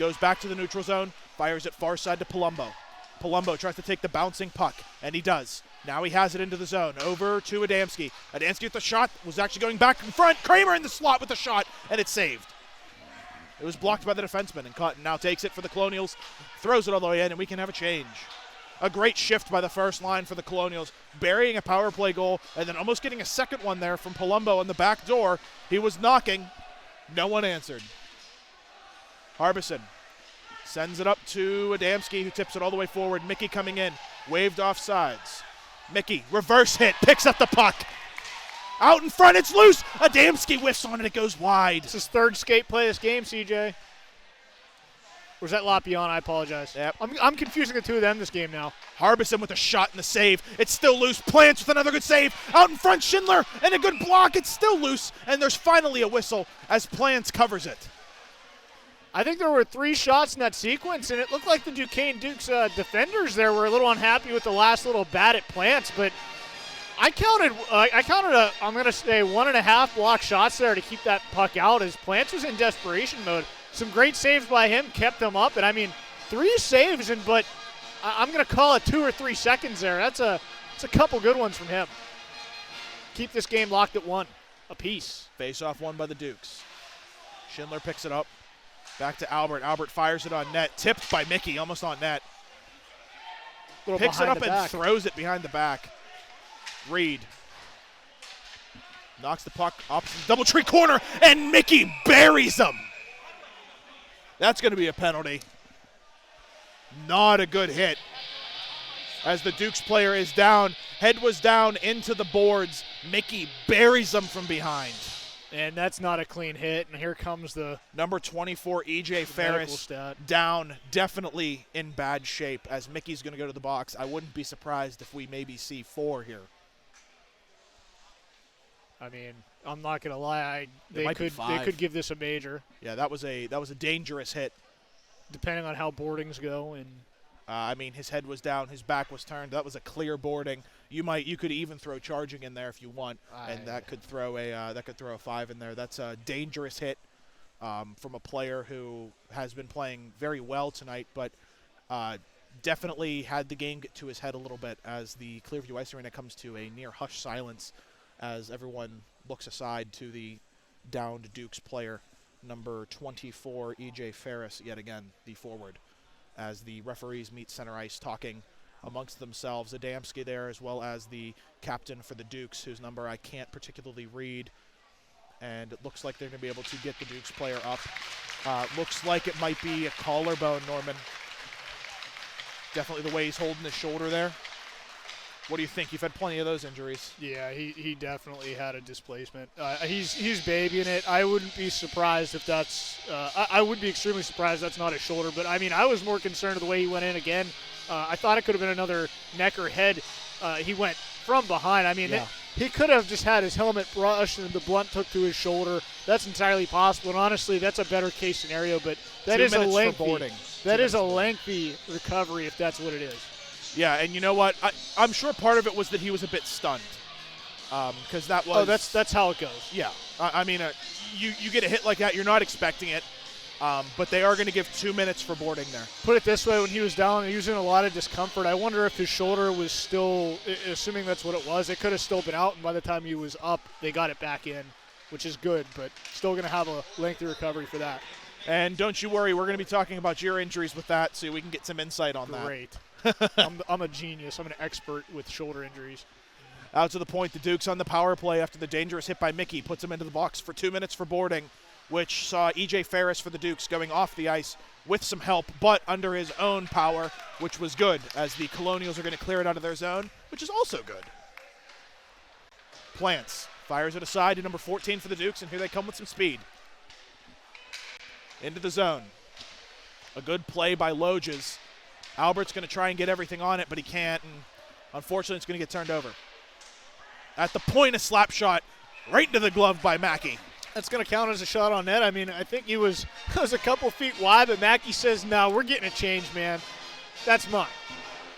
Goes back to the neutral zone, fires it far side to Palumbo. Palumbo tries to take the bouncing puck, and he does. Now he has it into the zone, over to Adamski. Adamski with the shot, was actually going back in front. Kramer in the slot with the shot, and it's saved. It was blocked by the defenseman, and Cotton now takes it for the Colonials, throws it all the way in, and we can have a change. A great shift by the first line for the Colonials, burying a power play goal and then almost getting a second one there from Palumbo on the back door. He was knocking. No one answered. Harbison sends it up to Adamski, who tips it all the way forward. Mickey coming in. Waved off sides. Mickey, reverse hit, picks up the puck. Out in front, it's loose. Adamski whiffs on it, it goes wide. It's his third skate play this game, CJ. Or was that Lapiana? I apologize. Yep. I'm confusing the two of them this game now. Harbison with a shot and the save. It's still loose. Plants with another good save. Out in front, Schindler, and a good block. It's still loose, and there's finally a whistle as Plants covers it. I think there were 3 shots in that sequence, and it looked like the Duquesne Dukes defenders there were a little unhappy with the last little bat at Plants, but I'm going to say 1.5 block shots there to keep that puck out as Plants was in desperation mode. Some great saves by him kept them up, and I mean, 3 saves, but I'm going to call it 2 or 3 seconds there. That's a couple good ones from him. Keep this game locked at 1 apiece. Face-off won by the Dukes. Schindler picks it up. Back to Albert. Albert fires it on net. Tipped by Mickey, almost on net. Picks it up and throws it behind the back. Reed knocks the puck opposite the double tree corner, and Mickey buries him. That's going to be a penalty. Not a good hit. As the Dukes player is down, head was down into the boards. Mickey buries him from behind. And that's not a clean hit, and here comes the number 24, E.J. Ferris, down, definitely in bad shape, as Mickey's going to go to the box. I wouldn't be surprised if we maybe see 4 here. I mean, I'm not going to lie. They could give this a major. Yeah, that was a dangerous hit. Depending on how boardings go, and I mean, his head was down, his back was turned. That was a clear boarding. You could even throw charging in there if you want, and that could throw a 5 in there. That's a dangerous hit from a player who has been playing very well tonight, but definitely had the game get to his head a little bit as the Clearview Ice Arena comes to a near hush silence as everyone looks aside to the downed Dukes player, number 24, E.J. Ferris, yet again, the forward, as the referees meet center ice talking amongst themselves. Adamski there, as well as the captain for the Dukes, whose number I can't particularly read. And it looks like they're going to be able to get the Dukes player up. Looks like it might be a collarbone, Norman. Definitely the way he's holding his shoulder there. What do you think? You've had plenty of those injuries. Yeah, he definitely had a displacement. He's babying it. I wouldn't be surprised if that's I would be extremely surprised that's not his shoulder. But, I mean, I was more concerned with the way he went in again. I thought it could have been another neck or head. He went from behind. I mean, yeah. He could have just had his helmet brushed and the blunt took to his shoulder. That's entirely possible. And, honestly, that's a better case scenario. But that is a lengthy recovery if that's what it is. Yeah, and you know what? I'm sure part of it was that he was a bit stunned, because that was. Oh, that's how it goes. Yeah, I mean, you get a hit like that, you're not expecting it, but they are going to give 2 minutes for boarding there. Put it this way: when he was down, he was in a lot of discomfort. I wonder if his shoulder was still, assuming that's what it was, it could have still been out, and by the time he was up, they got it back in, which is good, but still going to have a lengthy recovery for that. And don't you worry, we're going to be talking about your injuries with that, so we can get some insight on that. Great. I'm a genius. I'm an expert with shoulder injuries. Out to the point, the Dukes on the power play after the dangerous hit by Mickey puts him into the box for 2 minutes for boarding, which saw E.J. Ferris for the Dukes going off the ice with some help, but under his own power, which was good, as the Colonials are going to clear it out of their zone, which is also good. Plants fires it aside to number 14 for the Dukes, and here they come with some speed. Into the zone. A good play by Loges. Albert's going to try and get everything on it, but he can't, and unfortunately it's going to get turned over. At the point, a slap shot right into the glove by Mackey. That's going to count as a shot on net. I mean, I think he was a couple feet wide, but Mackey says, no, we're getting a change, man. That's mine.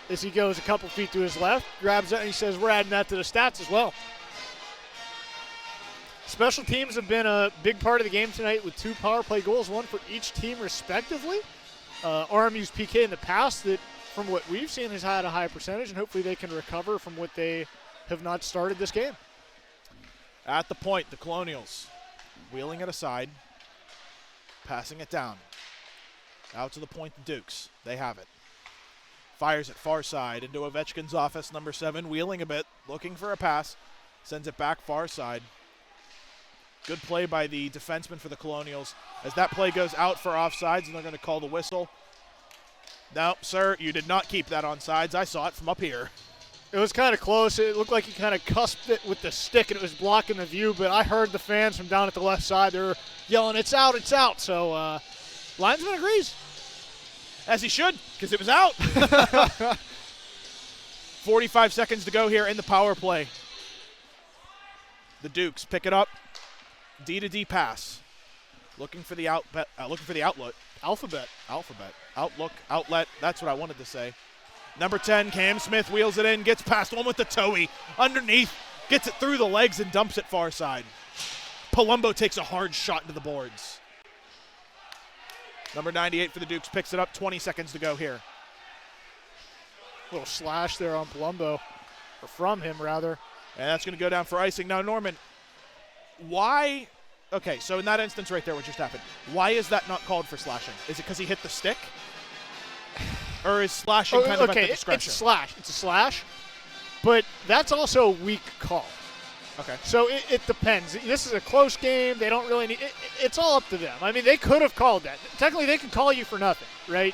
As he goes a couple feet to his left, grabs it, and he says, we're adding that to the stats as well. Special teams have been a big part of the game tonight with 2 power play goals, one for each team respectively. RMU's PK in the past, that from what we've seen, has had a high percentage, and hopefully they can recover from what they have not started this game. At the point, the Colonials wheeling it aside, passing it down. Out to the point, the Dukes. They have it. Fires it far side into Ovechkin's office, number 7, wheeling a bit, looking for a pass. Sends it back far side. Good play by the defenseman for the Colonials as that play goes out for offsides, and they're going to call the whistle. No, sir, you did not keep that on sides. I saw it from up here. It was kind of close. It looked like he kind of cusped it with the stick, and it was blocking the view. But I heard the fans from down at the left side. They were yelling, "It's out, it's out." So linesman agrees. As he should, because it was out. 45 seconds to go here in the power play. The Dukes pick it up. D to D pass. Looking for the outlet. Alphabet. Outlook. Outlet. That's what I wanted to say. Number 10, Cam Smith wheels it in, gets past one with the toey. Underneath, gets it through the legs and dumps it far side. Palumbo takes a hard shot into the boards. Number 98 for the Dukes picks it up. 20 seconds to go here. Little slash there on Palumbo, or from him rather. And that's going to go down for icing. Now, Norman, why? Okay, so in that instance right there, what just happened, why is that not called for slashing? Is it because he hit the stick? Or is slashing kind of at the discretion? It's a slash. It's a slash. But that's also a weak call. Okay. So it depends. This is a close game. They don't really need it's all up to them. I mean, they could have called that. Technically, they can call you for nothing, right?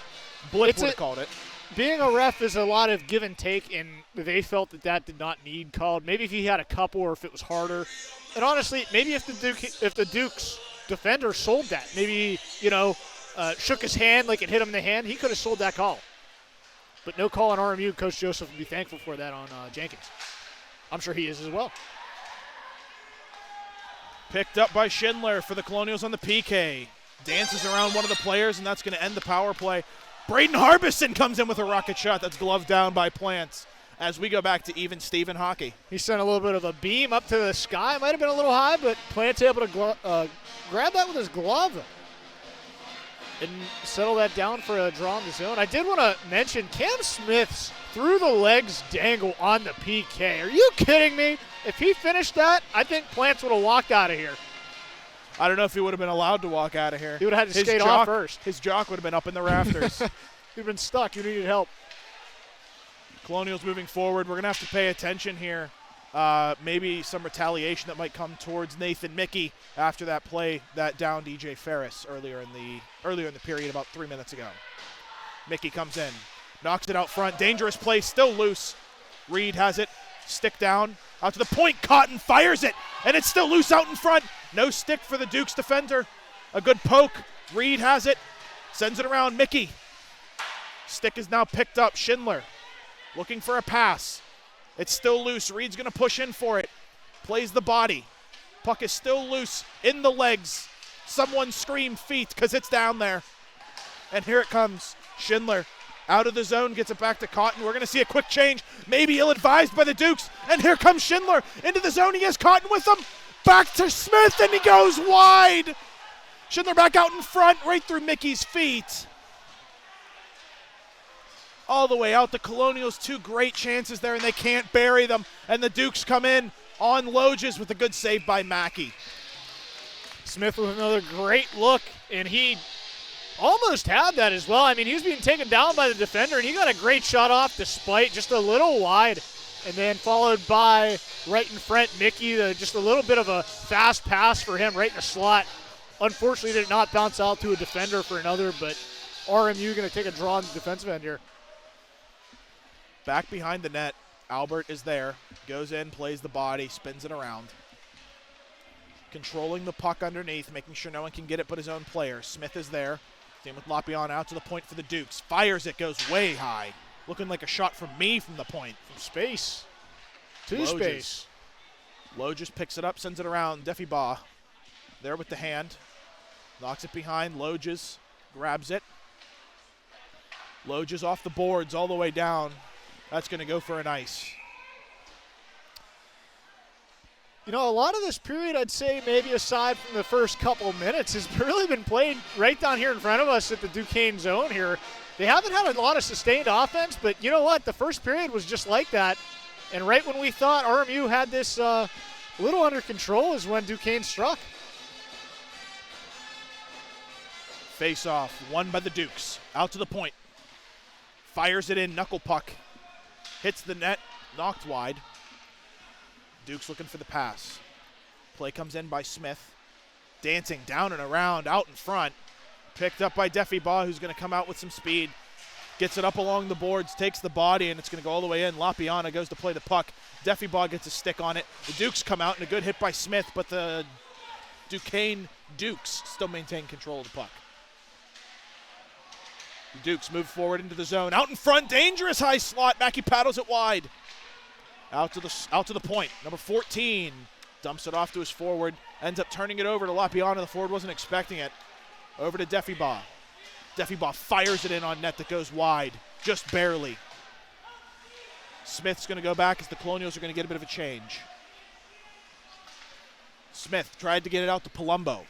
Blip would have called it. Being a ref is a lot of give and take, and they felt that did not need called. Maybe if he had a couple or if it was harder. And honestly, maybe if the Dukes defender sold that, maybe, shook his hand like it hit him in the hand, he could have sold that call. But no call on RMU. Coach Joseph would be thankful for that on Jenkins. I'm sure he is as well. Picked up by Schindler for the Colonials on the PK. Dances around one of the players, and that's going to end the power play. Braeden Harbison comes in with a rocket shot that's gloved down by Plants as we go back to even Steven hockey. He sent a little bit of a beam up to the sky. Might have been a little high, but Plants able to grab that with his glove and settle that down for a draw in the zone. I did want to mention Cam Smith's through the legs dangle on the PK. Are you kidding me? If he finished that, I think Plants would have walked out of here. I don't know if he would have been allowed to walk out of here. He would have had to skate off first. His jock would have been up in the rafters. He'd have been stuck. He needed help. Colonials moving forward. We're going to have to pay attention here. Maybe some retaliation that might come towards Nathan Mickey after that play that downed DJ Ferris earlier in the period about 3 minutes ago. Mickey comes in, knocks it out front. Dangerous play, still loose. Reed has it, stick down, out to the point. Cotton fires it, and it's still loose out in front. No stick for the Dukes defender. A good poke. Reed has it, sends it around. Mickey. Stick is now picked up. Schindler looking for a pass. It's still loose. Reed's going to push in for it. Plays the body. Puck is still loose in the legs. Someone scream feet because it's down there. And here it comes. Schindler out of the zone, gets it back to Cotton. We're going to see a quick change. Maybe ill-advised by the Dukes. And here comes Schindler into the zone. He has Cotton with him. Back to Smith, and he goes wide. Schindler back out in front, right through Mickey's feet. All the way out. The Colonials, two great chances there, and they can't bury them. And the Dukes come in on Loges with a good save by Mackey. Smith with another great look, and he almost had that as well. I mean, he was being taken down by the defender, and he got a great shot off despite just a little wide. And then followed by right in front, Mickey, just a little bit of a fast pass for him right in the slot. Unfortunately, did not bounce out to a defender for another, but RMU going to take a draw on the defensive end here. Back behind the net, Albert is there, goes in, plays the body, spins it around. Controlling the puck underneath, making sure no one can get it but his own player. Smith is there, same with Lapiana out to the point for the Dukes. Fires it, goes way high. Looking like a shot from me from the point. From space. To Loges. Space. Loges picks it up, sends it around. Defy Baugh there with the hand. Knocks it behind. Loges grabs it. Loges off the boards all the way down. That's going to go for an ice. You know, a lot of this period, I'd say maybe aside from the first couple minutes, has really been played right down here in front of us at the Duquesne zone here. They haven't had a lot of sustained offense, but you know what? The first period was just like that. And right when we thought RMU had this little under control is when Duquesne struck. Face off, won by the Dukes. Out to the point. Fires it in, knuckle puck. Hits the net, knocked wide. Dukes looking for the pass. Play comes in by Smith. Dancing down and around, out in front. Picked up by Defy Baugh, who's going to come out with some speed. Gets it up along the boards, takes the body, and it's going to go all the way in. Lapiana goes to play the puck. Deffibaugh gets a stick on it. The Dukes come out, and a good hit by Smith, but the Duquesne Dukes still maintain control of the puck. The Dukes move forward into the zone. Out in front, dangerous high slot. Mackey paddles it wide. Out to the point. Number 14 dumps it off to his forward. Ends up turning it over to Lapiana. The forward wasn't expecting it. Over to Deffibaugh. Deffibaugh fires it in on net that goes wide, just barely. Smith's going to go back as the Colonials are going to get a bit of a change. Smith tried to get it out to Palumbo.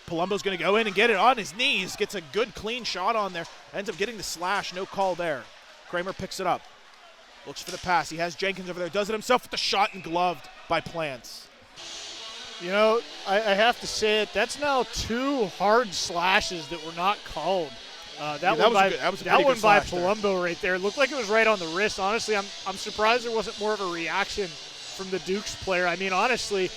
Palumbo's going to go in and get it on his knees. Gets a good clean shot on there. Ends up getting the slash. No call there. Kramer picks it up. Looks for the pass. He has Jenkins over there. Does it himself with the shot and gloved by Plants. You know, I have to say it. That's now 2 hard slashes that were not called. That one by Palumbo right there. It looked like it was right on the wrist. Honestly, I'm surprised there wasn't more of a reaction from the Dukes player. I mean, honestly,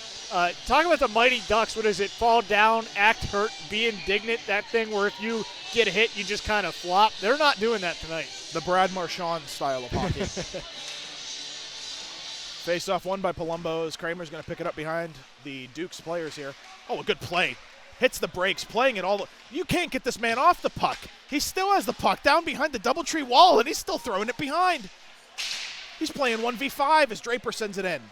talk about the Mighty Ducks. What is it? Fall down, act hurt, be indignant. That thing where if you get hit, you just kind of flop. They're not doing that tonight. The Brad Marchand style of hockey. Face-off won by Palumbo as Kramer's going to pick it up behind the Dukes players here. Oh, a good play. Hits the brakes, playing it all. You can't get this man off the puck. He still has the puck down behind the DoubleTree wall, and he's still throwing it behind. He's playing 1v5 as Draper sends it in.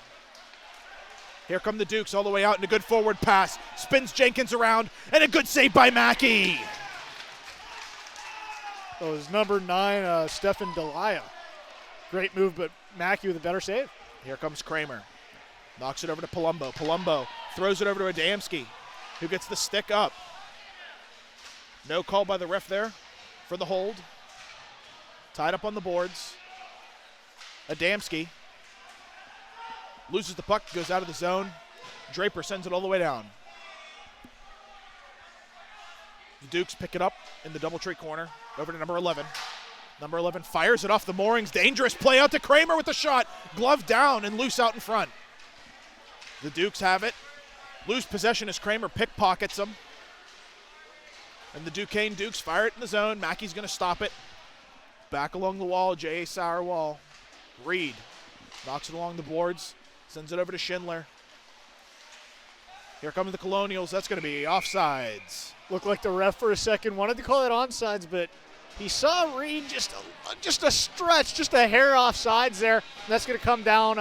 Here come the Dukes all the way out, and a good forward pass. Spins Jenkins around, and a good save by Mackey. It was number 9, Stefan Delia. Great move, but Mackey with a better save. Here comes Kramer. Knocks it over to Palumbo. Palumbo throws it over to Adamski, who gets the stick up. No call by the ref there for the hold. Tied up on the boards. Adamski loses the puck, goes out of the zone. Draper sends it all the way down. The Dukes pick it up in the DoubleTree corner. Over to number 11. Number 11 fires it off the moorings. Dangerous play out to Kramer with the shot. Glove down and loose out in front. The Dukes have it. Lose possession as Kramer pickpockets them. And the Duquesne Dukes fire it in the zone. Mackey's going to stop it. Back along the wall, J.A. Sauer wall. Reed knocks it along the boards. Sends it over to Schindler. Here come the Colonials. That's going to be offsides. Looked like the ref for a second wanted to call it onside, but he saw Reed just a stretch, just a hair offsides there. And that's going to come down.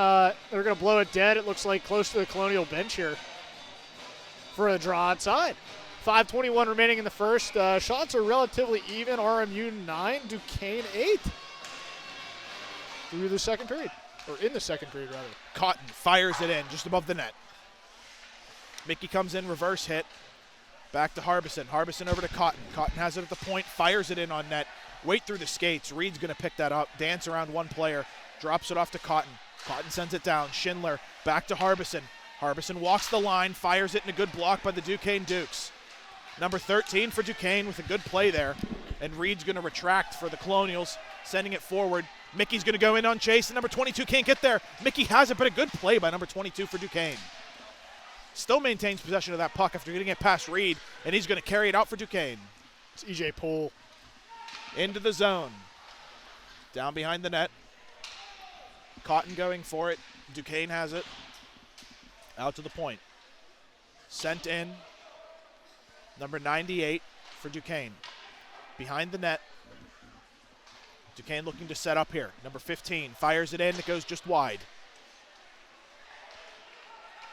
They're going to blow it dead. It looks like close to the Colonial bench here for a draw outside. 5:21 remaining in the first. Shots are relatively even. RMU 9, Duquesne 8. Through the second period, or in the second period rather. Cotton fires it in just above the net. Mickey comes in, reverse hit. Back to Harbison. Harbison over to Cotton. Cotton has it at the point, fires it in on net. Wait through the skates. Reed's going to pick that up, dance around one player, drops it off to Cotton. Cotton sends it down. Schindler back to Harbison. Harbison walks the line, fires it in a good block by the Duquesne Dukes. Number 13 for Duquesne with a good play there. And Reed's going to retract for the Colonials, sending it forward. Mickey's going to go in on chase, and number 22 can't get there. Mickey has it, but a good play by number 22 for Duquesne. Still maintains possession of that puck after getting it past Reed, and he's going to carry it out for Duquesne. It's EJ Poole. Into the zone. Down behind the net. Cotton going for it. Duquesne has it. Out to the point. Sent in. Number 98 for Duquesne. Behind the net. Duquesne looking to set up here. Number 15 fires it in. It goes just wide.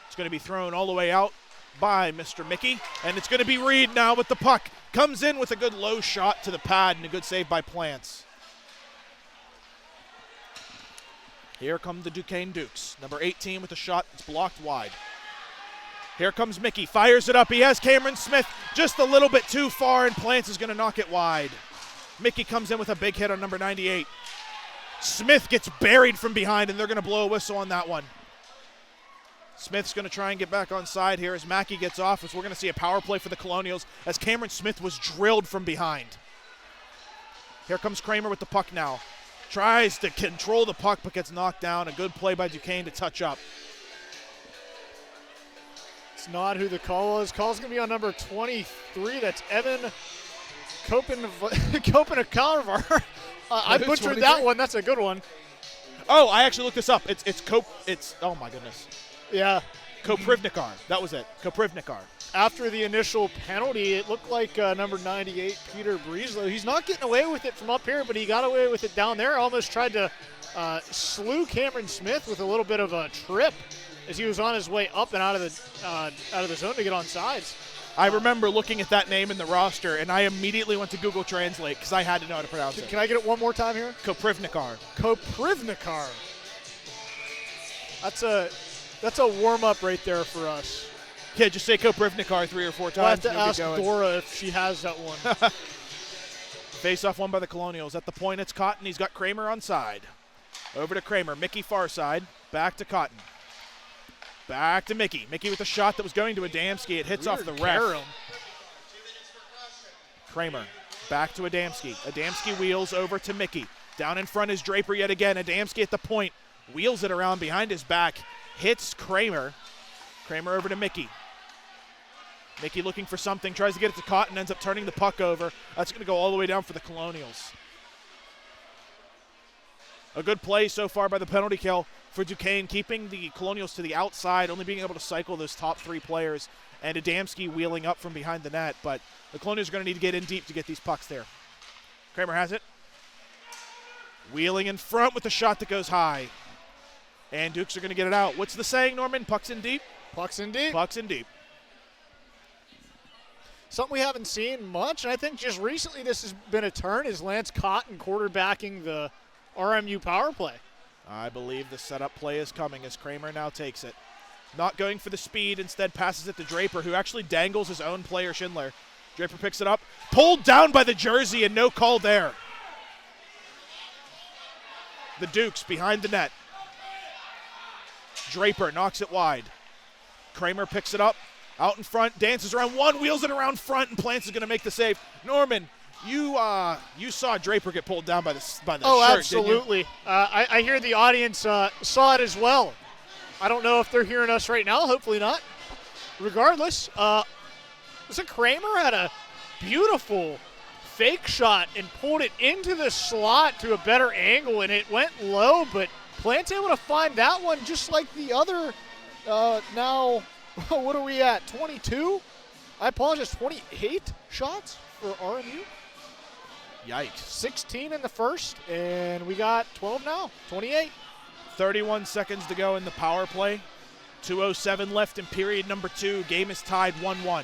It's going to be thrown all the way out by Mr. Mickey. And it's going to be Reed now with the puck. Comes in with a good low shot to the pad and a good save by Plants. Here come the Duquesne Dukes. Number 18 with a shot. It's blocked wide. Here comes Mickey. Fires it up. He has Cameron Smith just a little bit too far, and Plants is going to knock it wide. Mickey comes in with a big hit on number 98. Smith gets buried from behind, and they're going to blow a whistle on that one. Smith's going to try and get back on side here as Mackey gets off, as we're going to see a power play for the Colonials as Cameron Smith was drilled from behind. Here comes Kramer with the puck now. Tries to control the puck but gets knocked down. A good play by Duquesne to touch up. It's not who the call was. Call's going to be on number 23. That's Evan Kopenhakarvar. I butchered that one. That's a good one. Oh, I actually looked this up. It's oh my goodness. Yeah. Koprivnikar. That was it. Koprivnikar. After the initial penalty, it looked like number 98, Peter Breeslow. He's not getting away with it from up here, but he got away with it down there. Almost tried to slew Cameron Smith with a little bit of a trip as he was on his way up and out of the zone to get on sides. I remember looking at that name in the roster, and I immediately went to Google Translate because I had to know how to pronounce it. Can I get it one more time here? Koprivnikar. Koprivnikar. That's a warm-up right there for us. Yeah, just say Koprivnikar 3 or 4 times. I'll have to and ask you'll get going. Dora if she has that one. Face-off won by the Colonials. At the point, it's Cotton. He's got Kramer on side. Over to Kramer. Mickey far side. Back to Cotton. Back to Mickey. Mickey with a shot that was going to Adamski. It hits off the ref. Kramer back to Adamski. Adamski wheels over to Mickey. Down in front is Draper yet again. Adamski at the point. Wheels it around behind his back. Hits Kramer. Kramer over to Mickey. Mickey looking for something. Tries to get it to Cotton. Ends up turning the puck over. That's going to go all the way down for the Colonials. A good play so far by the penalty kill for Duquesne, keeping the Colonials to the outside, only being able to cycle those top 3 players, and Adamski wheeling up from behind the net. But the Colonials are going to need to get in deep to get these pucks there. Kramer has it. Wheeling in front with a shot that goes high. And Dukes are going to get it out. What's the saying, Norman? Pucks in deep? Pucks in deep. Pucks in deep. Something we haven't seen much, and I think just recently this has been a turn, is Lance Cotton quarterbacking the RMU power play. I believe the setup play is coming as Kramer now takes it. Not going for the speed, instead passes it to Draper, who actually dangles his own player, Schindler. Draper picks it up, pulled down by the jersey, and no call there. The Dukes behind the net. Draper knocks it wide. Kramer picks it up, out in front, dances around one, wheels it around front, and Plants is going to make the save. Norman, you saw Draper get pulled down by the shirt, absolutely. Didn't you? I hear the audience saw it as well. I don't know if they're hearing us right now. Hopefully not. Regardless, was it Kramer had a beautiful fake shot and pulled it into the slot to a better angle, and it went low, but Plant's able to find that one just like the other. Now, what are we at, 22? I apologize, 28 shots for RMU. Yikes. 16 in the first, and we got 12 now, 28. 31 seconds to go in the power play. 2:07 left in period number 2. Game is tied 1-1.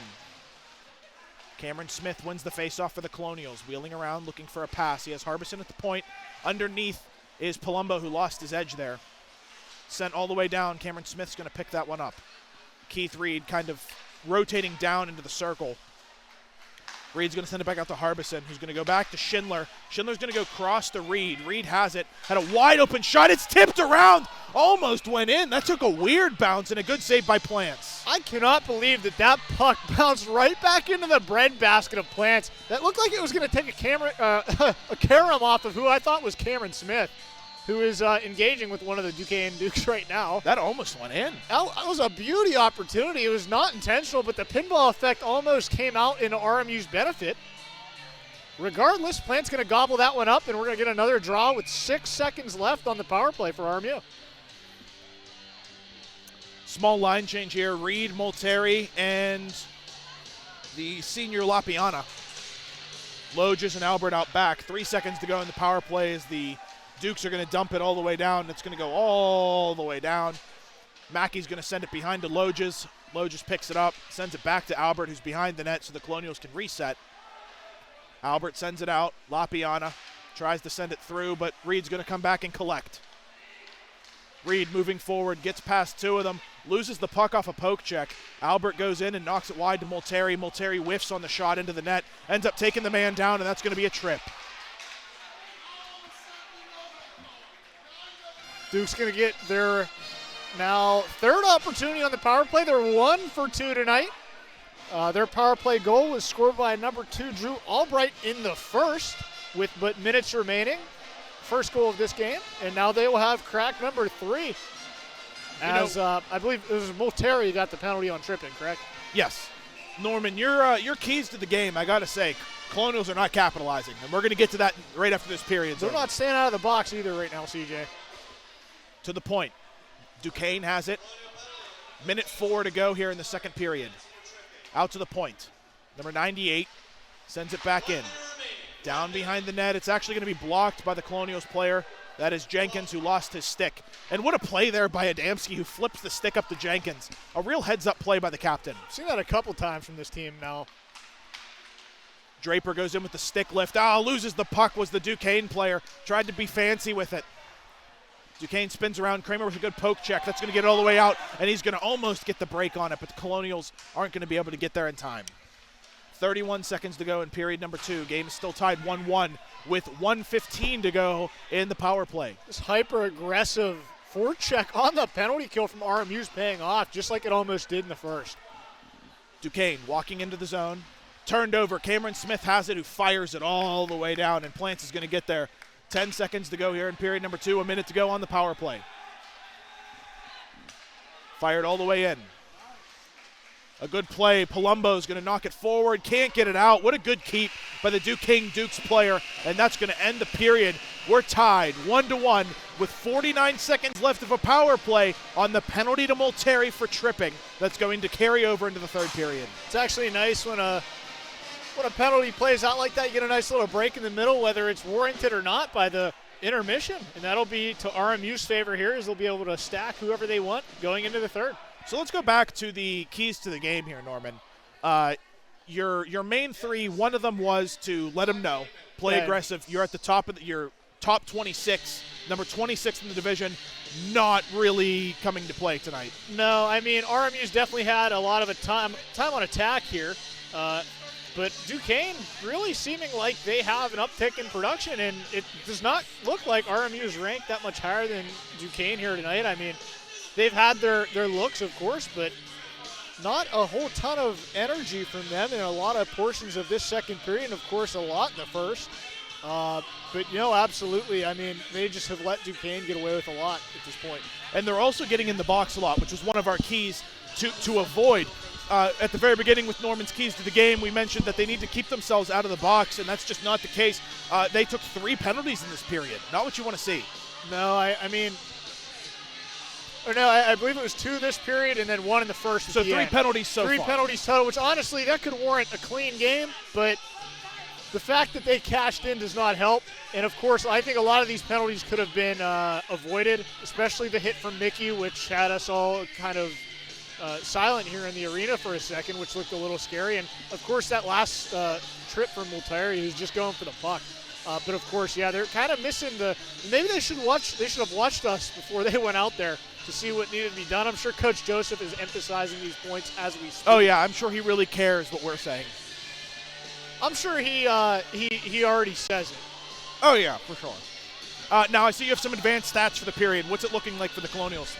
Cameron Smith wins the faceoff for the Colonials, wheeling around looking for a pass. He has Harbison at the point. Underneath is Palumbo, who lost his edge there. Sent all the way down. Cameron Smith's going to pick that one up. Keith Reed kind of rotating down into the circle. Reed's going to send it back out to Harbison, who's going to go back to Schindler. Schindler's going to go cross to Reed. Reed has it. Had a wide open shot. It's tipped around. Almost went in. That took a weird bounce and a good save by Plants. I cannot believe that puck bounced right back into the bread basket of Plants. That looked like it was going to take a carom off of who I thought was Cameron Smith, who is engaging with one of the Duquesne Dukes right now. That almost went in. That was a beauty opportunity. It was not intentional, but the pinball effect almost came out in RMU's benefit. Regardless, Plant's going to gobble that one up, and we're going to get another draw with 6 seconds left on the power play for RMU. Small line change here. Reed, Molteri, and the senior Lapiana. Loges and Albert out back. 3 seconds to go in the power play as the Dukes are going to dump it all the way down. It's going to go all the way down. Mackey's going to send it behind to Loges. Loges picks it up, sends it back to Albert, who's behind the net, so the Colonials can reset. Albert sends it out. Lapiana tries to send it through, but Reed's going to come back and collect. Reed moving forward, gets past 2 of them, loses the puck off a poke check. Albert goes in and knocks it wide to Molteri. Molteri whiffs on the shot into the net, ends up taking the man down, and that's going to be a trip. Duke's going to get their now 3rd opportunity on the power play. They're 1 for 2 tonight. Their power play goal was scored by number 2, Drew Albright, in the first with but minutes remaining. First goal of this game, and now they will have crack number 3. As I believe it was Molteri who got the penalty on tripping, correct? Yes. Norman, your keys to the game, I got to say, Colonials are not capitalizing, and we're going to get to that right after this period. They're not staying out of the box either right now, CJ. To the point. Duquesne has it. Minute 4 to go here in the second period. Out to the point. Number 98 sends it back in. Down behind the net. It's actually going to be blocked by the Colonials player. That is Jenkins, who lost his stick. And what a play there by Adamski, who flips the stick up to Jenkins. A real heads-up play by the captain. I've seen that a couple times from this team now. Draper goes in with the stick lift. Loses the puck, was the Duquesne player. Tried to be fancy with it. Duquesne spins around. Kramer with a good poke check. That's going to get it all the way out, and he's going to almost get the break on it, but the Colonials aren't going to be able to get there in time. 31 seconds to go in period number 2. Game is still tied 1-1 with 1:15 to go in the power play. This hyper-aggressive forecheck on the penalty kill from RMU is paying off, just like it almost did in the first. Duquesne walking into the zone. Turned over. Cameron Smith has it, who fires it all the way down, and Plants is going to get there. 10 seconds to go here in period number 2. A minute to go on the power play. Fired all the way in. A good play. Palumbo's going to knock it forward. Can't get it out. What a good keep by the Duquesne Dukes player. And that's going to end the period. We're tied 1-1 with 49 seconds left of a power play on the penalty to Multeri for tripping. That's going to carry over into the third period. It's actually nice when a penalty plays out like that, you get a nice little break in the middle, whether it's warranted or not, by the intermission. And that'll be to RMU's favor here, as they'll be able to stack whoever they want going into the third. So let's go back to the keys to the game here, Norman. Your main 3, one of them was to let them know, play aggressive. You're at the top of your top 26, number 26 in the division, not really coming to play tonight. No, I mean, RMU's definitely had a lot of time on attack here. But Duquesne really seeming like they have an uptick in production, and it does not look like RMU is ranked that much higher than Duquesne here tonight. I mean, they've had their looks, of course, but not a whole ton of energy from them in a lot of portions of this second period, and, of course, a lot in the first. But, absolutely, I mean, they just have let Duquesne get away with a lot at this point. And they're also getting in the box a lot, which was one of our keys to avoid. At the very beginning with Norman's keys to the game, we mentioned that they need to keep themselves out of the box, and that's just not the case. They took 3 penalties in this period. Not what you want to see. No, I believe it was 2 this period and then 1 in the first. So 3 penalties so far. 3 penalties total, which honestly, that could warrant a clean game, but the fact that they cashed in does not help. And, of course, I think a lot of these penalties could have been avoided, especially the hit from Mickey, which had us all kind of silent here in the arena for a second, which looked a little scary. And, of course, that last trip from Multeri, who's just going for the puck. But, of course, they're kind of missing maybe they should have watched us before they went out there to see what needed to be done. I'm sure Coach Joseph is emphasizing these points as we speak. Oh, yeah, I'm sure he really cares what we're saying. I'm sure he already says it. Oh, yeah, for sure. Now, I see you have some advanced stats for the period. What's it looking like for the Colonials?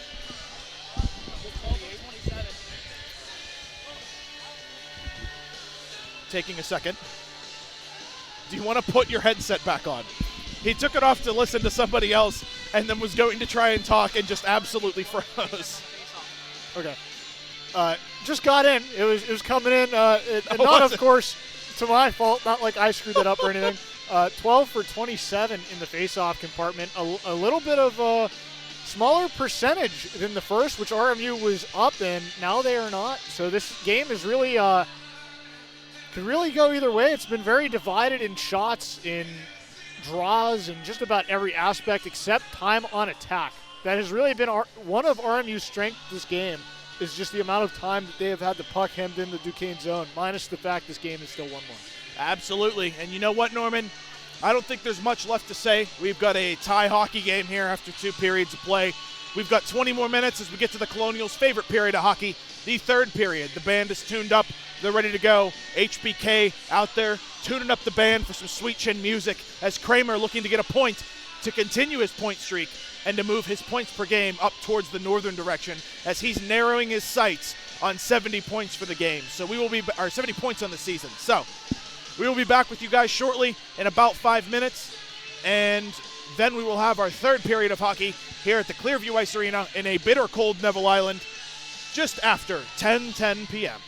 Taking a second. Do you want to put your headset back on? He took it off to listen to somebody else and then was going to try and talk and just absolutely froze. Okay. Just got in. It was coming in. And not, of course, to my fault. Not like I screwed that up or anything. 12 for 27 in the face-off compartment. A little bit of a smaller percentage than the first, which RMU was up in. Now they are not. So this game is really could really go either way. It's been very divided in shots, in draws, and just about every aspect except time on attack. That has really been one of RMU's strengths this game, is just the amount of time that they have had the puck hemmed in the Duquesne zone, minus the fact this game is still 1-1. Absolutely. And you know what, Norman? I don't think there's much left to say. We've got a tie hockey game here after 2 periods of play. We've got 20 more minutes as we get to the Colonials' favorite period of hockey, the third period. The band is tuned up. They're ready to go. HBK out there tuning up the band for some sweet chin music as Kramer looking to get a point to continue his point streak and to move his points per game up towards the northern direction as he's narrowing his sights on 70 points for the game. So 70 points on the season. So we will be back with you guys shortly in about 5 minutes, and then we will have our third period of hockey here at the Clearview Ice Arena in a bitter cold Neville Island just after 10:10 p.m.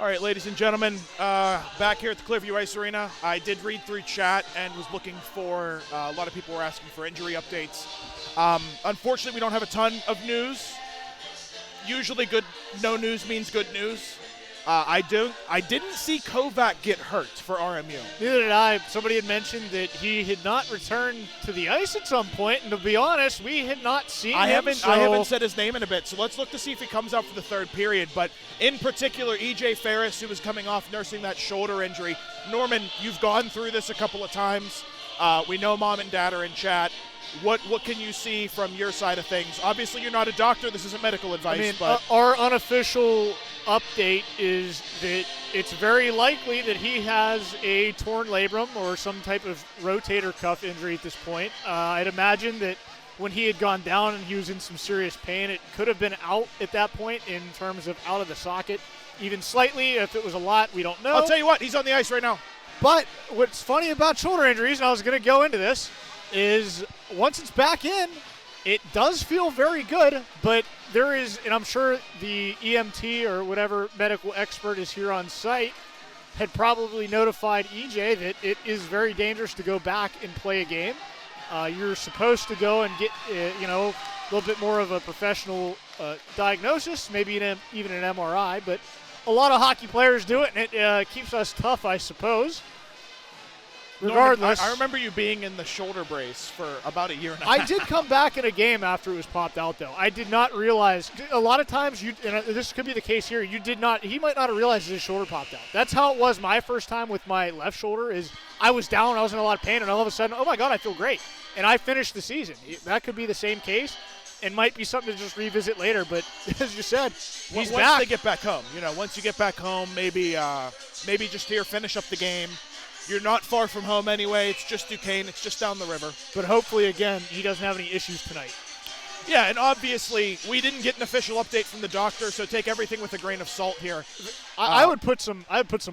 All right, ladies and gentlemen, back here at the Clearview Ice Arena. I did read through chat and was looking for, a lot of people were asking for injury updates. Unfortunately, we don't have a ton of news. Usually no news means good news. I didn't see Kovac get hurt for RMU. Neither did I. Somebody had mentioned that he had not returned to the ice at some point, and to be honest, we had not seen him. I haven't said his name in a bit, so let's look to see if he comes out for the third period. But in particular, EJ Ferris, who was coming off nursing that shoulder injury. Norman, you've gone through this a couple of times. We know Mom and Dad are in chat. What can you see from your side of things? Obviously, you're not a doctor. This isn't medical advice. But our unofficial update is that it's very likely that he has a torn labrum or some type of rotator cuff injury at this point. I'd imagine that when he had gone down and he was in some serious pain, it could have been out at that point in terms of out of the socket. Even slightly, if it was a lot, we don't know. I'll tell you what, he's on the ice right now. But what's funny about shoulder injuries, and I was going to go into this, is once it's back in, it does feel very good, but there is, and I'm sure the EMT or whatever medical expert is here on site had probably notified EJ that it is very dangerous to go back and play a game. You're supposed to go and get, a little bit more of a professional diagnosis, maybe even an MRI, but a lot of hockey players do it, and it keeps us tough, I suppose. Regardless, Norman, I remember you being in the shoulder brace for about a year and a half. half. I did come back in a game after it was popped out, though. I did not realize. A lot of times, and this could be the case here, he might not have realized his shoulder popped out. That's how it was my first time with my left shoulder is I was down, I was in a lot of pain, and all of a sudden, oh my God, I feel great. And I finished the season. That could be the same case and might be something to just revisit later, but as you said, he's back. Once they get back home, once you get back home, maybe just here, finish up the game. You're not far from home anyway. It's just Duquesne. It's just down the river. But hopefully, again, he doesn't have any issues tonight. Yeah, and obviously, we didn't get an official update from the doctor, so take everything with a grain of salt here. I would put some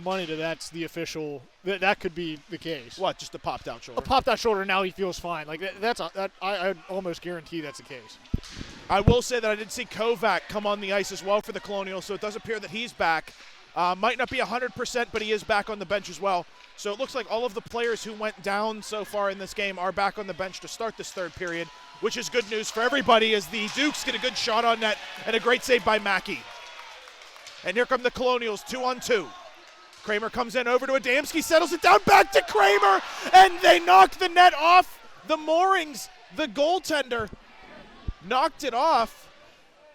money to that's the official. That could be the case. What? Just a popped out shoulder? A popped out shoulder. Now he feels fine. Like I almost guarantee that's the case. I will say that I did see Kovac come on the ice as well for the Colonials, so it does appear that he's back. Might not be 100%, but he is back on the bench as well. So it looks like all of the players who went down so far in this game are back on the bench to start this third period, which is good news for everybody as the Dukes get a good shot on net and a great save by Mackey. And here come the Colonials, 2-on-2. Kramer comes in over to Adamski, settles it down, back to Kramer, and they knock the net off the moorings. The goaltender knocked it off.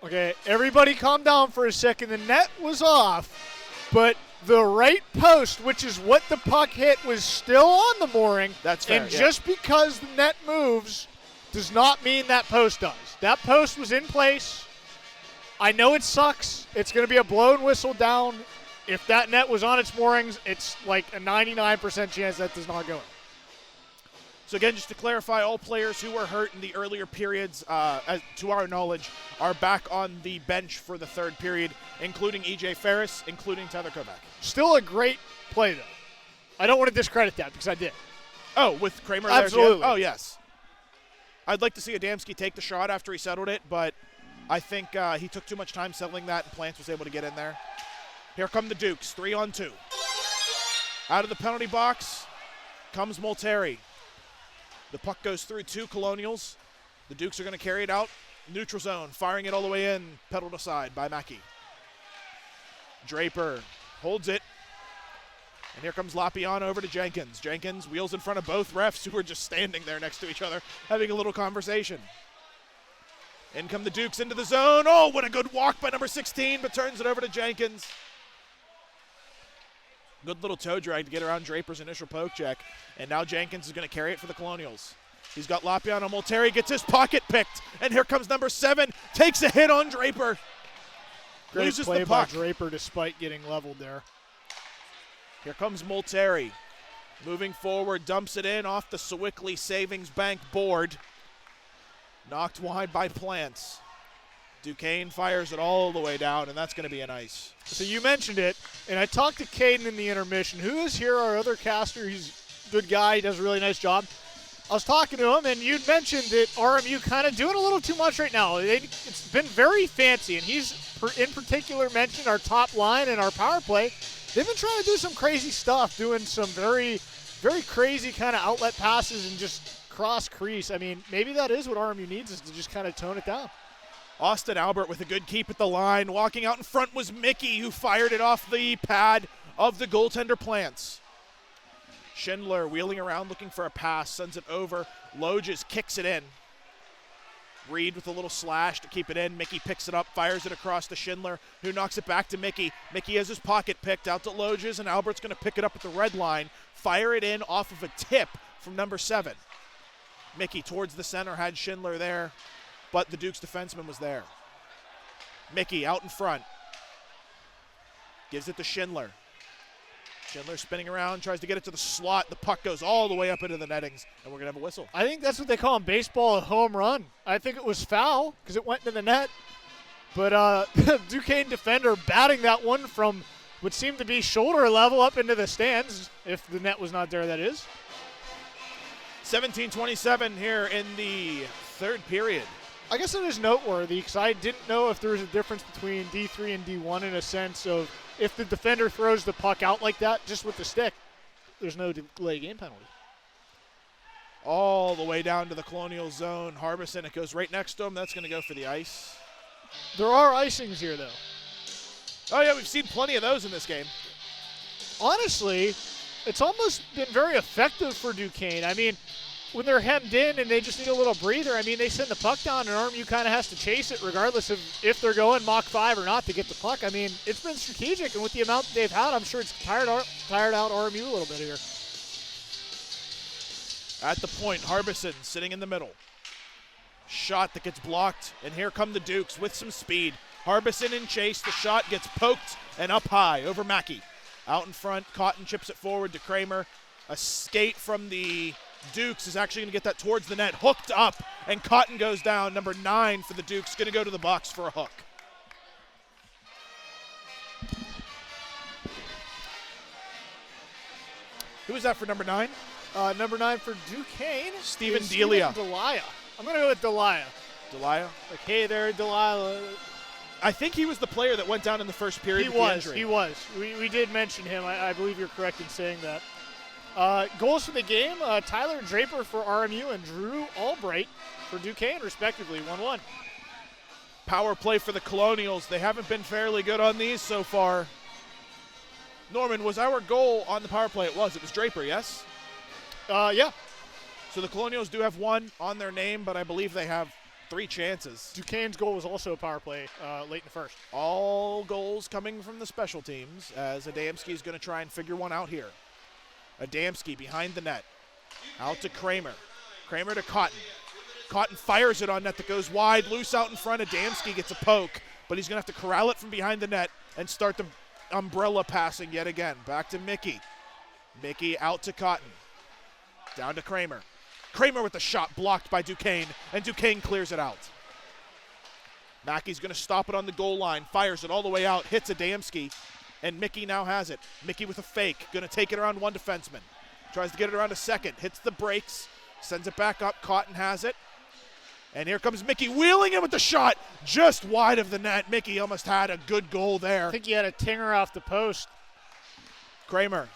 Okay, everybody calm down for a second. The net was off, but the right post, which is what the puck hit, was still on the mooring. That's fair, and just because the net moves does not mean that post does. That post was in place. I know it sucks. It's going to be a blown whistle down. If that net was on its moorings, it's like a 99% chance that does not go in. So again, just to clarify, all players who were hurt in the earlier periods, to our knowledge, are back on the bench for the third period, including EJ Ferris, including Tyler Kovac. Still a great play, though. I don't want to discredit that because I did. Oh, with Kramer Absolutely. there? Oh, yes. I'd like to see Adamski take the shot after he settled it, but I think he took too much time settling that, and Plants was able to get in there. Here come the Dukes, 3-on-2. Out of the penalty box comes Molteri. The puck goes through two Colonials. The Dukes are going to carry it out. Neutral zone, firing it all the way in, pedaled aside by Mackey. Draper holds it. And here comes Lapiana over to Jenkins. Jenkins wheels in front of both refs who are just standing there next to each other, having a little conversation. In come the Dukes into the zone. Oh, what a good walk by number 16, but turns it over to Jenkins. Good little toe drag to get around Draper's initial poke check. And now Jenkins is going to carry it for the Colonials. He's got Lapiana. Molteri gets his pocket picked. And here comes number 7. Takes a hit on Draper. Great Loses play the puck. by Draper despite getting leveled there. Here comes Molteri. Moving forward, dumps it in off the Sewickley Savings Bank board. Knocked wide by Plants. Duquesne fires it all the way down, and that's going to be an ice. So you mentioned it, and I talked to Caden in the intermission, who is here, our other caster. He's a good guy. He does a really nice job. I was talking to him, and you'd mentioned that RMU kind of doing a little too much right now. It's been very fancy, and he's in particular mentioned our top line and our power play. They've been trying to do some crazy stuff, doing some very, very crazy kind of outlet passes and just cross crease. I mean, maybe that is what RMU needs, is to just kind of tone it down. Austin Albert with a good keep at the line. Walking out in front was Mickey, who fired it off the pad of the goaltender Plants. Schindler wheeling around looking for a pass, sends it over. Loges kicks it in. Reed with a little slash to keep it in. Mickey picks it up, fires it across to Schindler, who knocks it back to Mickey. Mickey has his pocket picked out to Loges, and Albert's going to pick it up at the red line, fire it in off of a tip from number 7. Mickey towards the center, had Schindler there, but the Dukes defenseman was there. Mickey out in front. Gives it to Schindler. Schindler spinning around, tries to get it to the slot. The puck goes all the way up into the nettings, and we're going to have a whistle. I think that's what they call in baseball a home run. I think it was foul because it went into the net. But Duquesne defender batting that one from what seemed to be shoulder level up into the stands, if the net was not there, that is. 17:27 here in the third period. I guess it is noteworthy because I didn't know if there was a difference between D3 and D1 in a sense of if the defender throws the puck out like that just with the stick, there's no delay game penalty. All the way down to the Colonial zone. Harbison, it goes right next to him. That's going to go for the ice. There are icings here, though. Oh, yeah, we've seen plenty of those in this game. Honestly, it's almost been very effective for Duquesne. I mean, when they're hemmed in and they just need a little breather, I mean, they send the puck down and RMU kind of has to chase it regardless of if they're going Mach 5 or not to get the puck. I mean, it's been strategic, and with the amount that they've had, I'm sure it's tired out RMU a little bit here. At the point, Harbison sitting in the middle. Shot that gets blocked, and here come the Dukes with some speed. Harbison in chase, the shot gets poked and up high over Mackey. Out in front, Cotton chips it forward to Kramer. A skate from the Dukes is actually going to get that towards the net, hooked up, and Cotton goes down. Number 9 for the Dukes, going to go to the box for a hook. Who was that for number 9? Number 9 for Duquesne. Steven Delia. Delia. I'm going to go with Delia. Delia? Like, hey there, Delia. I think he was the player that went down in the first period. He was. We did mention him. I believe you're correct in saying that. Goals for the game, Tyler Draper for RMU and Drew Albright for Duquesne, respectively, 1-1. Power play for the Colonials. They haven't been fairly good on these so far. Norman, was our goal on the power play? It was Draper, yes? Yeah. So the Colonials do have 1 on their name, but I believe they have 3 chances. Duquesne's goal was also a power play late in the first. All goals coming from the special teams, as Adamski is going to try and figure one out here. Adamski behind the net. Out to Kramer. Kramer to Cotton. Cotton fires it on net that goes wide. Loose out in front. Adamski gets a poke, but he's going to have to corral it from behind the net and start the umbrella passing yet again. Back to Mickey. Mickey out to Cotton. Down to Kramer. Kramer with the shot blocked by Duquesne, and Duquesne clears it out. Mackey's going to stop it on the goal line. Fires it all the way out. Hits Adamski. And Mickey now has it. Mickey with a fake. Going to take it around one defenseman. Tries to get it around a second. Hits the brakes. Sends it back up. Cotton has it. And here comes Mickey wheeling in with the shot. Just wide of the net. Mickey almost had a good goal there. I think he had a tinger off the post. Kramer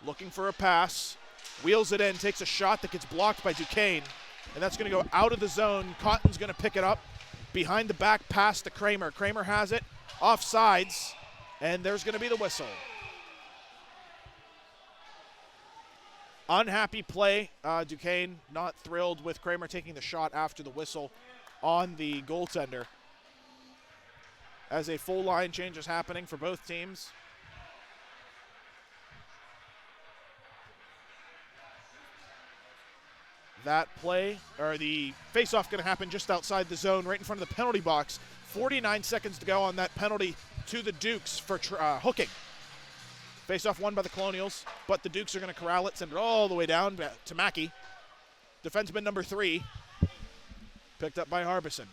looking for a pass. Wheels it in. Takes a shot that gets blocked by Duquesne. And that's going to go out of the zone. Cotton's going to pick it up. Behind the back pass to Kramer. Kramer has it. Offsides. And there's going to be the whistle. Unhappy play. Duquesne not thrilled with Kramer taking the shot after the whistle on the goaltender. As a full line change is happening for both teams. That play, or the face-off, going to happen just outside the zone, right in front of the penalty box. 49 seconds to go on that penalty to the Dukes for hooking. Face-off won by the Colonials, but the Dukes are going to corral it, send it all the way down to Mackey. Defenseman number 3, picked up by Harbison.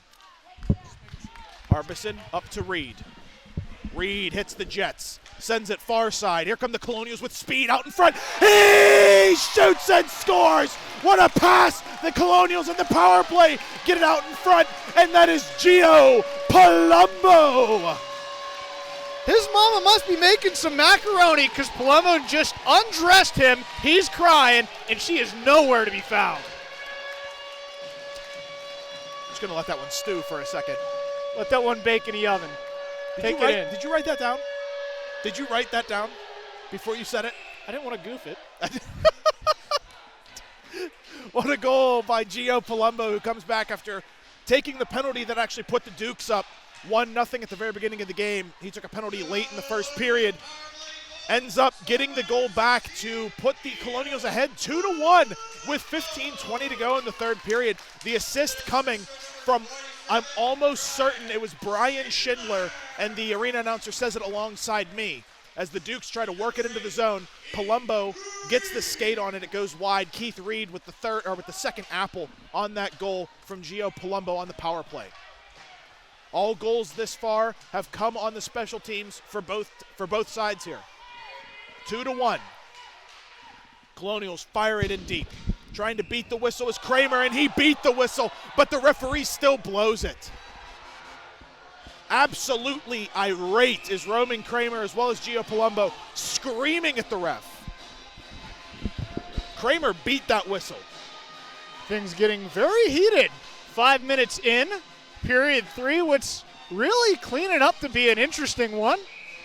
Harbison up to Reed. Reed hits the Jets, sends it far side. Here come the Colonials with speed out in front. He shoots and scores. What a pass. The Colonials in the power play get it out in front, and that is Gio Palumbo. His mama must be making some macaroni because Palumbo just undressed him. He's crying, and she is nowhere to be found. Just going to let that one stew for a second. Let that one bake in the oven. Take it in. Did you write that down? Did you write that down before you said it? I didn't want to goof it. What a goal by Gio Palumbo, who comes back after taking the penalty that actually put the Dukes up 1-0 at the very beginning of the game. He took a penalty late in the first period. Ends up getting the goal back to put the Colonials ahead 2-1 with 15:20 to go in the third period. The assist coming from, I'm almost certain it was Brian Schindler, and the arena announcer says it alongside me. As the Dukes try to work it into the zone, Palumbo gets the skate on it. It goes wide. Keith Reed with the second apple on that goal from Gio Palumbo on the power play. All goals this far have come on the special teams for both sides here. 2-1. Colonials fire it in deep. Trying to beat the whistle is Kramer, and he beat the whistle, but the referee still blows it. Absolutely irate is Roman Kramer as well as Gio Palumbo, screaming at the ref. Kramer beat that whistle. Things getting very heated. 5 minutes in, period 3, what's really cleaning up to be an interesting one.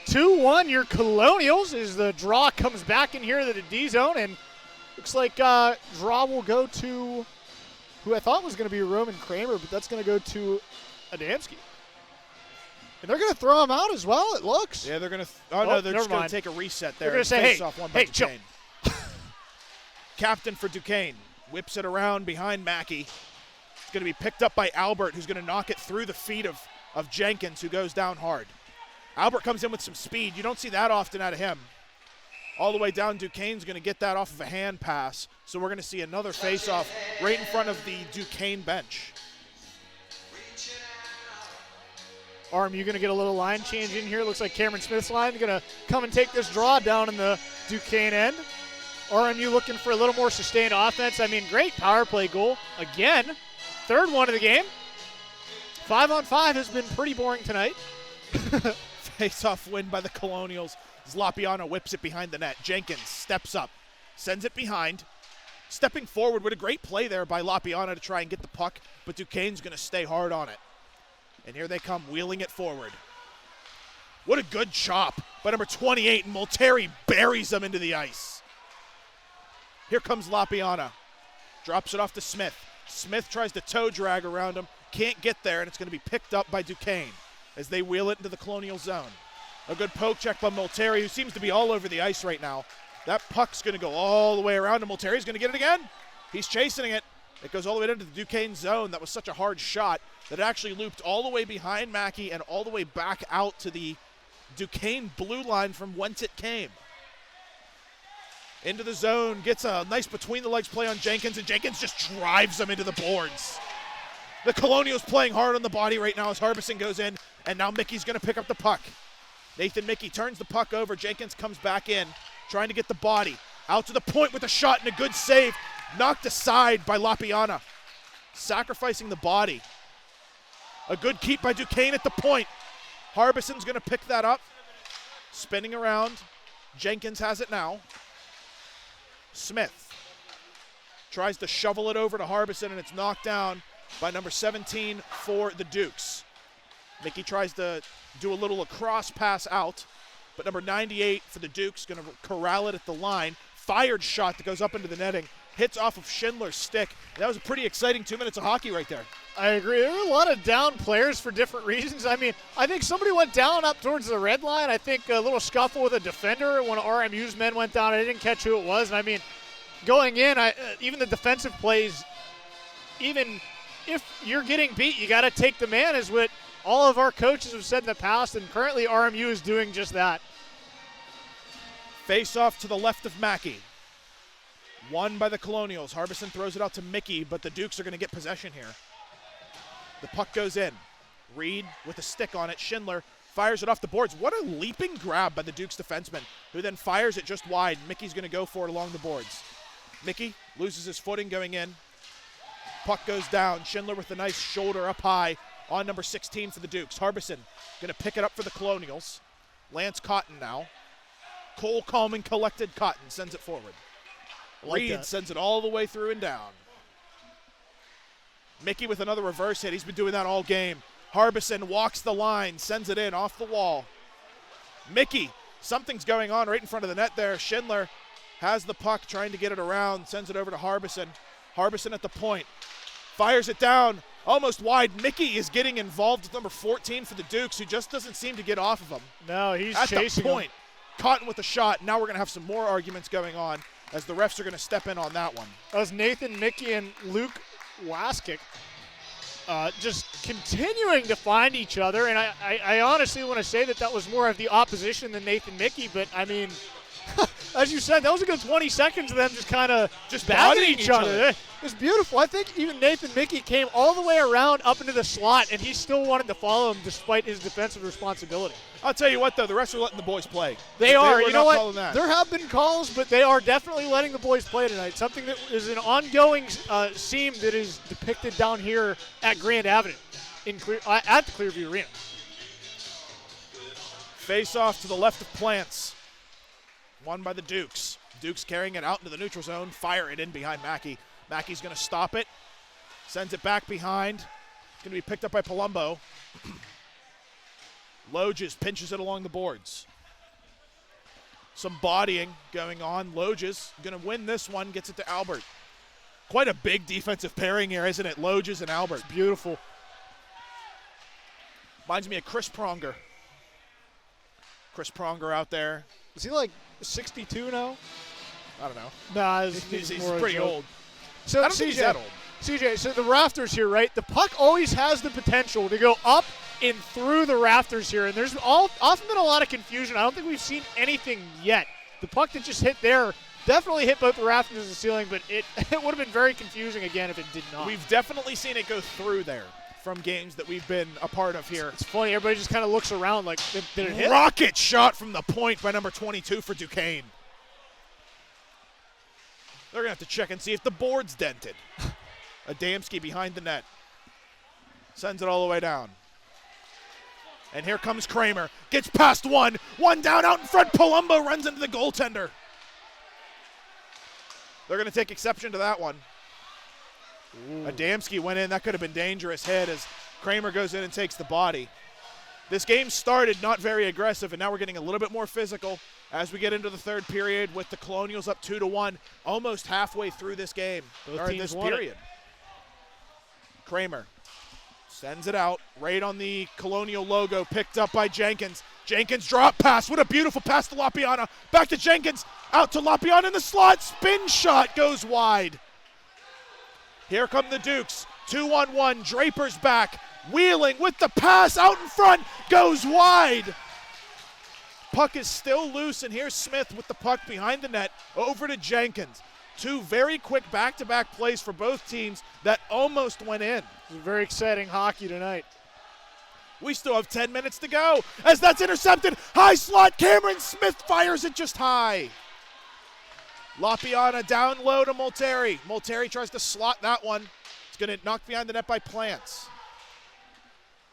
2-1 your Colonials as the draw comes back in here to the D zone, and looks like draw will go to who I thought was going to be Roman Kramer, but that's going to go to Adamski. And they're going to throw him out as well, it looks. Yeah, they're going to they're just going to take a reset there. They're going to say, hey, chill. Captain for Duquesne whips it around behind Mackey. It's going to be picked up by Albert, who's going to knock it through the feet of Jenkins, who goes down hard. Albert comes in with some speed. You don't see that often out of him. All the way down, Duquesne's going to get that off of a hand pass. So we're going to see another face-off right in front of the Duquesne bench. RMU going to get a little line change in here. Looks like Cameron Smith's line going to come and take this draw down in the Duquesne end. RMU looking for a little more sustained offense. I mean, great power play goal. Again, third one of the game. 5-on-5 has been pretty boring tonight. Face-off win by the Colonials. Lapiana whips it behind the net. Jenkins steps up, sends it behind. Stepping forward with a great play there by Lapiana to try and get the puck, but Duquesne's going to stay hard on it. And here they come, wheeling it forward. What a good chop by number 28, and Molteri buries them into the ice. Here comes Lapiana. Drops it off to Smith. Smith tries to toe drag around him. Can't get there, and it's going to be picked up by Duquesne as they wheel it into the Colonial zone. A good poke check by Molteri, who seems to be all over the ice right now. That puck's going to go all the way around, and Molteri's going to get it again. He's chasing it. It goes all the way into the Duquesne zone. That was such a hard shot that it actually looped all the way behind Mackey and all the way back out to the Duquesne blue line from whence it came. Into the zone, gets a nice between-the-legs play on Jenkins, and Jenkins just drives him into the boards. The Colonials playing hard on the body right now as Harbison goes in, and now Mickey's going to pick up the puck. Nathan Mickey turns the puck over. Jenkins comes back in, trying to get the body. Out to the point with a shot and a good save. Knocked aside by Lapiana. Sacrificing the body. A good keep by Duquesne at the point. Harbison's going to pick that up. Spinning around. Jenkins has it now. Smith tries to shovel it over to Harbison, and it's knocked down by number 17 for the Dukes. Mickey tries to do a little lacrosse pass out, but number 98 for the Dukes going to corral it at the line. Fired shot that goes up into the netting. Hits off of Schindler's stick. That was a pretty exciting 2 minutes of hockey right there. I agree. There were a lot of down players for different reasons. I mean, I think somebody went down up towards the red line. I think a little scuffle with a defender. One of RMU's men went down. I didn't catch who it was. And I mean, going in, even the defensive plays, even if you're getting beat, you got to take the man, is what all of our coaches have said in the past, and currently RMU is doing just that. Face off to the left of Mackey. Won by the Colonials. Harbison throws it out to Mickey, but the Dukes are going to get possession here. The puck goes in. Reed with a stick on it. Schindler fires it off the boards. What a leaping grab by the Dukes defenseman, who then fires it just wide. Mickey's going to go for it along the boards. Mickey loses his footing going in. Puck goes down. Schindler with a nice shoulder up high on number 16 for the Dukes. Harbison going to pick it up for the Colonials. Lance Cotton now. Cole calm and collected. Cotton sends it forward. Reed sends it all the way through and down. Mickey with another reverse hit. He's been doing that all game. Harbison walks the line, sends it in off the wall. Mickey, something's going on right in front of the net there. Schindler has the puck, trying to get it around, sends it over to Harbison. Harbison at the point, fires it down, almost wide. Mickey is getting involved with number 14 for the Dukes, who just doesn't seem to get off of him. No, he's at chasing the point. him. Cotton with a shot. Now we're going to have some more arguments going on as the refs are going to step in on that one. That was Nathan Mickey and Luke Waskick just continuing to find each other. And I honestly want to say that was more of the opposition than Nathan Mickey. But, I mean, as you said, that was a good 20 seconds of them just kind of bagging each other. It was beautiful. I think even Nathan Mickey came all the way around up into the slot, and he still wanted to follow him despite his defensive responsibility. I'll tell you what, though, the refs are letting the boys play. They are. You know what? There have been calls, but they are definitely letting the boys play tonight. Something that is an ongoing theme that is depicted down here at Grand Avenue at the Clearview Arena. Face off to the left of Plants. Won by the Dukes. Dukes carrying it out into the neutral zone. Fire it in behind Mackey. Mackey's going to stop it. Sends it back behind. It's going to be picked up by Palumbo. Loges pinches it along the boards. Some bodying going on. Loges going to win this one. Gets it to Albert. Quite a big defensive pairing here, isn't it? Loges and Albert. It's beautiful. Reminds me of Chris Pronger. Chris Pronger out there. Is he like 62 now? I don't know. Nah, he's pretty old. So I don't think he's that old. CJ, so the rafters here, right? The puck always has the potential to go up and through the rafters here, and there's often been a lot of confusion. I don't think we've seen anything yet. The puck that just hit there definitely hit both the rafters and the ceiling, but it would have been very confusing again if it did not. We've definitely seen it go through there from games that we've been a part of here. It's funny, everybody just kind of looks around like, did it hit? Rocket shot from the point by number 22 for Duquesne. They're going to have to check and see if the board's dented. Adamski behind the net. Sends it all the way down. And here comes Kramer. Gets past one. One down out in front. Palumbo runs into the goaltender. They're going to take exception to that one. Adamski went in. That could have been dangerous hit as Kramer goes in and takes the body. This game started not very aggressive, and now we're getting a little bit more physical as we get into the third period with the Colonials up 2-1, almost halfway through this game, or this period. Kramer sends it out right on the Colonial logo, picked up by Jenkins. Jenkins drop pass. What a beautiful pass to Lapiana. Back to Jenkins. Out to Lapiana in the slot. Spin shot goes wide. Here come the Dukes. 2-on-1. Draper's back. Wheeling with the pass out in front. Goes wide. Puck is still loose, and here's Smith with the puck behind the net. Over to Jenkins. Two very quick back-to-back plays for both teams that almost went in. It's very exciting hockey tonight. We still have 10 minutes to go as that's intercepted. High slot. Cameron Smith fires it just high. Lapiana down low to Molteri. Molteri tries to slot that one. It's going to knock behind the net by Plants.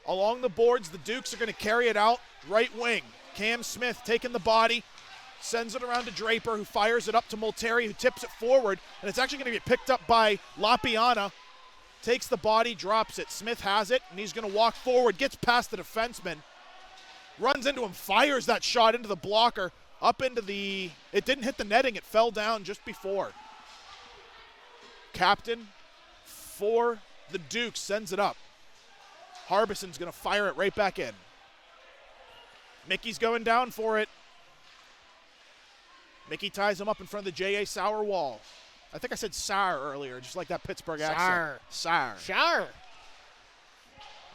Along the boards, the Dukes are going to carry it out. Right wing. Cam Smith taking the body. Sends it around to Draper, who fires it up to Molteri, who tips it forward. And it's actually going to get picked up by Lapiana. Takes the body, drops it. Smith has it, and he's going to walk forward. Gets past the defenseman. Runs into him, fires that shot into the blocker. Up into the, it didn't hit the netting, it fell down just before. Captain for the Dukes sends it up. Harbison's going to fire it right back in. Mickey's going down for it. Mickey ties him up in front of the J.A. Sauer wall. I think I said Sauer earlier, just like that Pittsburgh accent. Sauer.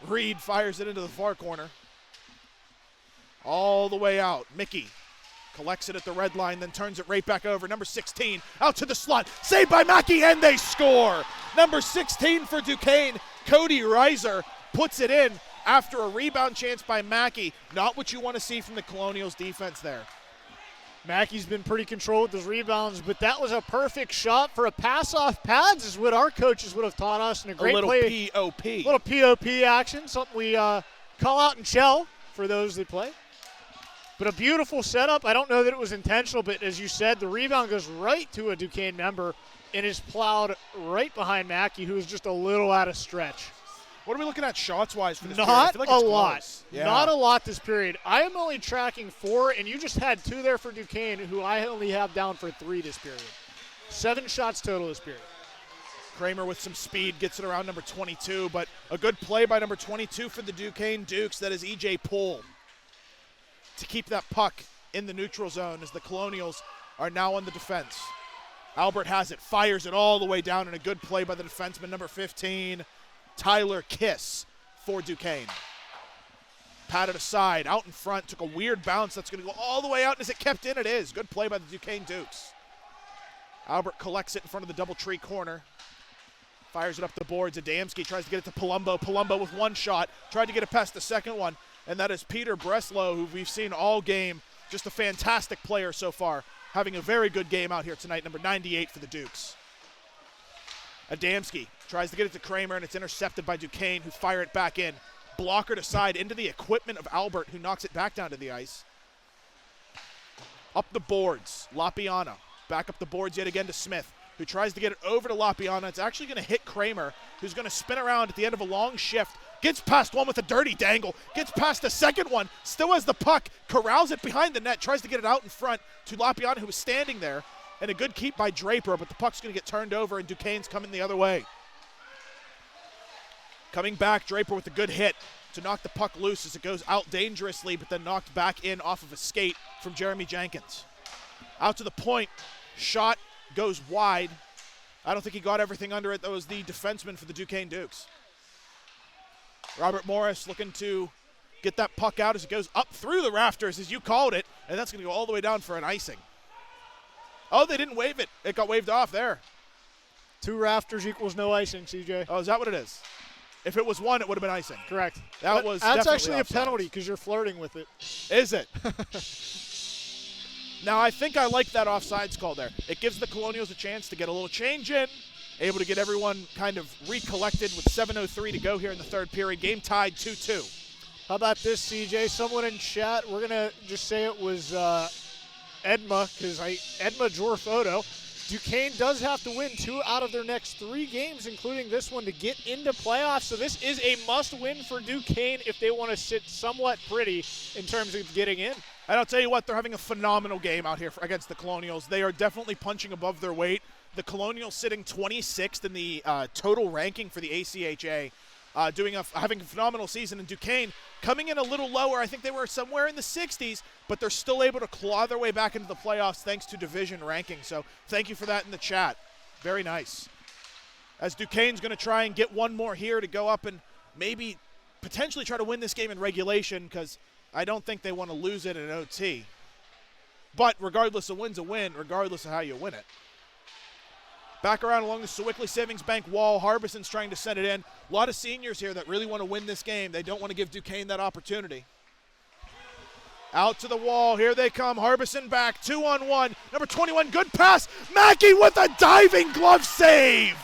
Reed fires it into the far corner. All the way out. Mickey collects it at the red line, then turns it right back over. Number 16 out to the slot. Saved by Mackey, and they score. Number 16 for Duquesne, Cody Reiser, puts it in after a rebound chance by Mackey. Not what you want to see from the Colonials defense there. Mackey's been pretty controlled with his rebounds, but that was a perfect shot for a pass off pads is what our coaches would have taught us. And a great play. POP. A little POP action, something we call out in shell for those that play. But a beautiful setup. I don't know that it was intentional, but as you said, the rebound goes right to a Duquesne member and is plowed right behind Mackey, who is just a little out of stretch. What are we looking at shots-wise for this period? Not I feel like a it's lot. close. Yeah. Not a lot this period. I am only tracking 4, and you just had 2 there for Duquesne, who I only have down for 3 this period. 7 shots total this period. Kramer with some speed gets it around number 22, but a good play by number 22 for the Duquesne Dukes. That is E.J. Poole to keep that puck in the neutral zone as the Colonials are now on the defense. Albert has it, fires it all the way down, and a good play by the defenseman, number 15, Tyler Kiss for Duquesne. Patted aside, out in front, took a weird bounce. That's going to go all the way out, and is it kept in? It is. Good play by the Duquesne Dukes. Albert collects it in front of the double tree corner. Fires it up the boards. Adamski tries to get it to Palumbo. Palumbo with one shot. Tried to get it past the second one, and that is Peter Breslow, who we've seen all game. Just a fantastic player so far. Having a very good game out here tonight, number 98 for the Dukes. Adamski tries to get it to Kramer, and it's intercepted by Duquesne, who fire it back in. Blockered aside into the equipment of Albert, who knocks it back down to the ice. Up the boards, Lapiana. Back up the boards yet again to Smith, who tries to get it over to Lapiana. It's actually going to hit Kramer, who's going to spin around at the end of a long shift. Gets past one with a dirty dangle. Gets past the second one. Still has the puck. Corrals it behind the net. Tries to get it out in front to Lapiana, who was standing there. And a good keep by Draper, but the puck's going to get turned over, and Duquesne's coming the other way. Coming back, Draper with a good hit to knock the puck loose as it goes out dangerously, but then knocked back in off of a skate from Jeremy Jenkins. Out to the point. Shot goes wide. I don't think he got everything under it. That was the defenseman for the Duquesne Dukes. Robert Morris looking to get that puck out as it goes up through the rafters, as you called it, and that's going to go all the way down for an icing. Oh, they didn't wave it. It got waved off there. 2 rafters equals no icing, CJ. Oh, is that what it is? If it was 1, it would have been icing. Correct. That's actually offside. a penalty because you're flirting with it. Is it? Now, I think I like that offsides call there. It gives the Colonials a chance to get a little change in, able to get everyone kind of recollected with 7:03 to go here in the third period. Game tied 2-2. How about this, CJ? Someone in chat, we're going to just say it was Edma, because Edma drew a photo. Duquesne does have to win 2 out of their next 3 games, including this one, to get into playoffs. So this is a must-win for Duquesne if they want to sit somewhat pretty in terms of getting in. And I'll tell you what, they're having a phenomenal game out here against the Colonials. They are definitely punching above their weight. The Colonials sitting 26th in the total ranking for the ACHA, having a phenomenal season. And Duquesne coming in a little lower. I think they were somewhere in the 60s, but they're still able to claw their way back into the playoffs thanks to division ranking. So thank you for that in the chat. Very nice. As Duquesne's going to try and get one more here to go up and maybe potentially try to win this game in regulation, because I don't think they want to lose it in OT. But regardless, a win's a win, regardless of how you win it. Back around along the Sewickley Savings Bank wall. Harbison's trying to send it in. A lot of seniors here that really want to win this game. They don't want to give Duquesne that opportunity. Out to the wall. Here they come. Harbison back. 2-on-1. Number 21. Good pass. Mackey with a diving glove save.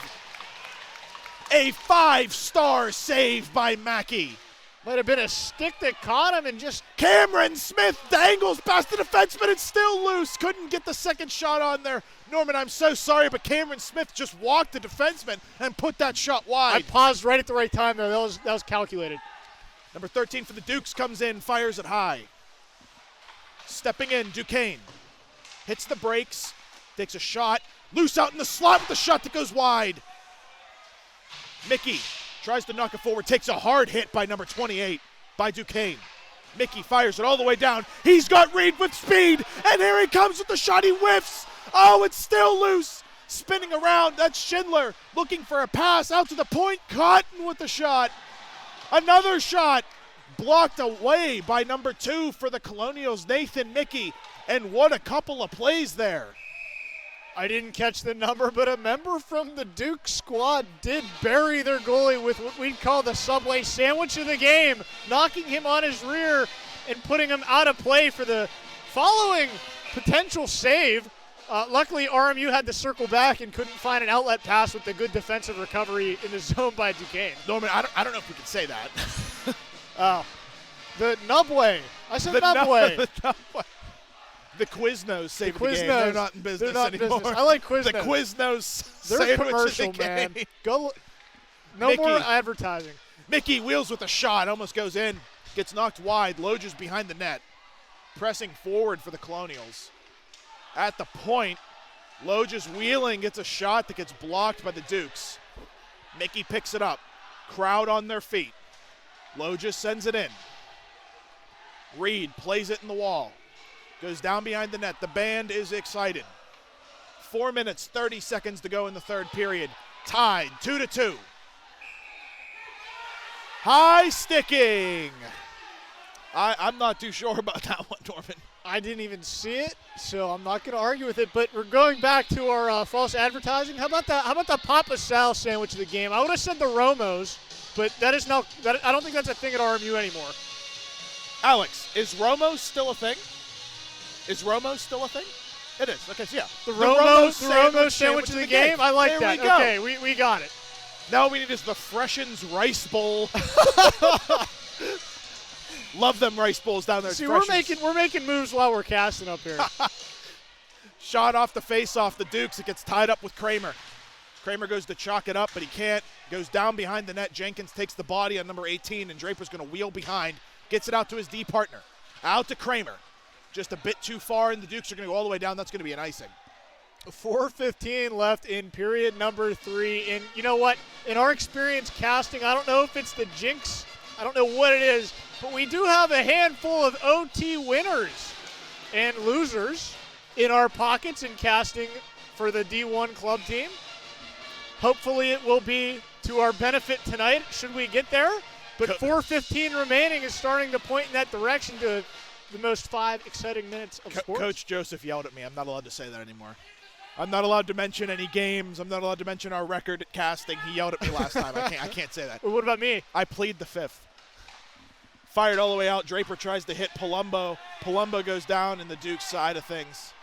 A 5-star save by Mackey. Might have been a stick that caught him and just... Cameron Smith dangles past the defenseman. It's still loose. Couldn't get the second shot on there. Norman, I'm so sorry, but Cameron Smith just walked the defenseman and put that shot wide. I paused right at the right time there. That was calculated. Number 13 for the Dukes comes in, fires it high. Stepping in, Duquesne. Hits the brakes, takes a shot. Loose out in the slot with the shot that goes wide. Mickey tries to knock it forward, takes a hard hit by number 28 by Duquesne. Mickey fires it all the way down. He's got Reed with speed, and here he comes with the shot. He whiffs. Oh, it's still loose. Spinning around, that's Schindler looking for a pass out to the point. Cotton with the shot. Another shot blocked away by number 2 for the Colonials, Nathan Mickey. And what a couple of plays there. I didn't catch the number, but a member from the Duke squad did bury their goalie with what we'd call the Subway sandwich of the game, knocking him on his rear and putting him out of play for the following potential save. Luckily, RMU had to circle back and couldn't find an outlet pass with the good defensive recovery in the zone by Duquesne. Norman, I don't know if we can say that. The Nubway. I said Nubway. The Nubway. The Quiznos saved the game. Quiznos. They're not in business anymore. I like Quiznos. The Quiznos They're sandwich commercial, of the game. man. No Mickey. more advertising. Mickey wheels with a shot, almost goes in, gets knocked wide. Loges behind the net, pressing forward for the Colonials. At the point, Loges wheeling gets a shot that gets blocked by the Dukes. Mickey picks it up. Crowd on their feet. Loges sends it in. Reed plays it in the wall. Goes down behind the net. The band is excited. 4 minutes, 30 seconds to go in the third period. Tied 2-2. High sticking. I'm not too sure about that one, Norman. I didn't even see it, so I'm not going to argue with it. But we're going back to our false advertising. How about the Papa Sal sandwich of the game? I would have said the Romos, but that is now. I don't think that's a thing at RMU anymore. Alex, is Romo still a thing? Is Romo still a thing? It is. Okay, so yeah. The Romo sandwich of the game? I like there that. We go. Okay, we got it. Now we need is the Freshens Rice Bowl. Love them rice bowls down there. See, we're making moves while we're casting up here. Shot off the face-off the Dukes. It gets tied up with Kramer. Kramer goes to chalk it up, but he can't. Goes down behind the net. Jenkins takes the body on number 18, and Draper's going to wheel behind. Gets it out to his D partner. Out to Kramer. Just a bit too far, and the Dukes are going to go all the way down. That's going to be an icing. 4:15 left in period number 3. And you know what? In our experience casting, I don't know if it's the jinx. I don't know what it is. But we do have a handful of OT winners and losers in our pockets in casting for the D1 club team. Hopefully it will be to our benefit tonight, should we get there. But 4:15 remaining is starting to point in that direction to the most 5 exciting minutes of sports. Coach Joseph yelled at me. I'm not allowed to say that anymore. I'm not allowed to mention any games. I'm not allowed to mention our record at casting. He yelled at me last time. I can't say that. Well, what about me? I plead the fifth. Fired all the way out. Draper tries to hit Palumbo. Palumbo goes down in the Duke's side of things.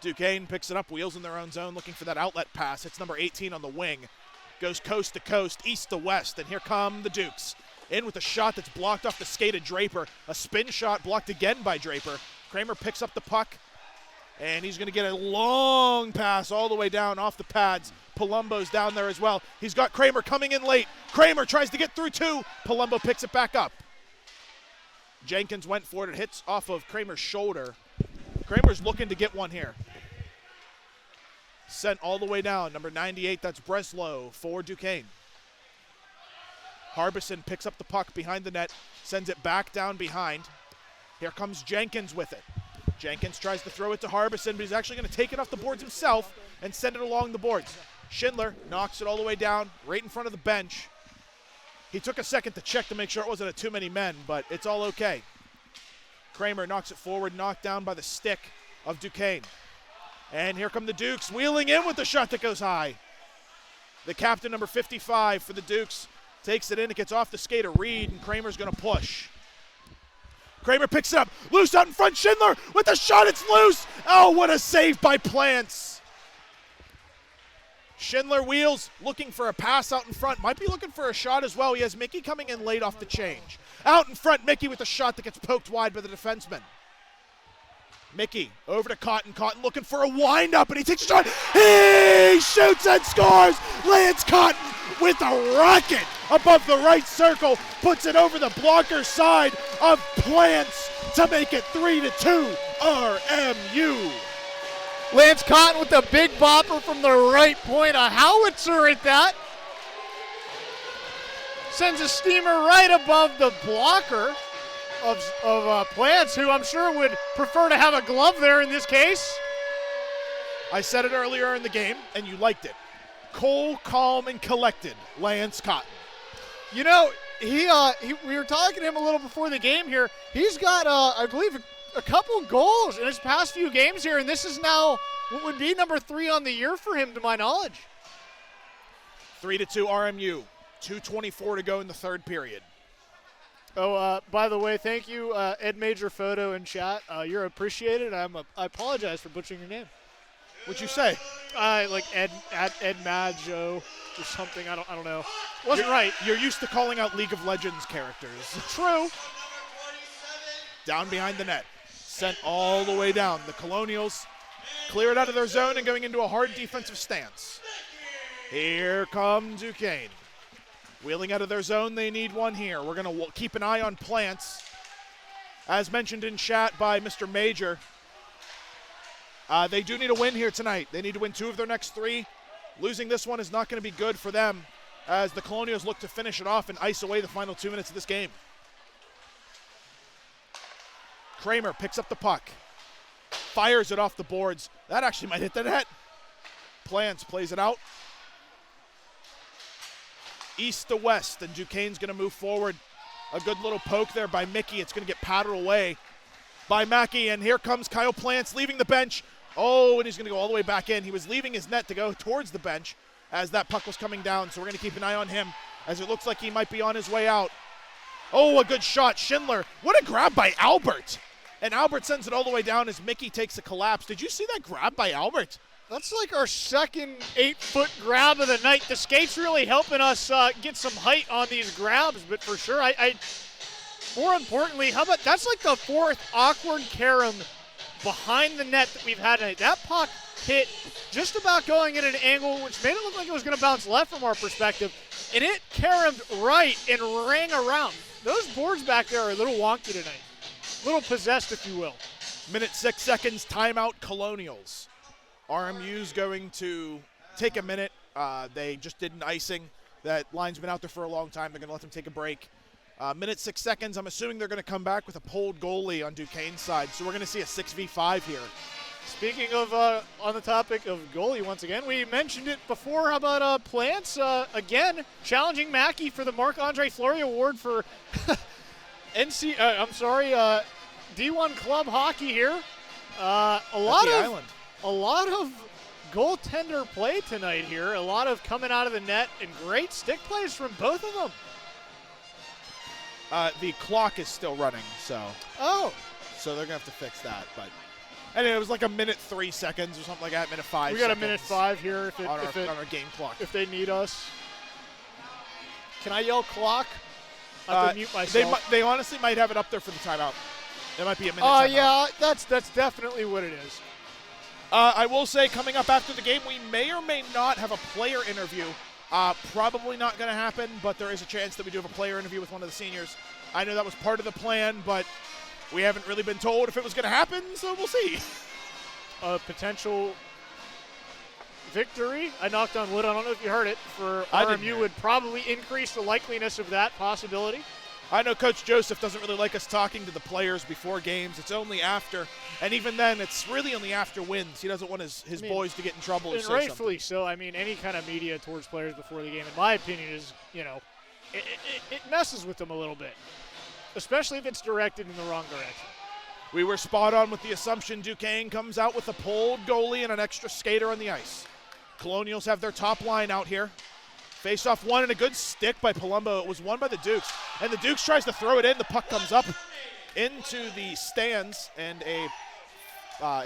Duquesne picks it up, wheels in their own zone, looking for that outlet pass. It's number 18 on the wing. Goes coast to coast, east to west, and here come the Dukes. In with a shot that's blocked off the skate of Draper. A spin shot blocked again by Draper. Kramer picks up the puck, and he's going to get a long pass all the way down off the pads. Palumbo's down there as well. He's got Kramer coming in late. Kramer tries to get through two. Palumbo picks it back up. Jenkins went for it. It hits off of Kramer's shoulder. Kramer's looking to get one here. Sent all the way down. Number 98, that's Breslow for Duquesne. Harbison picks up the puck behind the net, sends it back down behind. Here comes Jenkins with it. Jenkins tries to throw it to Harbison, but he's actually going to take it off the boards himself and send it along the boards. Schindler knocks it all the way down, right in front of the bench. He took a second to check to make sure it wasn't a too many men, but it's all okay. Kramer knocks it forward, knocked down by the stick of Duquesne. And here come the Dukes, wheeling in with the shot that goes high. The captain, number 55 for the Dukes, takes it in. It gets off the skate of Reed, and Kramer's going to push. Kramer picks it up. Loose out in front. Schindler with the shot. It's loose. Oh, what a save by Plants. Schindler wheels, looking for a pass out in front. Might be looking for a shot as well. He has Mickey coming in late off the change. Out in front, Mickey with a shot that gets poked wide by the defenseman. Mickey over to Cotton. Cotton looking for a wind-up, and he takes a shot. He shoots and scores. Lance Cotton with a rocket above the right circle. Puts it over the blocker side of Plants to make it 3-2 RMU. Lance Cotton with a big bopper from the right point. A howitzer at that. Sends a steamer right above the blocker of Plants, who I'm sure would prefer to have a glove there in this case. I said it earlier in the game, and you liked it. Cool, calm, and collected, Lance Cotton. You know, we were talking to him a little before the game here. He's got, I believe, a couple goals in his past few games here, and this is now what would be number 3 on the year for him, to my knowledge. 3-2 RMU. 2:24 to go in the third period. Oh, by the way, thank you, Ed Major Photo in chat. You're appreciated. I apologize for butchering your name. What'd you say? Like Ed Maggio or something. I don't know. Wasn't right. You're used to calling out League of Legends characters. True. Down behind the net. Sent all the way down. The Colonials clear it out of their zone and going into a hard defensive stance. Here comes Duquesne. Wheeling out of their zone, they need one here. We're going to keep an eye on Plants. As mentioned in chat by Mr. Major, they do need a win here tonight. They need to win 2 of their next 3. Losing this one is not going to be good for them as the Colonials look to finish it off and ice away the final 2 minutes of this game. Kramer picks up the puck. Fires it off the boards. That actually might hit the net. Plants plays it out. East to west, and Duquesne's going to move forward. A good little poke there by Mickey. It's going to get paddled away by Mackey, and here comes Kyle Plants leaving the bench. Oh, and he's going to go all the way back in. He was leaving his net to go towards the bench as that puck was coming down, so we're going to keep an eye on him as it looks like he might be on his way out. Oh, a good shot. Schindler. What a grab by Albert. And Albert sends it all the way down as Mickey takes a collapse. Did you see that grab by Albert? That's like our second 8-foot grab of the night. The skates really helping us get some height on these grabs, but for sure, more importantly, how about that's like the 4th awkward carom behind the net that we've had tonight. That puck hit just about going in an angle, which made it look like it was going to bounce left from our perspective, and it caromed right and rang around. Those boards back there are a little wonky tonight. A little possessed, if you will. Minute 6 seconds, timeout, Colonials. RMU's going to take a minute. They just did an icing. That line's been out there for a long time. They're going to let them take a break. Minute 6 seconds. I'm assuming they're going to come back with a pulled goalie on Duquesne's side. So we're going to see a 6v5 here. Speaking of, on the topic of goalie once again, we mentioned it before. How about Plants, again, challenging Mackey for the Marc-Andre Fleury Award for D1 Club Hockey here. A lot of goaltender play tonight here. A lot of coming out of the net and great stick plays from both of them. The clock is still running, so. Oh. So they're going to have to fix that. But anyway, it was like a minute 3 seconds or something like that, minute 5 We got seconds a minute 5 here on our game clock. If they need us. Can I yell clock? I have to mute myself. They honestly might have it up there for the timeout. It might be a minute timeout. Yeah, that's definitely what it is. I will say, coming up after the game, we may or may not have a player interview. Probably not going to happen, but there is a chance that we do have a player interview with one of the seniors. I know that was part of the plan, but we haven't really been told if it was going to happen, so we'll see. A potential victory. I knocked on wood. I don't know if you heard it. For RMU would probably increase the likeliness of that possibility. I know Coach Joseph doesn't really like us talking to the players before games. It's only after. And even then, it's really only after wins. He doesn't want his boys to get in trouble. And rightfully so. I mean, any kind of media towards players before the game, in my opinion, is, it messes with them a little bit, especially if it's directed in the wrong direction. We were spot on with the assumption. Duquesne comes out with a pulled goalie and an extra skater on the ice. Colonials have their top line out here. Face-off one and a good stick by Palumbo. It was won by the Dukes. And the Dukes tries to throw it in. The puck comes up into the stands, and a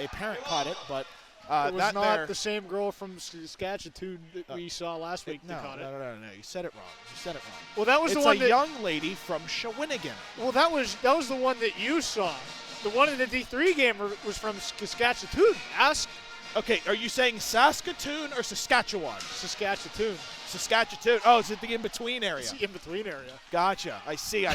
parent caught it. But it was not the same girl from Saskatchewan that we saw last week that caught it. No. You said it wrong. Well, that was it's the one. It's a young lady from Shawinigan. Well, that was the one that you saw. The one in the D3 game was from Saskatchewan. Okay, are you saying Saskatoon or Saskatchewan? Saskatchewan. Oh, it's at the in-between area. It's the in-between area. Gotcha. I see.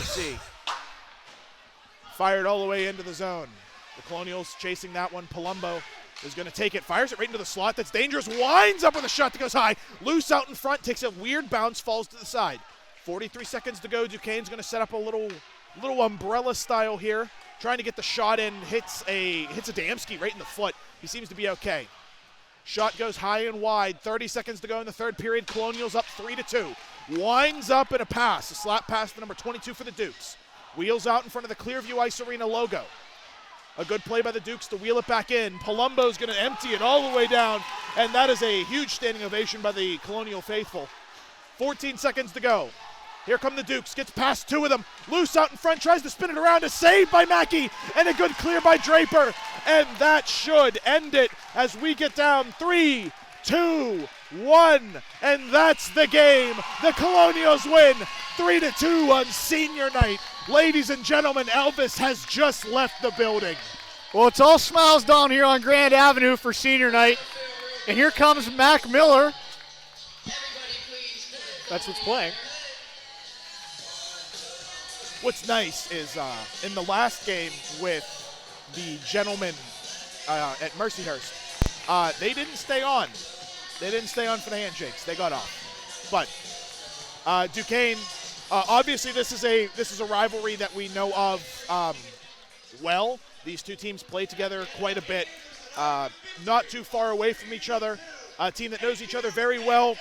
Fired all the way into the zone. The Colonials chasing that one. Palumbo is going to take it. Fires it right into the slot. That's dangerous. Winds up with a shot that goes high. Loose out in front. Takes a weird bounce. Falls to the side. 43 seconds to go. Duquesne's going to set up a little umbrella style here. Trying to get the shot in. Hits a Damski right in the foot. He seems to be okay. Shot goes high and wide. 30 seconds to go in the third period. Colonials up 3-2. Winds up in a pass. A slap pass to number 22 for the Dukes. Wheels out in front of the Clearview Ice Arena logo. A good play by the Dukes to wheel it back in. Palumbo's going to empty it all the way down, and that is a huge standing ovation by the Colonial faithful. 14 seconds to go. Here come the Dukes, gets past two of them. Loose out in front, tries to spin it around, a save by Mackey, and a good clear by Draper. And that should end it as we get down 3, 2, 1, and that's the game. The Colonials win 3-2 on senior night. Ladies and gentlemen, Elvis has just left the building. Well, it's all smiles down here on Grand Avenue for senior night. And here comes Mac Miller. That's what's playing. What's nice is in the last game with the gentlemen at Mercyhurst, they didn't stay on. They didn't stay on for the handshakes. They got off. But Duquesne, obviously this is a rivalry that we know of well. These two teams play together quite a bit, not too far away from each other. A team that knows each other very well.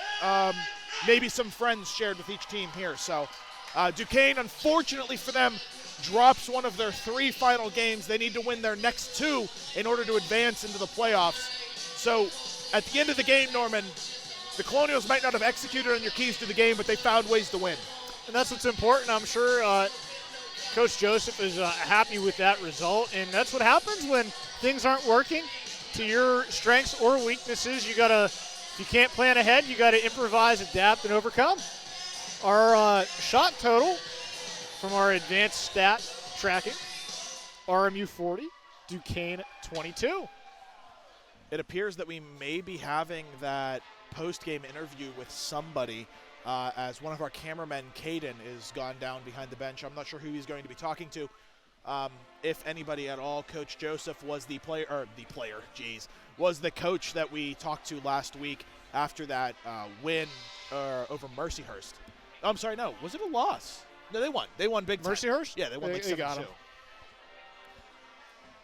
Maybe some friends shared with each team here. So Duquesne, unfortunately for them, drops one of their 3 final games. They need to win their next 2 in order to advance into the playoffs. So at the end of the game, Norman, the Colonials might not have executed on your keys to the game, but they found ways to win. And that's what's important. I'm sure Coach Joseph is happy with that result. And that's what happens when things aren't working to your strengths or weaknesses. If you can't plan ahead, you got to improvise, adapt, and overcome. Our shot total from our advanced stat tracking, RMU 40, Duquesne 22. It appears that we may be having that post-game interview with somebody as one of our cameramen, Caden, is gone down behind the bench. I'm not sure who he's going to be talking to. If anybody at all, Coach Joseph was the coach that we talked to last week after that win over Mercyhurst. Oh, I'm sorry, no. Was it a loss? No, they won. They won big time. Mercyhurst? Yeah, they won like 7-2.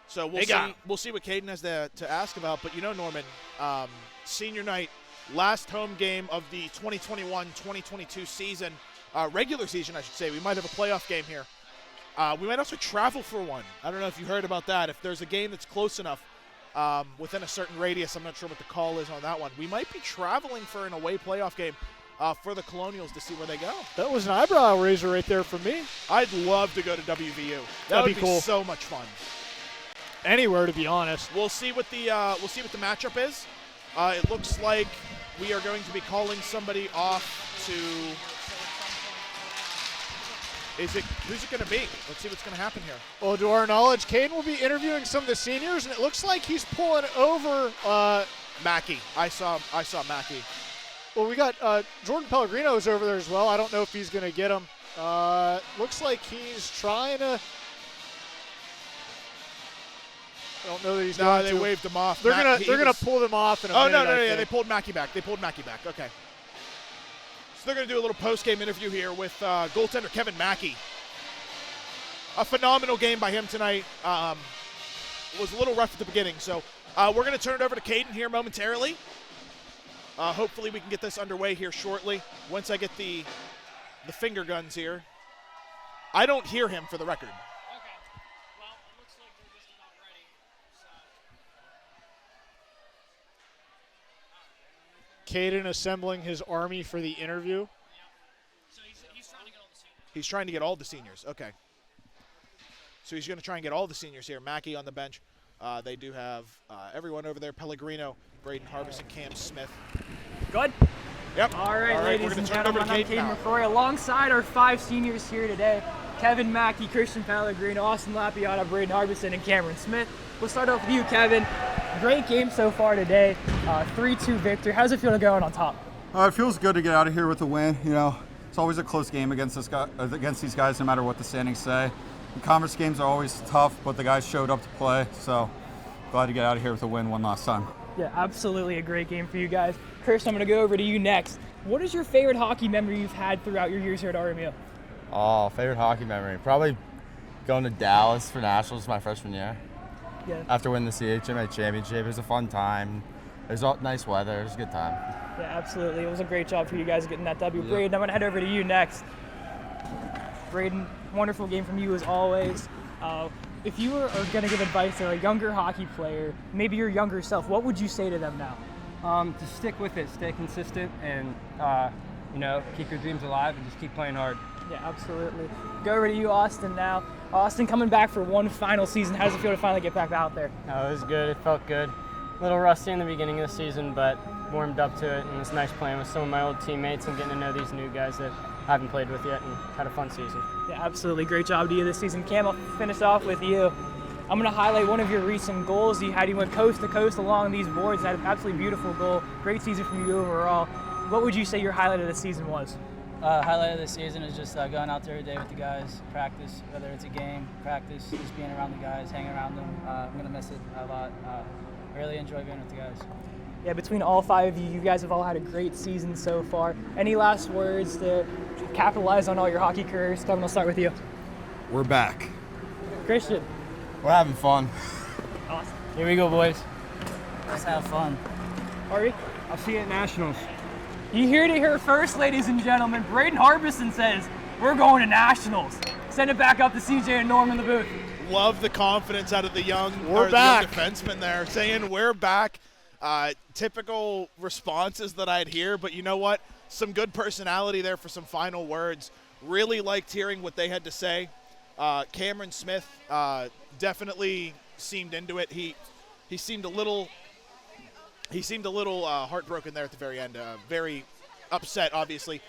So we'll see what Caden has to ask about. But you know, Norman, senior night, last home game of the 2021-2022 season, regular season, I should say. We might have a playoff game here. We might also travel for one. I don't know if you heard about that. If there's a game that's close enough within a certain radius, I'm not sure what the call is on that one. We might be traveling for an away playoff game for the Colonials to see where they go. That was an eyebrow raiser right there for me. I'd love to go to WVU. That would be cool. So much fun. Anywhere, to be honest. We'll see what the matchup is. It looks like we are going to be calling somebody off to. Who's it going to be? Let's see what's going to happen here. Well, to our knowledge, Caden will be interviewing some of the seniors, and it looks like he's pulling over Mackey. I saw Mackey. Well, we got Jordan Pellegrino is over there as well. I don't know if he's going to get him. Looks like he's trying to. I don't know that he's going to. No, they waved him off. They're gonna pull them off in a minute. No, yeah, they pulled Mackey back. Okay. So they're going to do a little post-game interview here with goaltender Kevin Mackey. A phenomenal game by him tonight. Was a little rough at the beginning, so we're going to turn it over to Caden here momentarily. Hopefully we can get this underway here shortly. Once I get the finger guns here. I don't hear him, for the record. Okay. Well, it looks like they're just about ready. Caden assembling his army for the interview. Yeah. So he's trying to get all the seniors. He's trying to get all the seniors. Okay. So he's going to try and get all the seniors here. Mackey on the bench. They do have everyone over there. Pellegrino, Braeden Harbison, Cam Smith. Good. Yep. All right, ladies we're and gonna turn it over gentlemen, to I'm Caden Caden now. McCrory alongside our 5 seniors here today. Kevin Mackey, Christian Pellegrino, Austin Lapiana, Braeden Harbison, and Cameron Smith. We'll start off with you, Kevin. Great game so far today. 3-2 victory. How does it feel to go out on top? It feels good to get out of here with a win. You know, it's always a close game against these guys, no matter what the standings say. The conference games are always tough, but the guys showed up to play. So glad to get out of here with a win one last time. Yeah, absolutely a great game for you guys. Chris, I'm going to go over to you next. What is your favorite hockey memory you've had throughout your years here at RMU? Oh, favorite hockey memory? Probably going to Dallas for Nationals my freshman year. Yeah. After winning the ACHA championship, it was a fun time. It was nice weather. It was a good time. Yeah, absolutely. It was a great job for you guys getting that W. Yeah. Braeden, I'm going to head over to you next. Braeden, wonderful game from you as always. If you were going to give advice to a younger hockey player, maybe your younger self, what would you say to them now? To stick with it, stay consistent, and keep your dreams alive and just keep playing hard. Yeah, absolutely. Go over to you, Austin, now. Austin, coming back for one final season, how does it feel to finally get back out there? Oh, it was good. It felt good. A little rusty in the beginning of the season, but warmed up to it, and it's nice playing with some of my old teammates and getting to know these new guys that I haven't played with yet, and had a fun season. Yeah, absolutely. Great job to you this season. Cam, I'll finish off with you. I'm going to highlight one of your recent goals. You went coast to coast along these boards. Had an absolutely beautiful goal. Great season from you overall. What would you say your highlight of the season was? Highlight of the season is just going out there every day with the guys, practice, whether it's a game, practice, just being around the guys, hanging around them. I'm going to miss it a lot. Really enjoy being with the guys. Yeah, between all 5 of you, you guys have all had a great season so far. Any last words to capitalize on all your hockey careers? Kevin, I'll start with you. We're back. Christian. We're having fun. Awesome. Here we go, boys. Let's have fun. Ari? I'll see you at Nationals. You heard it here first, ladies and gentlemen. Braeden Harbison says, we're going to Nationals. Send it back up to CJ and Norm in the booth. Love the confidence out of the young defenseman there, saying we're back. Typical responses that I'd hear, but you know what? Some good personality there for some final words. Really liked hearing what they had to say. Cameron Smith definitely seemed into it. He seemed a little heartbroken there at the very end. Very upset, obviously.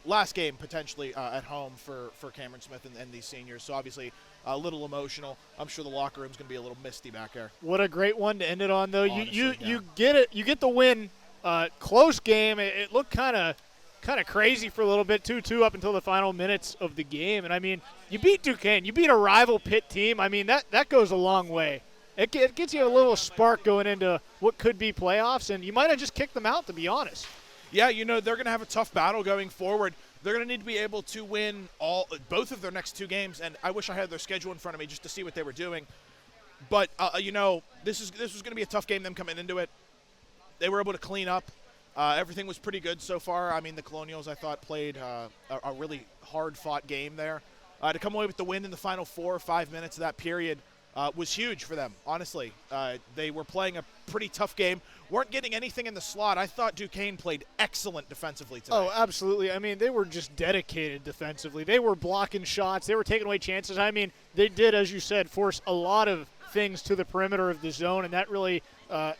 Last game potentially at home for Cameron Smith and these seniors. So obviously a little emotional. I'm sure the locker room's going to be a little misty back there. What a great one to end it on, though. Honestly, You get it. You get the win. Close game. It looked kind of crazy for a little bit, 2-2 up until the final minutes of the game. And I mean, you beat Duquesne. You beat a rival Pitt team. I mean, that goes a long way. It gets you a little spark going into what could be playoffs, and you might have just kicked them out, to be honest. Yeah, they're going to have a tough battle going forward. They're going to need to be able to win both of their next 2 games, and I wish I had their schedule in front of me just to see what they were doing. But, this was going to be a tough game, them coming into it. They were able to clean up. Everything was pretty good so far. I mean, the Colonials, I thought, played a really hard-fought game there. To come away with the win in the final 4 or 5 minutes of that period was huge for them, honestly. They were playing a pretty tough game, weren't getting anything in the slot. I thought Duquesne played excellent defensively today. Oh, absolutely. I mean, they were just dedicated defensively. They were blocking shots. They were taking away chances. I mean, they did, as you said, force a lot of things to the perimeter of the zone, and that really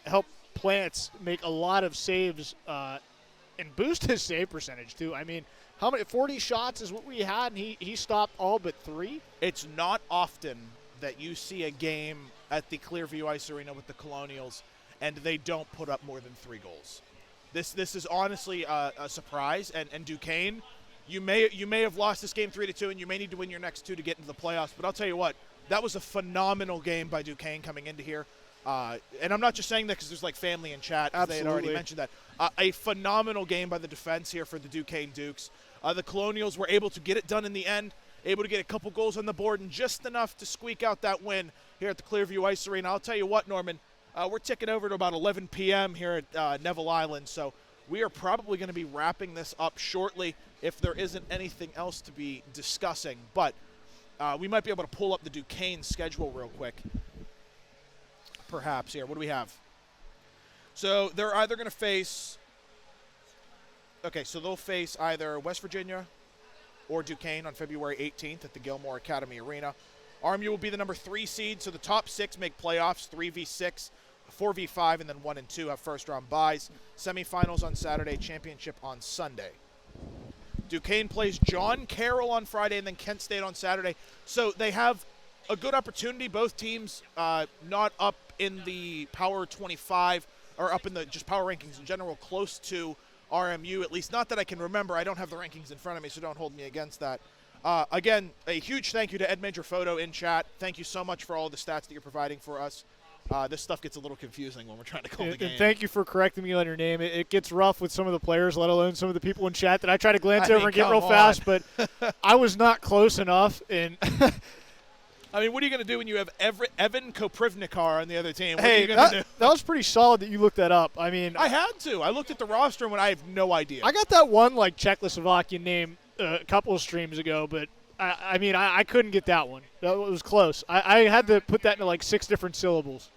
helped Plants make a lot of saves and boost his save percentage, too. I mean, how many? 40 shots is what we had, and he stopped all but 3? It's not often that you see a game at the Clearview Ice Arena with the Colonials and they don't put up more than 3 goals. This is honestly a surprise. And Duquesne, you may have lost this game 3-2, and you may need to win your next 2 to get into the playoffs. But I'll tell you what, that was a phenomenal game by Duquesne coming into here. And I'm not just saying that because there's like family in chat. They had already mentioned that. A phenomenal game by the defense here for the Duquesne Dukes. The Colonials were able to get it done in the end, able to get a couple goals on the board, and just enough to squeak out that win here at the Clearview Ice Arena. I'll tell you what, Norman, we're ticking over to about 11 p.m. here at Neville Island, so we are probably going to be wrapping this up shortly if there isn't anything else to be discussing. But we might be able to pull up the Duquesne schedule real quick. Perhaps here. What do we have? So they're either going to face – okay, so they'll face either West Virginia or Duquesne on February 18th at the Gilmore Academy Arena. RMU will be the number 3 seed, so the top 6 make playoffs, 3v6, 4v5, and then 1 and 2 have first-round byes. Semifinals on Saturday, championship on Sunday. Duquesne plays John Carroll on Friday and then Kent State on Saturday. So they have a good opportunity. Both teams not up in the Power 25 or up in the just power rankings in general, close to RMU, at least not that I can remember. I don't have the rankings in front of me, so don't hold me against that. Again, a huge thank you to Ed Major Photo in chat. Thank you so much for all the stats that you're providing for us. This stuff gets a little confusing when we're trying to call the game. And thank you for correcting me on your name. It gets rough with some of the players, let alone some of the people in chat that I try to glance over and get real fast, but I was not close enough. And I mean, what are you going to do when you have Evan Koprivnikar on the other team? What hey, are you going to do? That was pretty solid that you looked that up. I mean, I had to. I looked at the roster when I have no idea. I got that one like Czechoslovakian name a couple of streams ago, but I mean, I couldn't get that one. That was close. I had to put that into like 6 different syllables.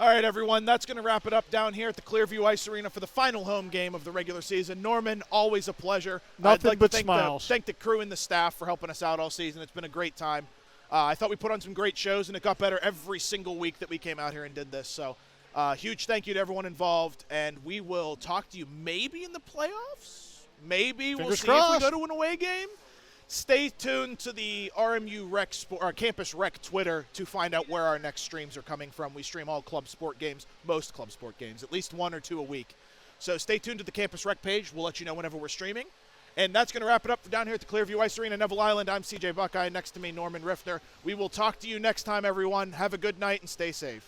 All right, everyone, that's going to wrap it up down here at the Clearview Ice Arena for the final home game of the regular season. Norman, always a pleasure. Nothing I'd like but to smiles. Thank the crew and the staff for helping us out all season. It's been a great time. I thought we put on some great shows, and it got better every single week that we came out here and did this. So huge thank you to everyone involved, and we will talk to you maybe in the playoffs. Maybe we'll see if we go to an away game. Stay tuned to the RMU Campus Rec Twitter to find out where our next streams are coming from. We stream all club sport games, most club sport games, at least 1 or 2 a week. So stay tuned to the Campus Rec page. We'll let you know whenever we're streaming. And that's going to wrap it up for down here at the Clearview Ice Arena, Neville Island. I'm CJ Buckeye. Next to me, Norman Riffner. We will talk to you next time, everyone. Have a good night and stay safe.